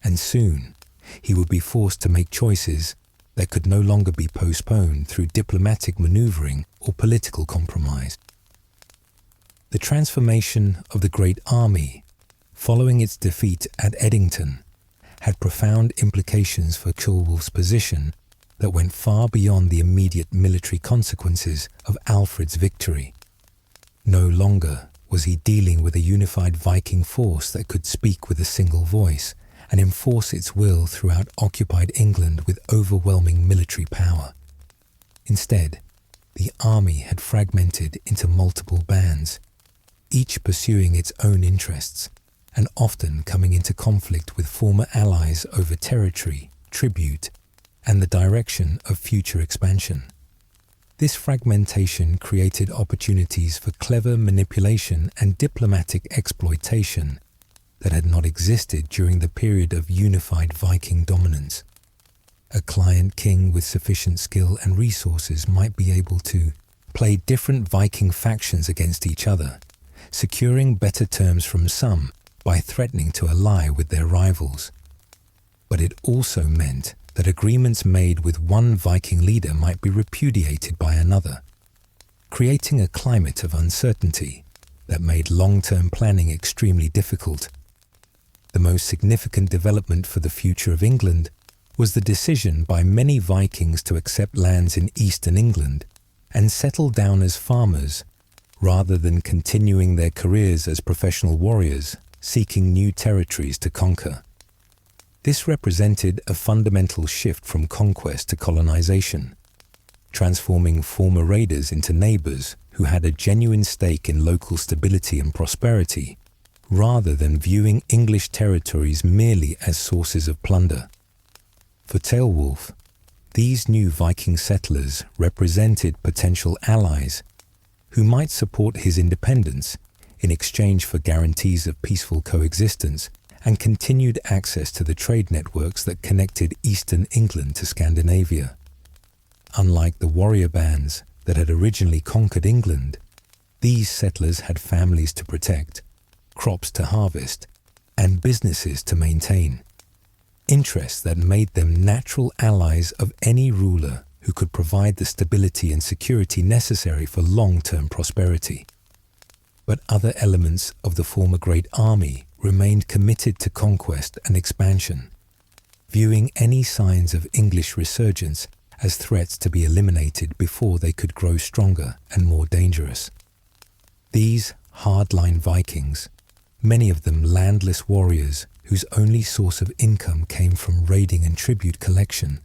[SPEAKER 1] and soon he would be forced to make choices that could no longer be postponed through diplomatic maneuvering or political compromise. The transformation of the Great Army, following its defeat at Edington, had profound implications for Ceolwulf's position that went far beyond the immediate military consequences of Alfred's victory. No longer was he dealing with a unified Viking force that could speak with a single voice and enforce its will throughout occupied England with overwhelming military power. Instead, the army had fragmented into multiple bands, each pursuing its own interests, and often coming into conflict with former allies over territory, tribute, and the direction of future expansion. This fragmentation created opportunities for clever manipulation and diplomatic exploitation that had not existed during the period of unified Viking dominance. A client king with sufficient skill and resources might be able to play different Viking factions against each other, securing better terms from some by threatening to ally with their rivals. But it also meant that agreements made with one Viking leader might be repudiated by another, creating a climate of uncertainty that made long-term planning extremely difficult. The most significant development for the future of England was the decision by many Vikings to accept lands in eastern England and settle down as farmers rather than continuing their careers as professional warriors seeking new territories to conquer. This represented a fundamental shift from conquest to colonization, transforming former raiders into neighbors who had a genuine stake in local stability and prosperity, rather than viewing English territories merely as sources of plunder. For Ceolwulf, these new Viking settlers represented potential allies who might support his independence in exchange for guarantees of peaceful coexistence and continued access to the trade networks that connected eastern England to Scandinavia. Unlike the warrior bands that had originally conquered England, these settlers had families to protect, crops to harvest, and businesses to maintain. interests that made them natural allies of any ruler who could provide the stability and security necessary for long-term prosperity. But other elements of the former Great Army remained committed to conquest and expansion, viewing any signs of English resurgence as threats to be eliminated before they could grow stronger and more dangerous. These hardline Vikings, many of them landless warriors whose only source of income came from raiding and tribute collection,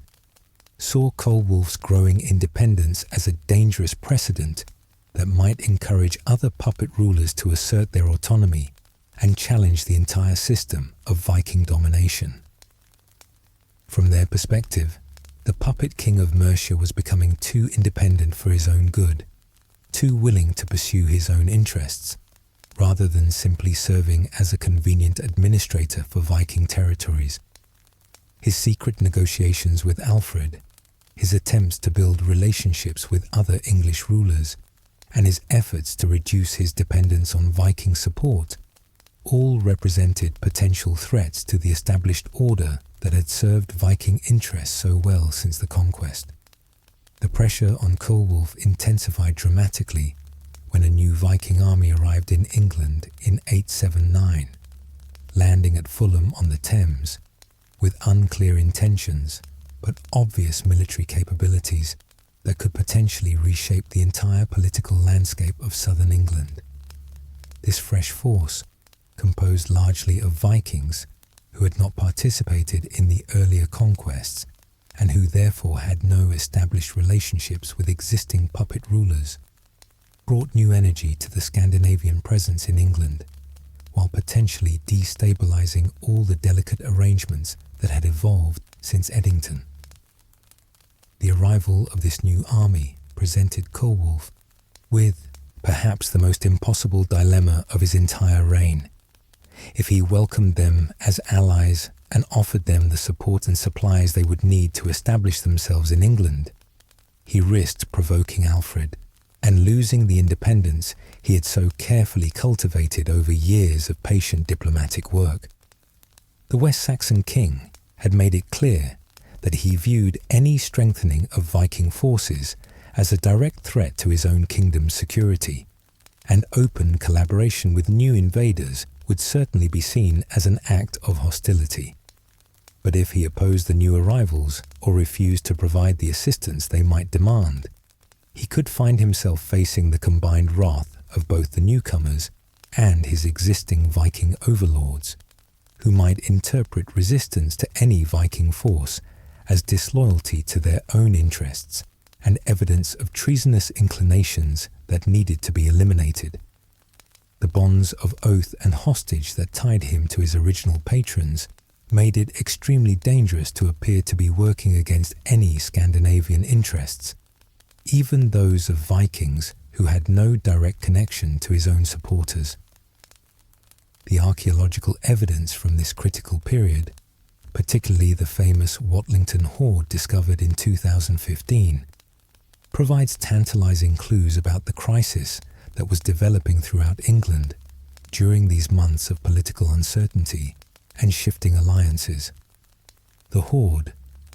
[SPEAKER 1] saw Ceolwulf's growing independence as a dangerous precedent that might encourage other puppet rulers to assert their autonomy and challenge the entire system of Viking domination. From their perspective, the puppet king of Mercia was becoming too independent for his own good, too willing to pursue his own interests, rather than simply serving as a convenient administrator for Viking territories. His secret negotiations with Alfred, his attempts to build relationships with other English rulers, and his efforts to reduce his dependence on Viking support all represented potential threats to the established order that had served Viking interests so well since the conquest. The pressure on Ceolwulf intensified dramatically when a new Viking army arrived in England in 879, landing at Fulham on the Thames with unclear intentions but obvious military capabilities that could potentially reshape the entire political landscape of southern England. This fresh force, composed largely of Vikings who had not participated in the earlier conquests and who therefore had no established relationships with existing puppet rulers, brought new energy to the Scandinavian presence in England, while potentially destabilizing all the delicate arrangements that had evolved since Eddington. The arrival of this new army presented Ceolwulf with perhaps the most impossible dilemma of his entire reign. If he welcomed them as allies and offered them the support and supplies they would need to establish themselves in England, he risked provoking Alfred and losing the independence he had so carefully cultivated over years of patient diplomatic work. The West Saxon king had made it clear that he viewed any strengthening of Viking forces as a direct threat to his own kingdom's security, and open collaboration with new invaders would certainly be seen as an act of hostility. But if he opposed the new arrivals or refused to provide the assistance they might demand, he could find himself facing the combined wrath of both the newcomers and his existing Viking overlords, who might interpret resistance to any Viking force as disloyalty to their own interests and evidence of treasonous inclinations that needed to be eliminated. The bonds of oath and hostage that tied him to his original patrons made it extremely dangerous to appear to be working against any Scandinavian interests, even those of Vikings who had no direct connection to his own supporters. The archaeological evidence from this critical period, particularly the famous Watlington hoard discovered in 2015, provides tantalizing clues about the crisis that was developing throughout England during these months of political uncertainty and shifting alliances. The hoard,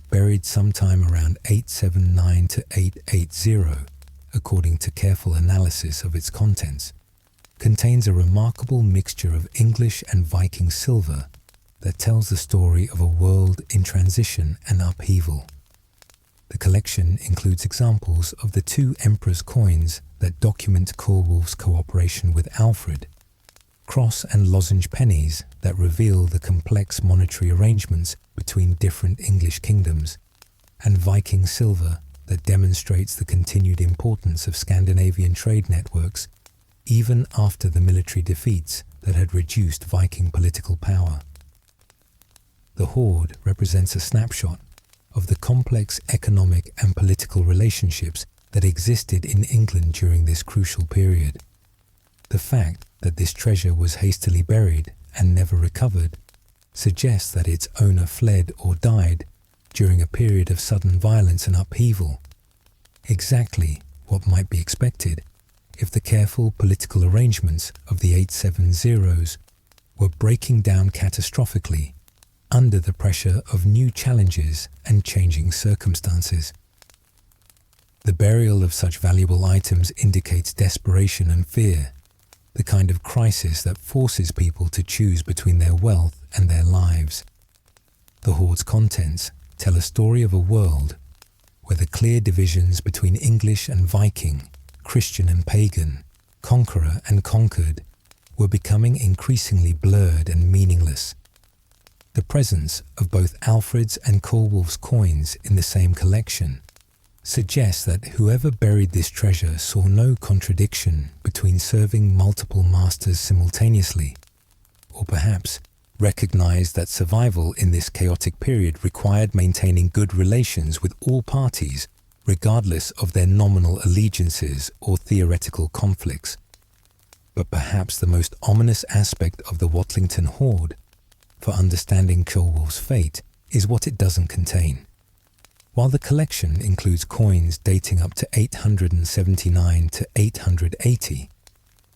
[SPEAKER 1] buried sometime around 879 to 880, according to careful analysis of its contents, contains a remarkable mixture of English and Viking silver that tells the story of a world in transition and upheaval. The collection includes examples of the two emperors' coins that document Ceolwulf's cooperation with Alfred, cross and lozenge pennies that reveal the complex monetary arrangements between different English kingdoms, and Viking silver that demonstrates the continued importance of Scandinavian trade networks even after the military defeats that had reduced Viking political power. The hoard represents a snapshot of the complex economic and political relationships that existed in England during this crucial period. The fact that this treasure was hastily buried and never recovered suggests that its owner fled or died during a period of sudden violence and upheaval, exactly what might be expected if the careful political arrangements of the 870s were breaking down catastrophically under the pressure of new challenges and changing circumstances. The burial of such valuable items indicates desperation and fear, the kind of crisis that forces people to choose between their wealth and their lives. The hoard's contents tell a story of a world where the clear divisions between English and Viking, Christian and pagan, conqueror and conquered were becoming increasingly blurred and meaningless. The presence of both Alfred's and Ceolwulf's coins in the same collection suggests that whoever buried this treasure saw no contradiction between serving multiple masters simultaneously, or perhaps recognized that survival in this chaotic period required maintaining good relations with all parties, regardless of their nominal allegiances or theoretical conflicts. But perhaps the most ominous aspect of the Watlington hoard for understanding Ceolwulf's fate is what it doesn't contain. While the collection includes coins dating up to 879 to 880,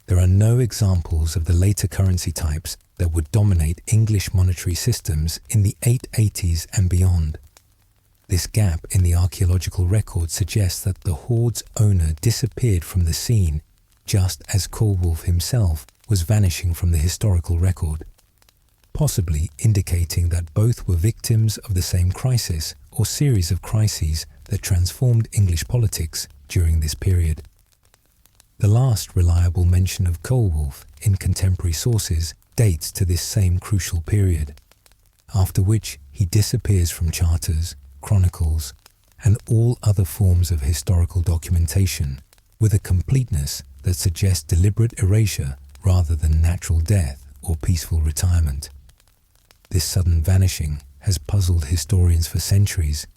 [SPEAKER 1] there are no examples of the later currency types that would dominate English monetary systems in the 880s and beyond. This gap in the archaeological record suggests that the hoard's owner disappeared from the scene just as Ceolwulf himself was vanishing from the historical record, possibly indicating that both were victims of the same crisis or series of crises that transformed English politics during this period. The last reliable mention of Ceolwulf in contemporary sources dates to this same crucial period, after which he disappears from charters, chronicles, and all other forms of historical documentation with a completeness that suggests deliberate erasure rather than natural death or peaceful retirement. This sudden vanishing has puzzled historians for centuries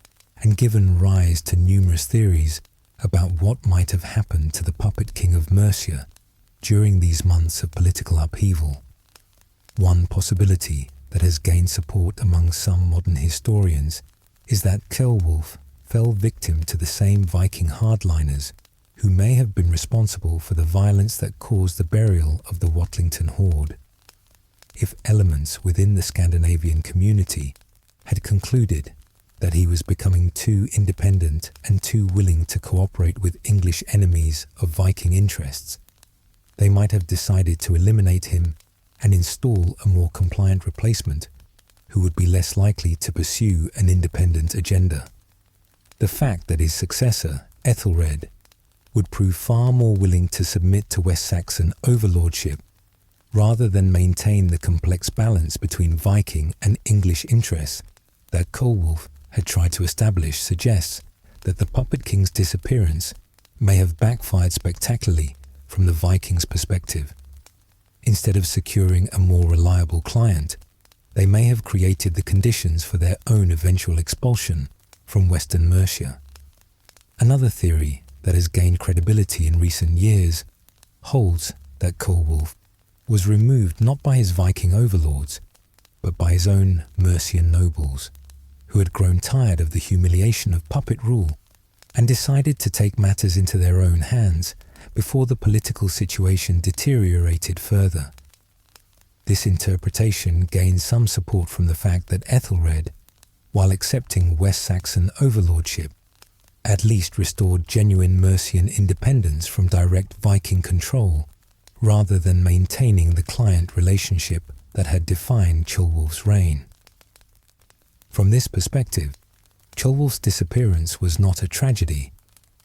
[SPEAKER 1] and given rise to numerous theories about what might have happened to the puppet king of Mercia during these months of political upheaval. One possibility that has gained support among some modern historians is that Ceolwulf fell victim to the same Viking hardliners who may have been responsible for the violence that caused the burial of the Watlington hoard. If elements within the Scandinavian community had concluded that he was becoming too independent and too willing to cooperate with English enemies of Viking interests, they might have decided to eliminate him and install a more compliant replacement who would be less likely to pursue an independent agenda. The fact that his successor, Ethelred, would prove far more willing to submit to West Saxon overlordship rather than maintain the complex balance between Viking and English interests that Ceolwulf had tried to establish suggests that the puppet king's disappearance may have backfired spectacularly from the Vikings' perspective. Instead of securing a more reliable client, they may have created the conditions for their own eventual expulsion from Western Mercia. Another theory that has gained credibility in recent years holds that Ceolwulf was removed not by his Viking overlords, but by his own Mercian nobles, who had grown tired of the humiliation of puppet rule and decided to take matters into their own hands before the political situation deteriorated further. This interpretation gains some support from the fact that Ethelred, while accepting West Saxon overlordship, at least restored genuine Mercian independence from direct Viking control, rather than maintaining the client relationship that had defined Ceolwulf's reign. From this perspective, Ceolwulf's disappearance was not a tragedy,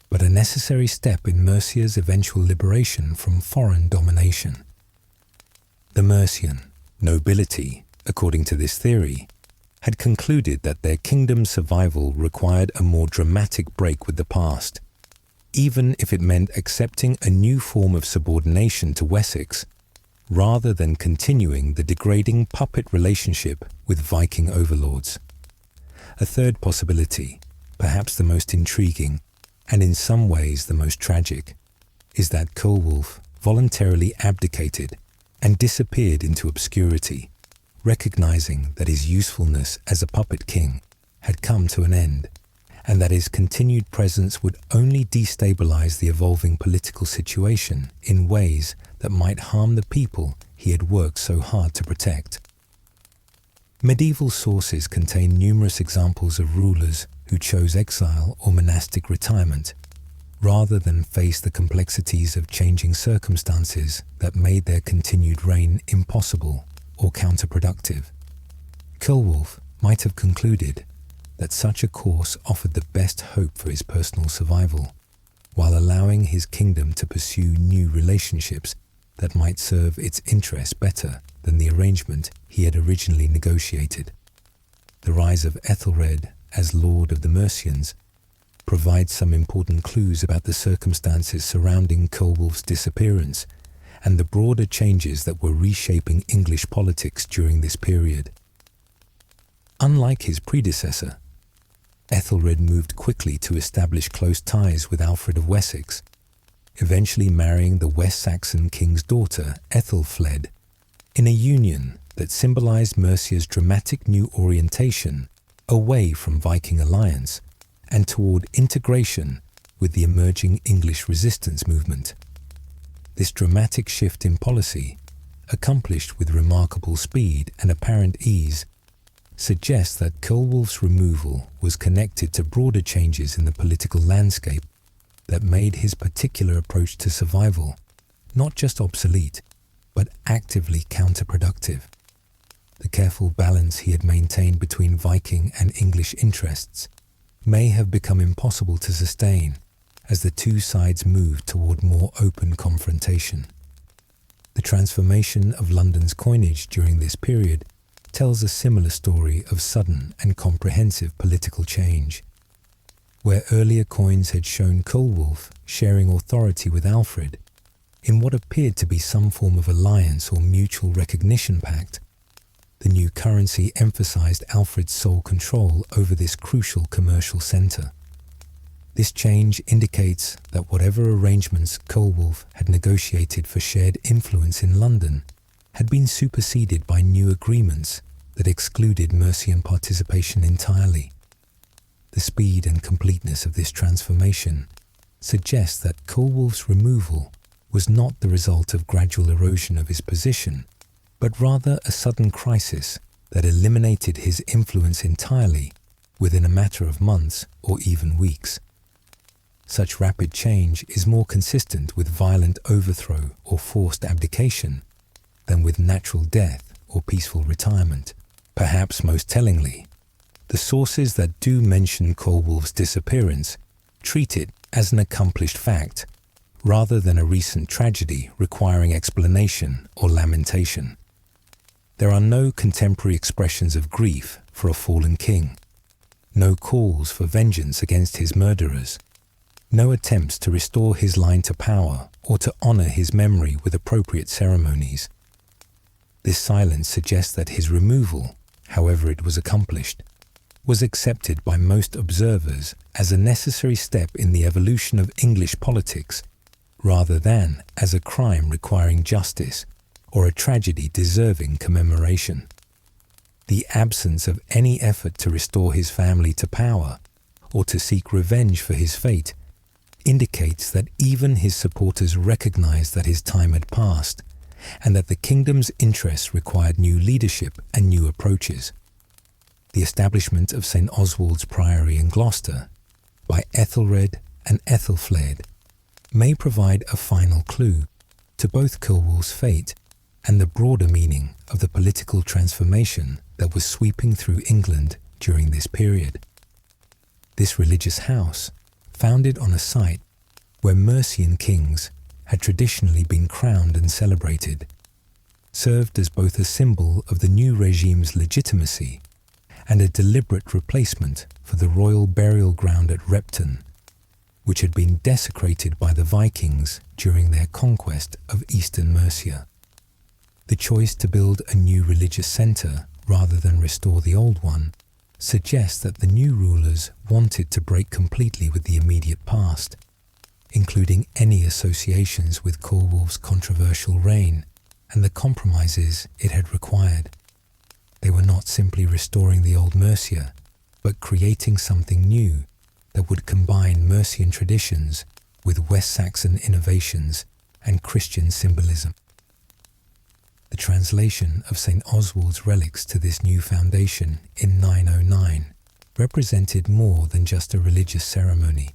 [SPEAKER 1] but a necessary step in Mercia's eventual liberation from foreign domination. The Mercian nobility, according to this theory, had concluded that their kingdom's survival required a more dramatic break with the past, even if it meant accepting a new form of subordination to Wessex, rather than continuing the degrading puppet relationship with Viking overlords. A third possibility, perhaps the most intriguing, and in some ways the most tragic, is that Ceolwulf voluntarily abdicated and disappeared into obscurity, recognizing that his usefulness as a puppet king had come to an end, and that his continued presence would only destabilize the evolving political situation in ways that might harm the people he had worked so hard to protect. Medieval sources contain numerous examples of rulers who chose exile or monastic retirement, rather than face the complexities of changing circumstances that made their continued reign impossible or counterproductive. Ceolwulf might have concluded that such a course offered the best hope for his personal survival, while allowing his kingdom to pursue new relationships that might serve its interests better than the arrangement he had originally negotiated. The rise of Ethelred as Lord of the Mercians provides some important clues about the circumstances surrounding Ceolwulf's disappearance and the broader changes that were reshaping English politics during this period. Unlike his predecessor, Ethelred moved quickly to establish close ties with Alfred of Wessex, eventually marrying the West Saxon king's daughter, Ethelfled, in a union that symbolized Mercia's dramatic new orientation away from Viking alliance and toward integration with the emerging English resistance movement. This dramatic shift in policy, accomplished with remarkable speed and apparent ease, suggests that Ceolwulf's removal was connected to broader changes in the political landscape that made his particular approach to survival not just obsolete, but actively counterproductive. The careful balance he had maintained between Viking and English interests may have become impossible to sustain as the two sides moved toward more open confrontation. The transformation of London's coinage during this period tells a similar story of sudden and comprehensive political change. Where earlier coins had shown Ceolwulf sharing authority with Alfred in what appeared to be some form of alliance or mutual recognition pact, the new currency emphasized Alfred's sole control over this crucial commercial center. This change indicates that whatever arrangements Ceolwulf had negotiated for shared influence in London had been superseded by new agreements that excluded Mercian participation entirely. The speed and completeness of this transformation suggests that Ceolwulf's removal was not the result of gradual erosion of his position, but rather a sudden crisis that eliminated his influence entirely within a matter of months or even weeks. Such rapid change is more consistent with violent overthrow or forced abdication than with natural death or peaceful retirement. Perhaps most tellingly, the sources that do mention Ceolwulf's disappearance treat it as an accomplished fact, rather than a recent tragedy requiring explanation or lamentation. There are no contemporary expressions of grief for a fallen king, no calls for vengeance against his murderers, no attempts to restore his line to power or to honor his memory with appropriate ceremonies. This silence suggests that his removal, however it was accomplished, was accepted by most observers as a necessary step in the evolution of English politics, rather than as a crime requiring justice or a tragedy deserving commemoration. The absence of any effort to restore his family to power or to seek revenge for his fate indicates that even his supporters recognized that his time had passed and that the kingdom's interests required new leadership and new approaches. The establishment of St. Oswald's Priory in Gloucester by Ethelred and Ethelfled may provide a final clue to both Ceolwulf's fate and the broader meaning of the political transformation that was sweeping through England during this period. This religious house, founded on a site where Mercian kings had traditionally been crowned and celebrated, served as both a symbol of the new regime's legitimacy and a deliberate replacement for the royal burial ground at Repton, which had been desecrated by the Vikings during their conquest of Eastern Mercia. The choice to build a new religious centre rather than restore the old one suggests that the new rulers wanted to break completely with the immediate past, including any associations with Ceolwulf's controversial reign and the compromises it had required. They were not simply restoring the old Mercia, but creating something new that would combine Mercian traditions with West Saxon innovations and Christian symbolism. The translation of St. Oswald's relics to this new foundation in 909 represented more than just a religious ceremony.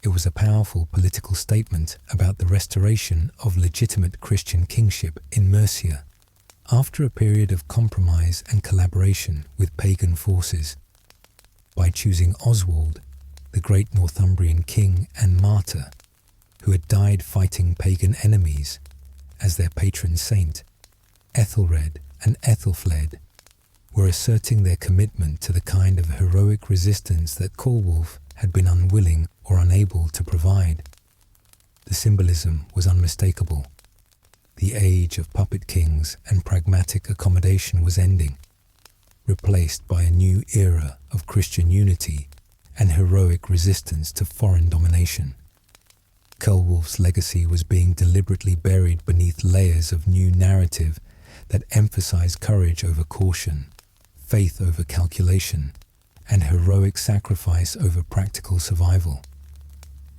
[SPEAKER 1] It was a powerful political statement about the restoration of legitimate Christian kingship in Mercia after a period of compromise and collaboration with pagan forces. By choosing Oswald, the great Northumbrian king and martyr, who had died fighting pagan enemies, as their patron saint, Ethelred and Ethelfled were asserting their commitment to the kind of heroic resistance that Ceolwulf had been unwilling or unable to provide. The symbolism was unmistakable. The age of puppet kings and pragmatic accommodation was ending, replaced by a new era of Christian unity and heroic resistance to foreign domination. Ceolwulf's legacy was being deliberately buried beneath layers of new narrative that emphasized courage over caution, faith over calculation, and heroic sacrifice over practical survival.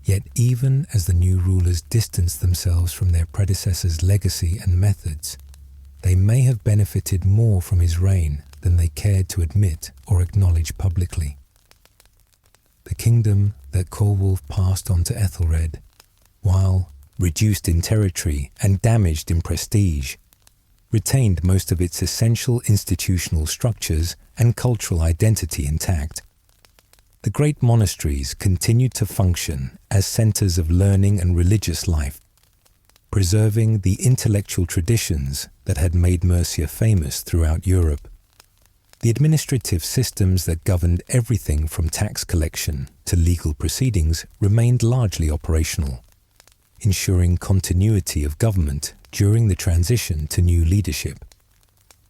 [SPEAKER 1] Yet even as the new rulers distanced themselves from their predecessors' legacy and methods, they may have benefited more from his reign than they cared to admit or acknowledge publicly. The kingdom that Ceolwulf passed on to Ethelred, while reduced in territory and damaged in prestige, retained most of its essential institutional structures and cultural identity intact. The great monasteries continued to function as centers of learning and religious life, preserving the intellectual traditions that had made Mercia famous throughout Europe. The administrative systems that governed everything from tax collection to legal proceedings remained largely operational, ensuring continuity of government during the transition to new leadership.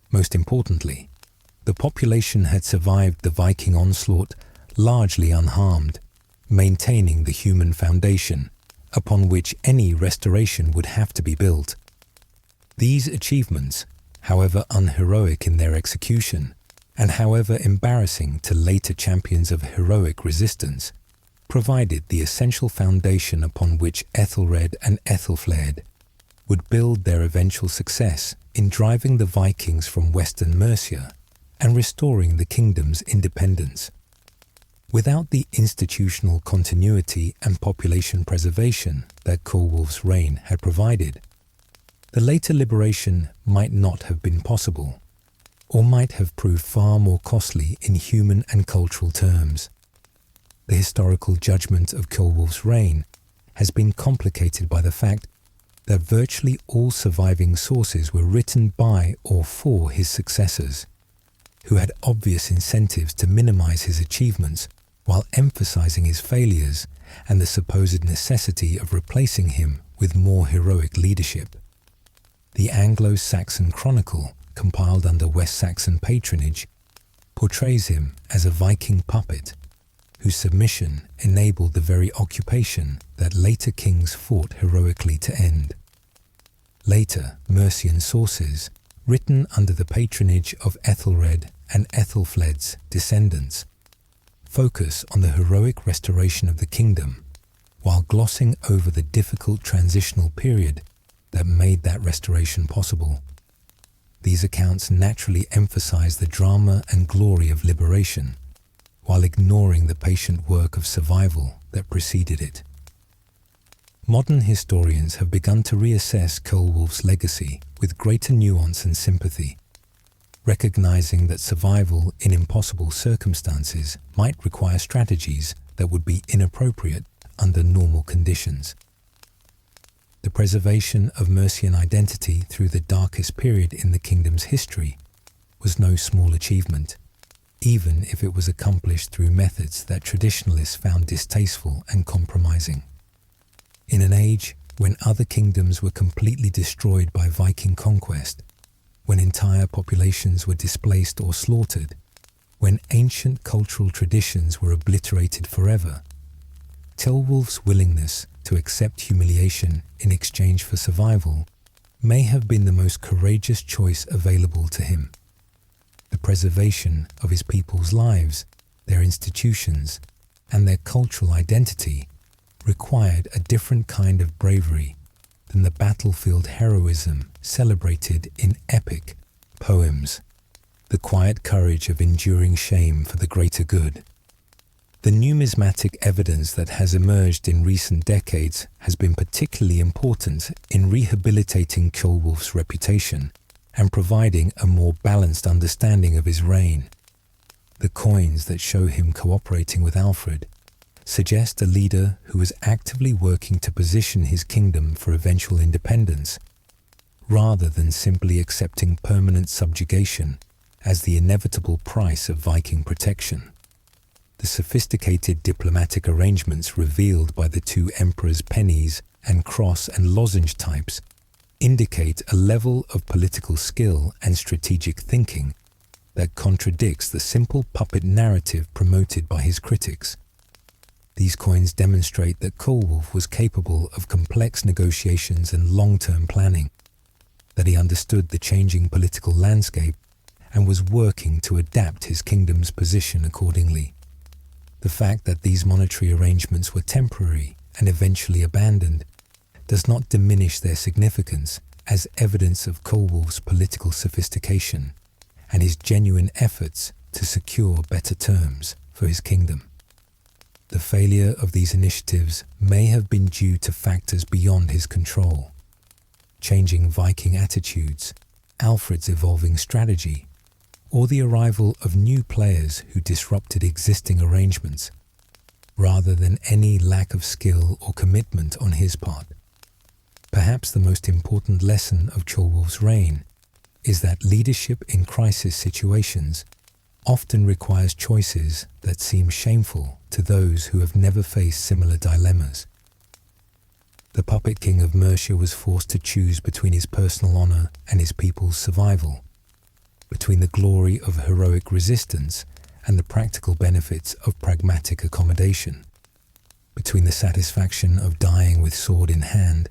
[SPEAKER 1] Most importantly, the population had survived the Viking onslaught largely unharmed, maintaining the human foundation upon which any restoration would have to be built. These achievements, however unheroic in their execution, and however embarrassing to later champions of heroic resistance, provided the essential foundation upon which Ethelred and Ethelfled would build their eventual success in driving the Vikings from western Mercia and restoring the kingdom's independence. Without the institutional continuity and population preservation that Ceolwulf's reign had provided, the later liberation might not have been possible, or might have proved far more costly in human and cultural terms. The historical judgment of Ceolwulf's reign has been complicated by the fact that virtually all surviving sources were written by or for his successors, who had obvious incentives to minimize his achievements while emphasizing his failures and the supposed necessity of replacing him with more heroic leadership. The Anglo-Saxon Chronicle, compiled under West Saxon patronage, portrays him as a Viking puppet whose submission enabled the very occupation that later kings fought heroically to end. Later Mercian sources, written under the patronage of Ethelred and Ethelfled's descendants, focus on the heroic restoration of the kingdom, while glossing over the difficult transitional period that made that restoration possible. These accounts naturally emphasize the drama and glory of liberation, while ignoring the patient work of survival that preceded it. Modern historians have begun to reassess Ceolwulf's legacy with greater nuance and sympathy, recognizing that survival in impossible circumstances might require strategies that would be inappropriate under normal conditions. The preservation of Mercian identity through the darkest period in the kingdom's history was no small achievement, even if it was accomplished through methods that traditionalists found distasteful and compromising. In an age when other kingdoms were completely destroyed by Viking conquest, when entire populations were displaced or slaughtered, when ancient cultural traditions were obliterated forever, Ceolwulf's willingness to accept humiliation in exchange for survival may have been the most courageous choice available to him. The preservation of his people's lives, their institutions, and their cultural identity required a different kind of bravery than the battlefield heroism celebrated in epic poems, the quiet courage of enduring shame for the greater good. The numismatic evidence that has emerged in recent decades has been particularly important in rehabilitating Ceolwulf's reputation and providing a more balanced understanding of his reign. The coins that show him cooperating with Alfred suggest a leader who was actively working to position his kingdom for eventual independence, rather than simply accepting permanent subjugation as the inevitable price of Viking protection. The sophisticated diplomatic arrangements revealed by the two emperors' pennies and cross and lozenge types indicate a level of political skill and strategic thinking that contradicts the simple puppet narrative promoted by his critics. These coins demonstrate that Ceolwulf was capable of complex negotiations and long-term planning, that he understood the changing political landscape and was working to adapt his kingdom's position accordingly. The fact that these monetary arrangements were temporary and eventually abandoned does not diminish their significance as evidence of Ceolwulf's political sophistication and his genuine efforts to secure better terms for his kingdom. The failure of these initiatives may have been due to factors beyond his control: changing Viking attitudes, Alfred's evolving strategy, or the arrival of new players who disrupted existing arrangements, rather than any lack of skill or commitment on his part. Perhaps the most important lesson of Ceolwulf's reign is that leadership in crisis situations often requires choices that seem shameful to those who have never faced similar dilemmas. The puppet king of Mercia was forced to choose between his personal honor and his people's survival, between the glory of heroic resistance and the practical benefits of pragmatic accommodation, between the satisfaction of dying with sword in hand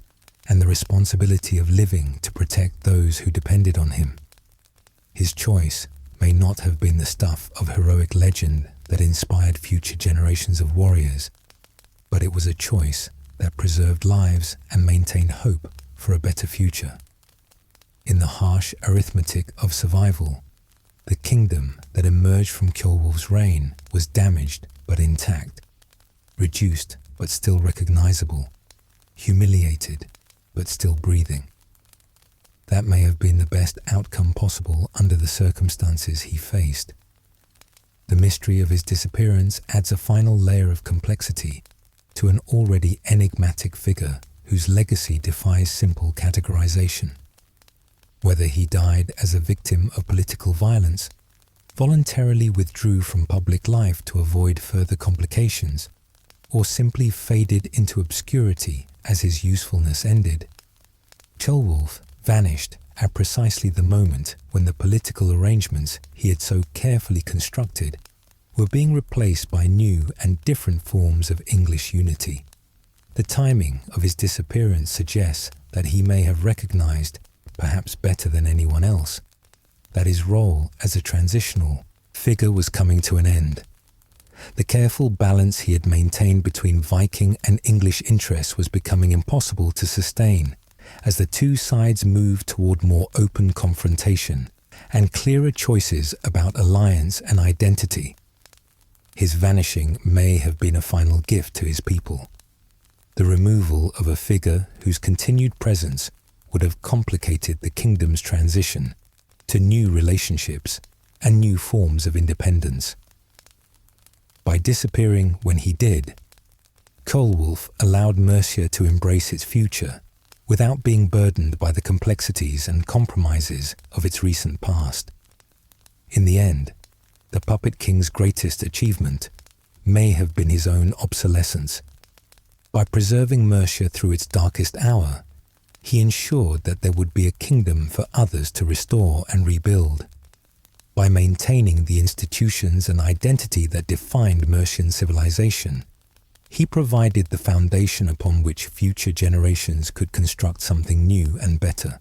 [SPEAKER 1] and the responsibility of living to protect those who depended on him. His choice may not have been the stuff of heroic legend that inspired future generations of warriors, but it was a choice that preserved lives and maintained hope for a better future. In the harsh arithmetic of survival, the kingdom that emerged from Ceolwulf's reign was damaged but intact, reduced but still recognizable, humiliated but still breathing. That may have been the best outcome possible under the circumstances he faced. The mystery of his disappearance adds a final layer of complexity to an already enigmatic figure whose legacy defies simple categorization. Whether he died as a victim of political violence, voluntarily withdrew from public life to avoid further complications, or simply faded into obscurity as his usefulness ended, Ceolwulf vanished at precisely the moment when the political arrangements he had so carefully constructed were being replaced by new and different forms of English unity. The timing of his disappearance suggests that he may have recognized, perhaps better than anyone else, that his role as a transitional figure was coming to an end. The careful balance he had maintained between Viking and English interests was becoming impossible to sustain as the two sides moved toward more open confrontation and clearer choices about alliance and identity. His vanishing may have been a final gift to his people, the removal of a figure whose continued presence would have complicated the kingdom's transition to new relationships and new forms of independence. By disappearing when he did, Ceolwulf allowed Mercia to embrace its future without being burdened by the complexities and compromises of its recent past. In the end, the puppet king's greatest achievement may have been his own obsolescence. By preserving Mercia through its darkest hour, he ensured that there would be a kingdom for others to restore and rebuild. By maintaining the institutions and identity that defined Mercian civilization, he provided the foundation upon which future generations could construct something new and better.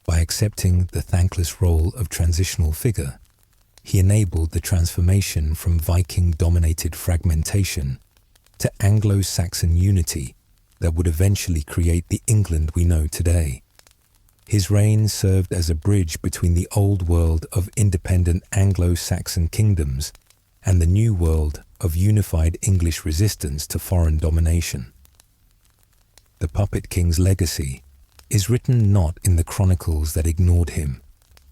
[SPEAKER 1] By accepting the thankless role of transitional figure, he enabled the transformation from Viking-dominated fragmentation to Anglo-Saxon unity that would eventually create the England we know today. His reign served as a bridge between the old world of independent Anglo-Saxon kingdoms and the new world of unified English resistance to foreign domination. The Puppet King's legacy is written not in the chronicles that ignored him,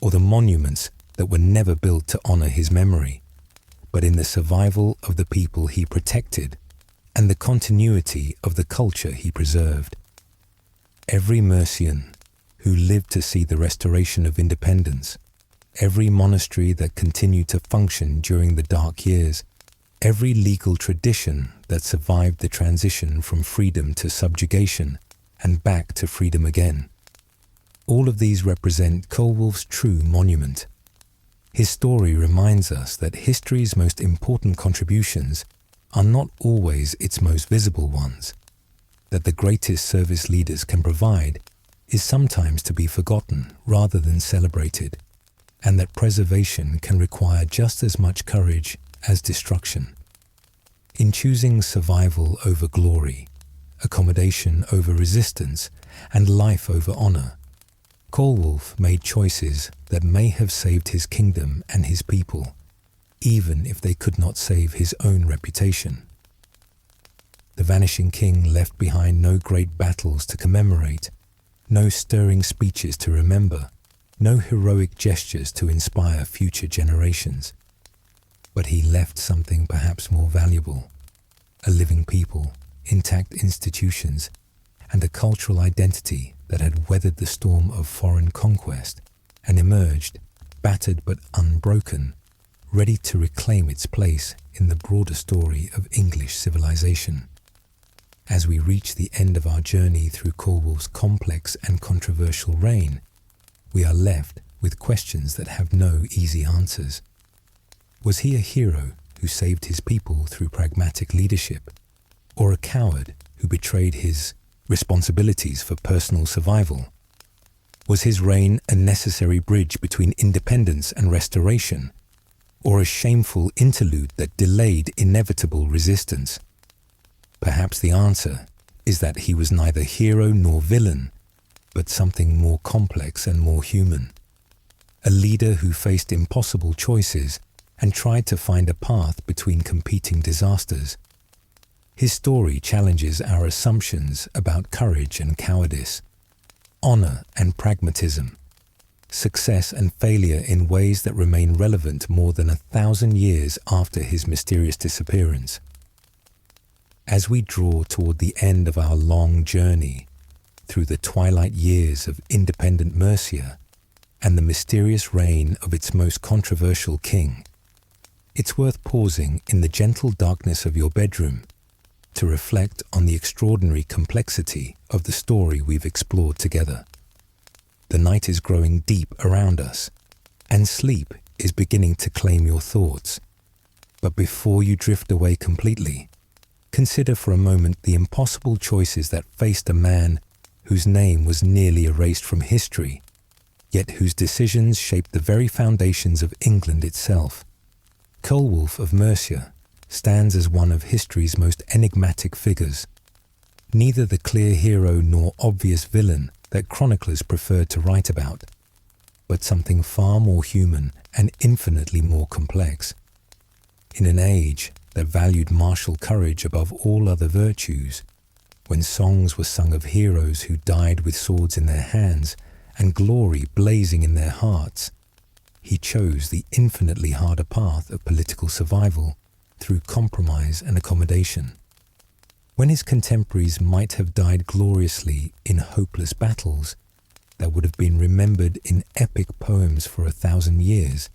[SPEAKER 1] or the monuments that were never built to honor his memory, but in the survival of the people he protected and the continuity of the culture he preserved. Every Mercian who lived to see the restoration of independence, every monastery that continued to function during the dark years, every legal tradition that survived the transition from freedom to subjugation and back to freedom again. All of these represent Ceolwulf's true monument. His story reminds us that history's most important contributions are not always its most visible ones, that the greatest service leaders can provide is sometimes to be forgotten rather than celebrated, and that preservation can require just as much courage as destruction. In choosing survival over glory, accommodation over resistance, and life over honor, Ceolwulf made choices that may have saved his kingdom and his people, even if they could not save his own reputation. The vanishing king left behind no great battles to commemorate, no stirring speeches to remember, no heroic gestures to inspire future generations. But he left something perhaps more valuable: a living people, intact institutions, and a cultural identity that had weathered the storm of foreign conquest and emerged, battered but unbroken, ready to reclaim its place in the broader story of English civilization. As we reach the end of our journey through Ceolwulf's complex and controversial reign, we are left with questions that have no easy answers. Was he a hero who saved his people through pragmatic leadership, or a coward who betrayed his responsibilities for personal survival? Was his reign a necessary bridge between independence and restoration, or a shameful interlude that delayed inevitable resistance? Perhaps the answer is that he was neither hero nor villain, but something more complex and more human. A leader who faced impossible choices and tried to find a path between competing disasters. His story challenges our assumptions about courage and cowardice, honor and pragmatism, success and failure in ways that remain relevant more than 1,000 years after his mysterious disappearance. As we draw toward the end of our long journey through the twilight years of independent Mercia and the mysterious reign of its most controversial king, it's worth pausing in the gentle darkness of your bedroom to reflect on the extraordinary complexity of the story we've explored together. The night is growing deep around us, and sleep is beginning to claim your thoughts. But before you drift away completely, consider for a moment the impossible choices that faced a man whose name was nearly erased from history, yet whose decisions shaped the very foundations of England itself. Ceolwulf of Mercia stands as one of history's most enigmatic figures, neither the clear hero nor obvious villain that chroniclers prefer to write about, but something far more human and infinitely more complex. In an age that valued martial courage above all other virtues, when songs were sung of heroes who died with swords in their hands and glory blazing in their hearts, he chose the infinitely harder path of political survival through compromise and accommodation. When his contemporaries might have died gloriously in hopeless battles that would have been remembered in epic poems for 1,000 years,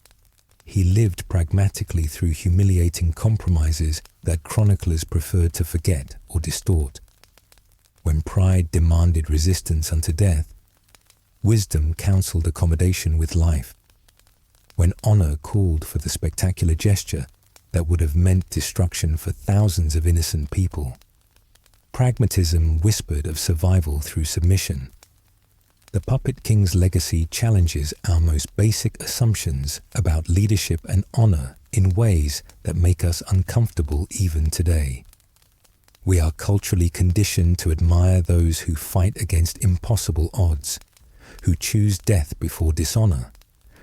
[SPEAKER 1] he lived pragmatically through humiliating compromises that chroniclers preferred to forget or distort. When pride demanded resistance unto death, wisdom counseled accommodation with life. When honor called for the spectacular gesture that would have meant destruction for thousands of innocent people, pragmatism whispered of survival through submission. The Puppet King's legacy challenges our most basic assumptions about leadership and honor in ways that make us uncomfortable even today. We are culturally conditioned to admire those who fight against impossible odds, who choose death before dishonor,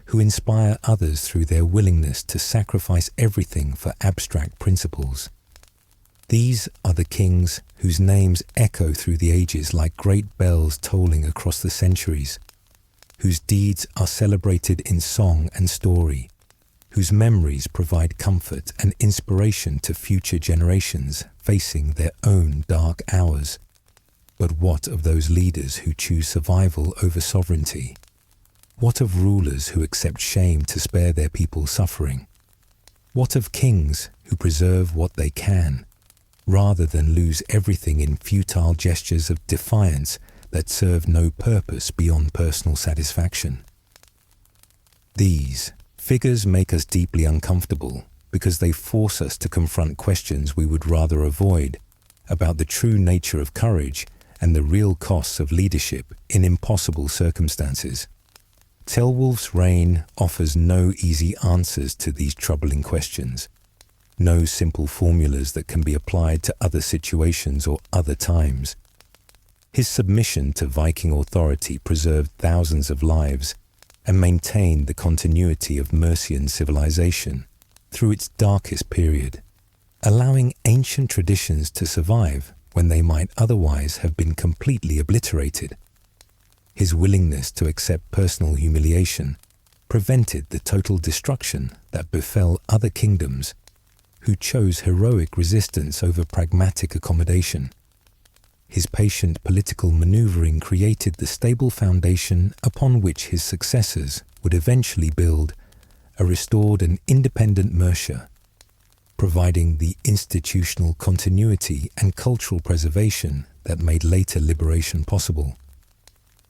[SPEAKER 1] who inspire others through their willingness to sacrifice everything for abstract principles. These are the kings whose names echo through the ages like great bells tolling across the centuries, whose deeds are celebrated in song and story, whose memories provide comfort and inspiration to future generations facing their own dark hours. But what of those leaders who choose survival over sovereignty? What of rulers who accept shame to spare their people suffering? What of kings who preserve what they can, rather than lose everything in futile gestures of defiance that serve no purpose beyond personal satisfaction? These figures make us deeply uncomfortable because they force us to confront questions we would rather avoid about the true nature of courage and the real costs of leadership in impossible circumstances. Ceolwulf's reign offers no easy answers to these troubling questions, no simple formulas that can be applied to other situations or other times. His submission to Viking authority preserved thousands of lives and maintained the continuity of Mercian civilization through its darkest period, allowing ancient traditions to survive when they might otherwise have been completely obliterated. His willingness to accept personal humiliation prevented the total destruction that befell other kingdoms who chose heroic resistance over pragmatic accommodation. His patient political maneuvering created the stable foundation upon which his successors would eventually build a restored and independent Mercia, providing the institutional continuity and cultural preservation that made later liberation possible.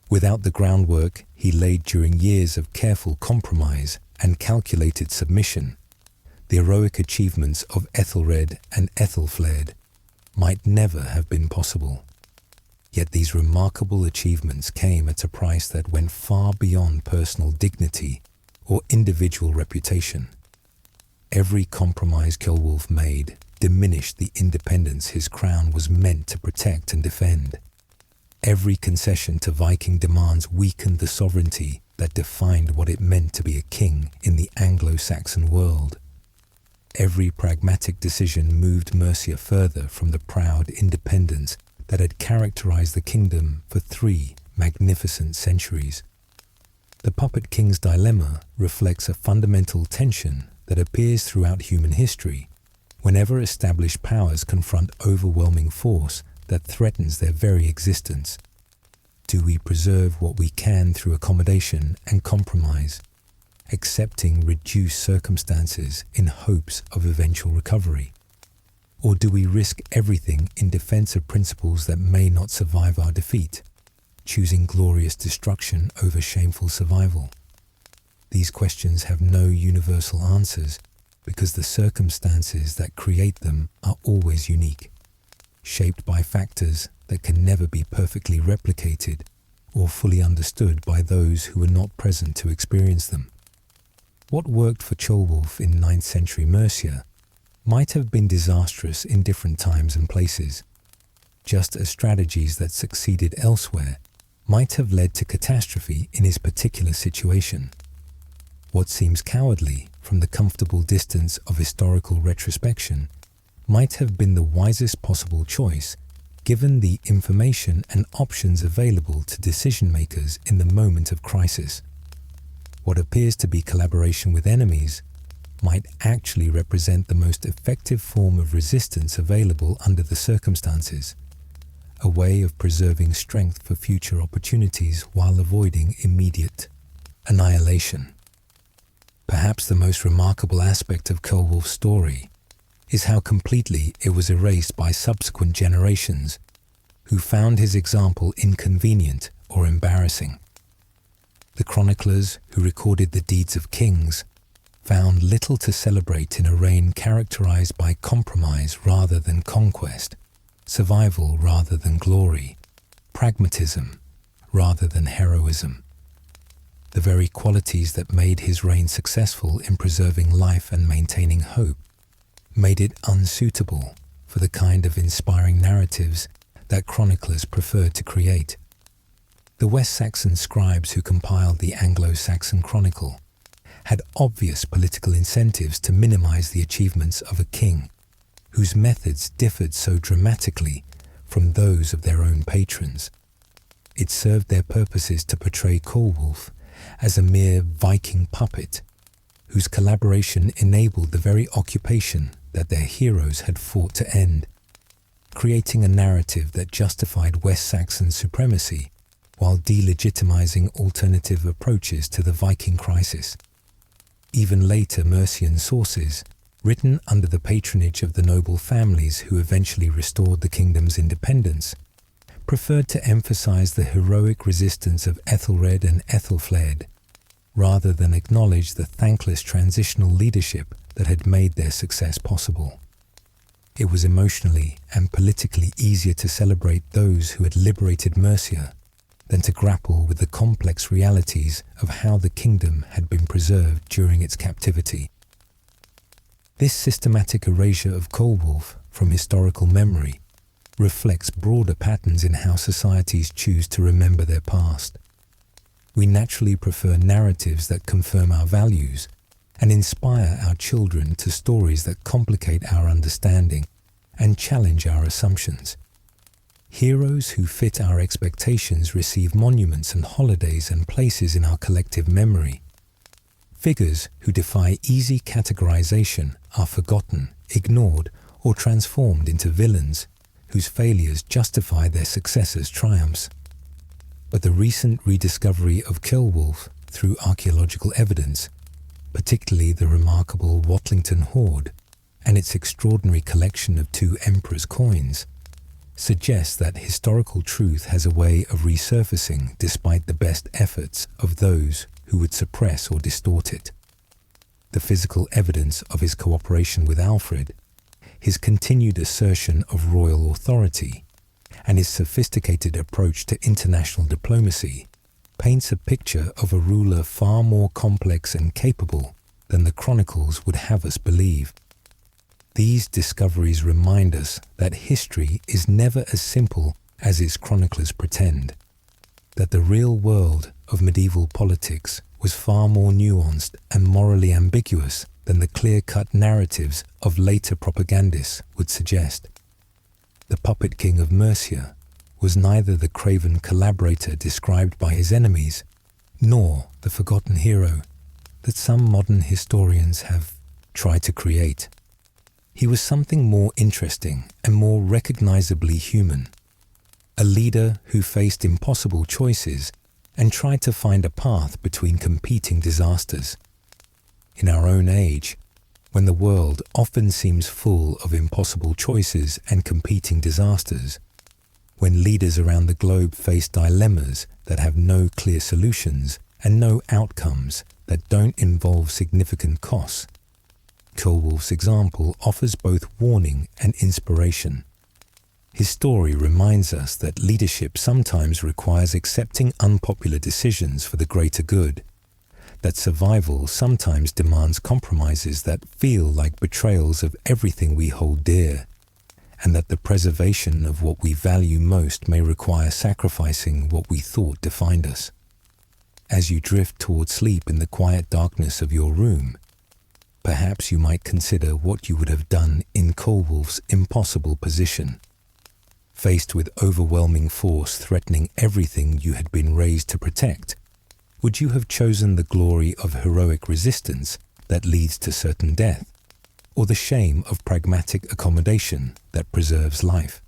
[SPEAKER 1] Without the groundwork he laid during years of careful compromise and calculated submission, the heroic achievements of Ethelred and Ethelflaed might never have been possible. Yet these remarkable achievements came at a price that went far beyond personal dignity or individual reputation. Every compromise Ceolwulf made diminished the independence his crown was meant to protect and defend. Every concession to Viking demands weakened the sovereignty that defined what it meant to be a king in the Anglo-Saxon world. Every pragmatic decision moved Mercia further from the proud independence that had characterized the kingdom for 3 magnificent centuries. The puppet king's dilemma reflects a fundamental tension that appears throughout human history whenever established powers confront overwhelming force that threatens their very existence. Do we preserve what we can through accommodation and compromise, accepting reduced circumstances in hopes of eventual recovery? Or do we risk everything in defense of principles that may not survive our defeat, choosing glorious destruction over shameful survival? These questions have no universal answers because the circumstances that create them are always unique, shaped by factors that can never be perfectly replicated or fully understood by those who were not present to experience them. What worked for Ceolwulf in 9th century Mercia might have been disastrous in different times and places, just as strategies that succeeded elsewhere might have led to catastrophe in his particular situation. What seems cowardly from the comfortable distance of historical retrospection might have been the wisest possible choice given the information and options available to decision makers in the moment of crisis. What appears to be collaboration with enemies might actually represent the most effective form of resistance available under the circumstances, a way of preserving strength for future opportunities while avoiding immediate annihilation. Perhaps the most remarkable aspect of Ceolwulf's story is how completely it was erased by subsequent generations who found his example inconvenient or embarrassing. The chroniclers who recorded the deeds of kings found little to celebrate in a reign characterized by compromise rather than conquest, survival rather than glory, pragmatism rather than heroism. The very qualities that made his reign successful in preserving life and maintaining hope made it unsuitable for the kind of inspiring narratives that chroniclers preferred to create. The West Saxon scribes who compiled the Anglo-Saxon Chronicle had obvious political incentives to minimize the achievements of a king whose methods differed so dramatically from those of their own patrons. It served their purposes to portray Ceolwulf as a mere Viking puppet whose collaboration enabled the very occupation that their heroes had fought to end, creating a narrative that justified West Saxon supremacy while delegitimizing alternative approaches to the Viking crisis. Even later Mercian sources, written under the patronage of the noble families who eventually restored the kingdom's independence, preferred to emphasize the heroic resistance of Ethelred and Ethelflaed, rather than acknowledge the thankless transitional leadership that had made their success possible. It was emotionally and politically easier to celebrate those who had liberated Mercia than to grapple with the complex realities of how the kingdom had been preserved during its captivity. This systematic erasure of Ceolwulf from historical memory reflects broader patterns in how societies choose to remember their past. We naturally prefer narratives that confirm our values and inspire our children to stories that complicate our understanding and challenge our assumptions. Heroes who fit our expectations receive monuments and holidays and places in our collective memory. Figures who defy easy categorization are forgotten, ignored, or transformed into villains whose failures justify their successors' triumphs. But the recent rediscovery of Ceolwulf through archaeological evidence, particularly the remarkable Watlington hoard and its extraordinary collection of 2 emperors' coins, suggests that historical truth has a way of resurfacing despite the best efforts of those who would suppress or distort it. The physical evidence of his cooperation with Alfred, his continued assertion of royal authority, and his sophisticated approach to international diplomacy paints a picture of a ruler far more complex and capable than the chronicles would have us believe. These discoveries remind us that history is never as simple as its chroniclers pretend, that the real world of medieval politics was far more nuanced and morally ambiguous than the clear-cut narratives of later propagandists would suggest. The puppet king of Mercia was neither the craven collaborator described by his enemies, nor the forgotten hero that some modern historians have tried to create. He was something more interesting and more recognizably human, a leader who faced impossible choices and tried to find a path between competing disasters. In our own age, when the world often seems full of impossible choices and competing disasters, when leaders around the globe face dilemmas that have no clear solutions and no outcomes that don't involve significant costs, Ceolwulf's example offers both warning and inspiration. His story reminds us that leadership sometimes requires accepting unpopular decisions for the greater good, that survival sometimes demands compromises that feel like betrayals of everything we hold dear, and that the preservation of what we value most may require sacrificing what we thought defined us. As you drift toward sleep in the quiet darkness of your room, perhaps you might consider what you would have done in Ceolwulf's impossible position. Faced with overwhelming force threatening everything you had been raised to protect, would you have chosen the glory of heroic resistance that leads to certain death, or the shame of pragmatic accommodation that preserves life?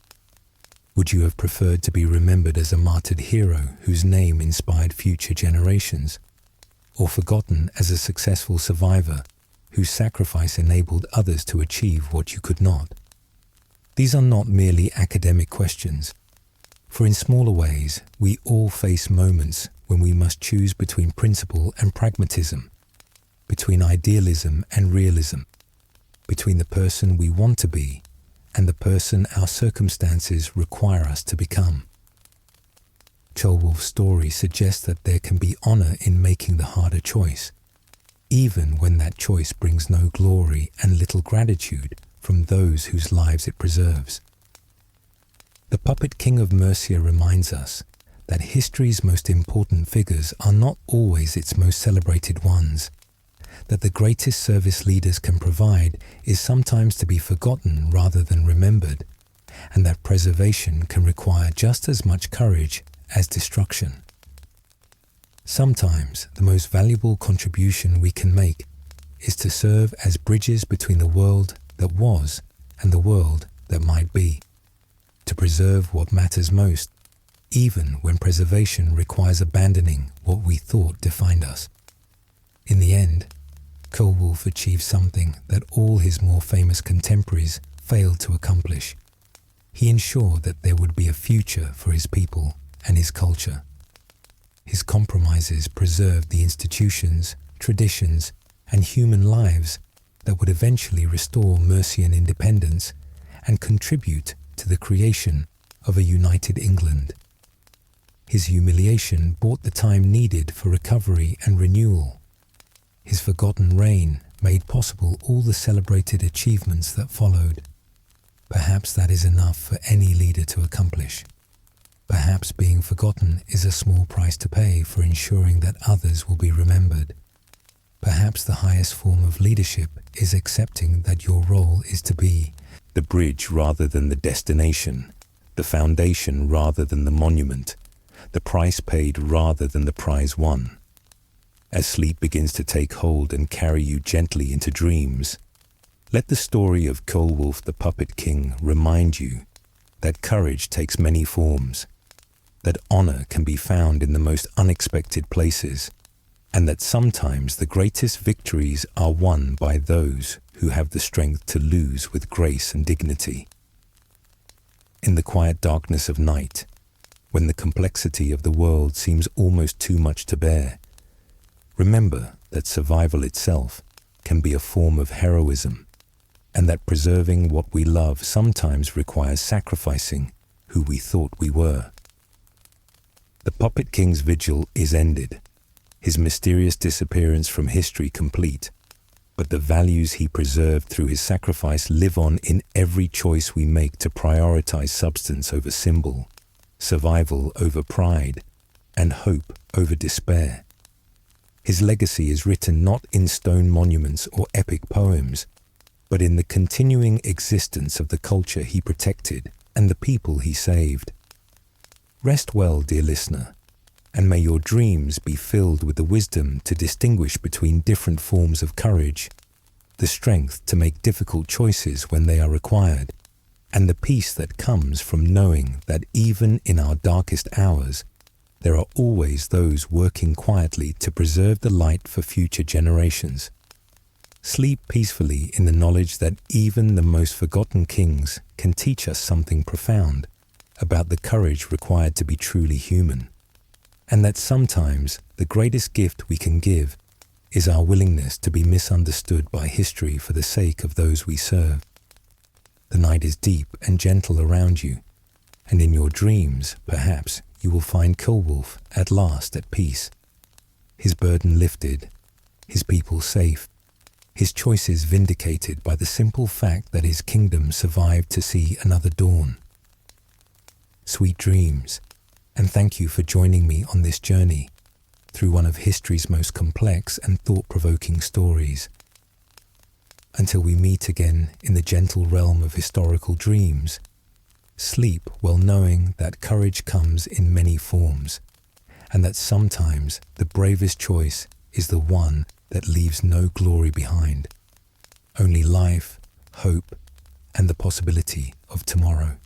[SPEAKER 1] Would you have preferred to be remembered as a martyred hero whose name inspired future generations, or forgotten as a successful survivor whose sacrifice enabled others to achieve what you could not? These are not merely academic questions, for in smaller ways we all face moments when we must choose between principle and pragmatism, between idealism and realism, between the person we want to be and the person our circumstances require us to become. Ceolwulf's story suggests that there can be honor in making the harder choice, even when that choice brings no glory and little gratitude from from those whose lives it preserves. The puppet king of Mercia reminds us that history's most important figures are not always its most celebrated ones, that the greatest service leaders can provide is sometimes to be forgotten rather than remembered, and that preservation can require just as much courage as destruction. Sometimes the most valuable contribution we can make is to serve as bridges between the world that was and the world that might be, to preserve what matters most, even when preservation requires abandoning what we thought defined us. In the end, Ceolwulf achieved something that all his more famous contemporaries failed to accomplish. He ensured that there would be a future for his people and his culture. His compromises preserved the institutions, traditions, and human lives that would eventually restore Mercian independence and contribute to the creation of a united England. His humiliation bought the time needed for recovery and renewal. His forgotten reign made possible all the celebrated achievements that followed. Perhaps that is enough for any leader to accomplish. Perhaps being forgotten is a small price to pay for ensuring that others will be remembered. Perhaps the highest form of leadership is accepting that your role is to be the bridge rather than the destination, the foundation rather than the monument, the price paid rather than the prize won. As sleep begins to take hold and carry you gently into dreams, let the story of Ceolwulf the Puppet King remind you that courage takes many forms, that honor can be found in the most unexpected places, and that sometimes the greatest victories are won by those who have the strength to lose with grace and dignity. In the quiet darkness of night, when the complexity of the world seems almost too much to bear, remember that survival itself can be a form of heroism, and that preserving what we love sometimes requires sacrificing who we thought we were. The Puppet King's vigil is ended, his mysterious disappearance from history complete, but the values he preserved through his sacrifice live on in every choice we make to prioritize substance over symbol, survival over pride, and hope over despair. His legacy is written not in stone monuments or epic poems, but in the continuing existence of the culture he protected and the people he saved. Rest well, dear listener, and may your dreams be filled with the wisdom to distinguish between different forms of courage, the strength to make difficult choices when they are required, and the peace that comes from knowing that even in our darkest hours, there are always those working quietly to preserve the light for future generations. Sleep peacefully in the knowledge that even the most forgotten kings can teach us something profound about the courage required to be truly human, and that sometimes the greatest gift we can give is our willingness to be misunderstood by history for the sake of those we serve. The night is deep and gentle around you, and in your dreams, perhaps, you will find Ceolwulf at last at peace, his burden lifted, his people safe, his choices vindicated by the simple fact that his kingdom survived to see another dawn. Sweet dreams, and thank you for joining me on this journey through one of history's most complex and thought-provoking stories. Until we meet again in the gentle realm of historical dreams, sleep well knowing that courage comes in many forms, and that sometimes the bravest choice is the one that leaves no glory behind, only life, hope, and the possibility of tomorrow.